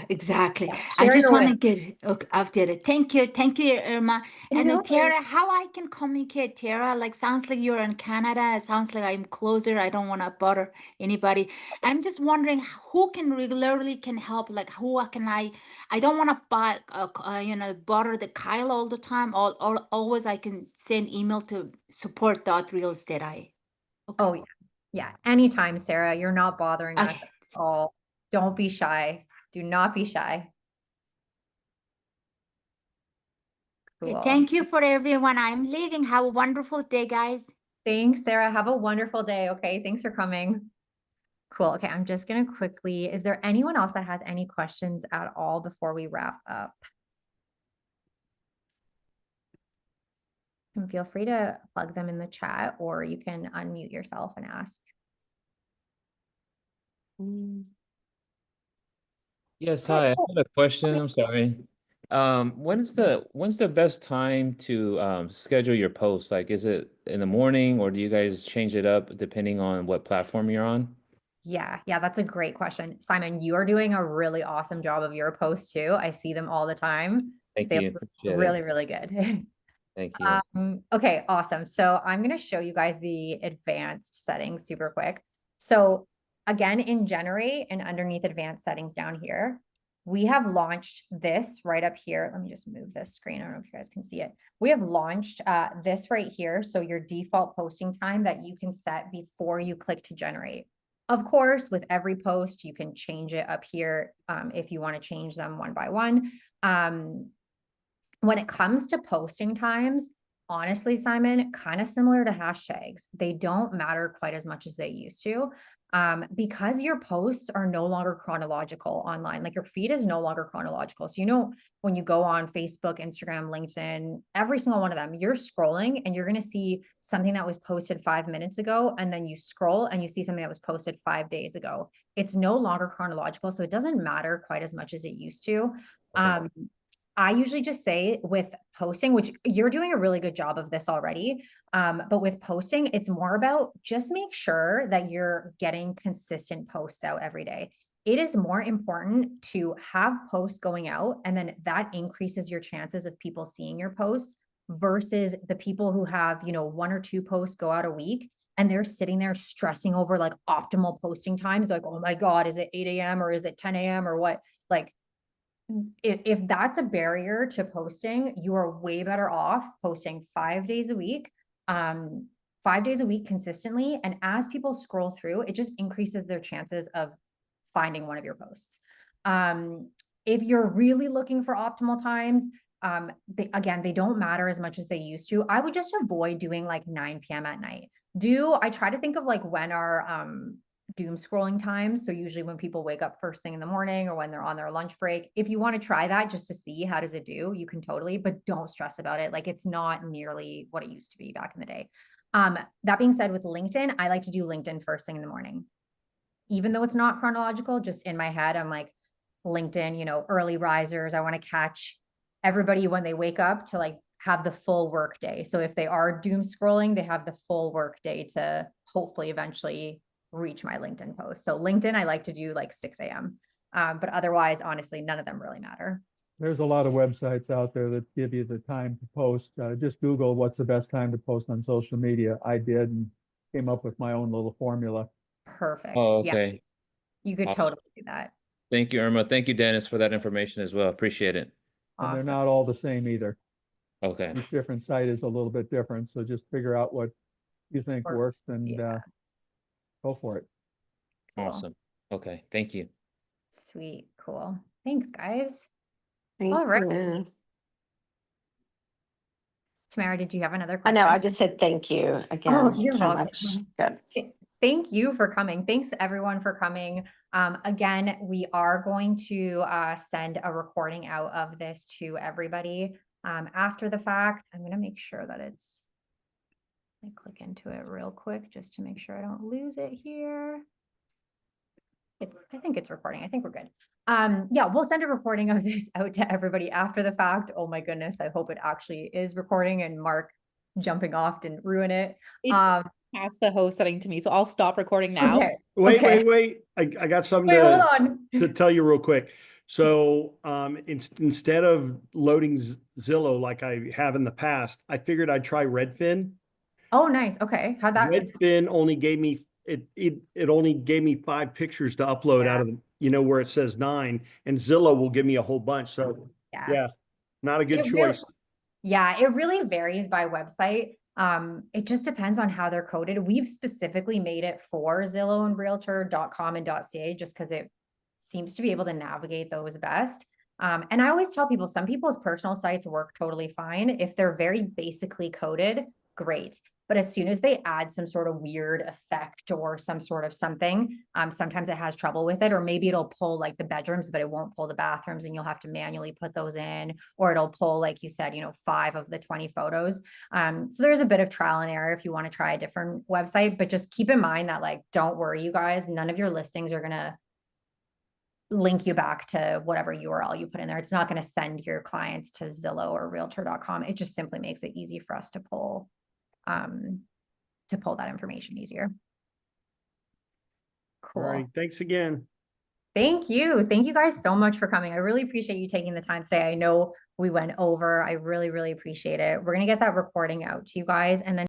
exactly. I just want to get updated. Thank you, Irma. And Tara, how I can communicate, Tara? Like, sounds like you're in Canada. It sounds like I'm closer. I don't want to bother anybody. I'm just wondering who can regularly can help. Like, who can I don't want to buy, bother the Kyle all the time. Always I can send email to support.realestate.ai. Oh yeah. Anytime, Sarah. You're not bothering us at all. Don't be shy. Do not be shy. Cool. Thank you for everyone. I'm leaving. Have a wonderful day, guys. Thanks, Sarah. Have a wonderful day. Okay. Thanks for coming. Cool. Okay. I'm just going to quickly, is there anyone else that has any questions at all before we wrap up? And feel free to plug them in the chat, or you can unmute yourself and ask. Yes, hi. I had a question. I'm sorry. When's the best time to schedule your posts? Like, is it in the morning, or do you guys change it up depending on what platform you're on? Yeah, that's a great question. Simon, you are doing a really awesome job of your posts too. I see them all the time. Thank They you. look Appreciate really, it. really good. Thank you. Okay, awesome. So I'm going to show you guys the advanced settings super quick. So again, in Generate and underneath advanced settings down here, we have launched this right up here. Let me just move this screen. I don't know if you guys can see it. We have launched this right here. So your default posting time that you can set before you click to generate. Of course, with every post, you can change it up here if you want to change them one by one. When it comes to posting times, honestly, Simon, kind of similar to hashtags. They don't matter quite as much as they used to, because your posts are no longer chronological online. Like, your feed is no longer chronological. So, when you go on Facebook, Instagram, LinkedIn, every single one of them, you're scrolling and you're going to see something that was posted 5 minutes ago. And then you scroll and you see something that was posted 5 days ago. It's no longer chronological. So it doesn't matter quite as much as it used to. Okay. I usually just say with posting, which you're doing a really good job of this already, but with posting, it's more about just make sure that you're getting consistent posts out every day. It is more important to have posts going out, and then that increases your chances of people seeing your posts versus the people who have, 1 or 2 posts go out a week and they're sitting there stressing over like optimal posting times. Like, oh my God, is it 8 a.m. or is it 10 a.m. or what? Like, if that's a barrier to posting, you are way better off posting 5 days a week, 5 days a week consistently. And as people scroll through, it just increases their chances of finding one of your posts. If you're really looking for optimal times, they don't matter as much as they used to. I would just avoid doing like 9 p.m. at night. I try to think of like when our doom scrolling times. So usually when people wake up first thing in the morning or when they're on their lunch break, if you want to try that just to see how does it do, you can totally, but don't stress about it. Like, it's not nearly what it used to be back in the day. That being said, with LinkedIn, I like to do LinkedIn first thing in the morning. Even though it's not chronological, just in my head, I'm like, LinkedIn, early risers. I want to catch everybody when they wake up to like have the full work day. So if they are doom scrolling, they have the full work day to hopefully eventually reach my LinkedIn post. So LinkedIn, I like to do like 6 a.m. But otherwise, honestly, none of them really matter. There's a lot of websites out there that give you the time to post. Just Google what's the best time to post on social media. I did and came up with my own little formula. Perfect. Oh, okay. Yeah. You could totally do that. Thank you, Irma. Thank you, Dennis, for that information as well. Appreciate it. And they're not all the same either. Okay. Each different site is a little bit different. So just figure out what you think works and go for it. Awesome. Okay. Thank you. Sweet. Cool. Thanks, guys. Thank All right. you. Tamara, did you have another I question? know, I just said thank you again. Oh, you're so welcome. much. Good. Thank you for coming. Thanks everyone for coming. Again, we are going to send a recording out of this to everybody after the fact. I'm going to make sure that it's, I click into it real quick just to make sure I don't lose it here. I think it's recording. I think we're good. Yeah, we'll send a recording of this out to everybody after the fact. Oh my goodness. I hope it actually is recording and Mark jumping off didn't ruin it. Pass the host setting to me, so I'll stop recording now. Okay. Wait. I got something Wait, hold on. to tell you real quick. So instead of loading Zillow like I have in the past, I figured I'd try Redfin. Oh, nice. Okay. How'd that? Redfin only gave me it only gave me 5 pictures to upload out of the, you know, where it says 9, and Zillow will give me a whole bunch. So yeah, not a good choice. Yeah, it really varies by website. It just depends on how they're coded. We've specifically made it for Zillow and Realtor.com and .ca just because it seems to be able to navigate those best. And I always tell people, some people's personal sites work totally fine. If they're very basically coded, great. But as soon as they add some sort of weird effect or some sort of something, sometimes it has trouble with it, or maybe it'll pull like the bedrooms, but it won't pull the bathrooms and you'll have to manually put those in, or it'll pull, like you said, 5 of the 20 photos. So there's a bit of trial and error if you want to try a different website, but just keep in mind that, like, don't worry, you guys, none of your listings are going to link you back to whatever URL you put in there. It's not going to send your clients to Zillow or Realtor.com. It just simply makes it easy for us to pull that information easier. Cool. All right. Thanks again. Thank you. Thank you guys so much for coming. I really appreciate you taking the time today. I know we went over. I really, really appreciate it. We're going to get that recording out to you guys. And then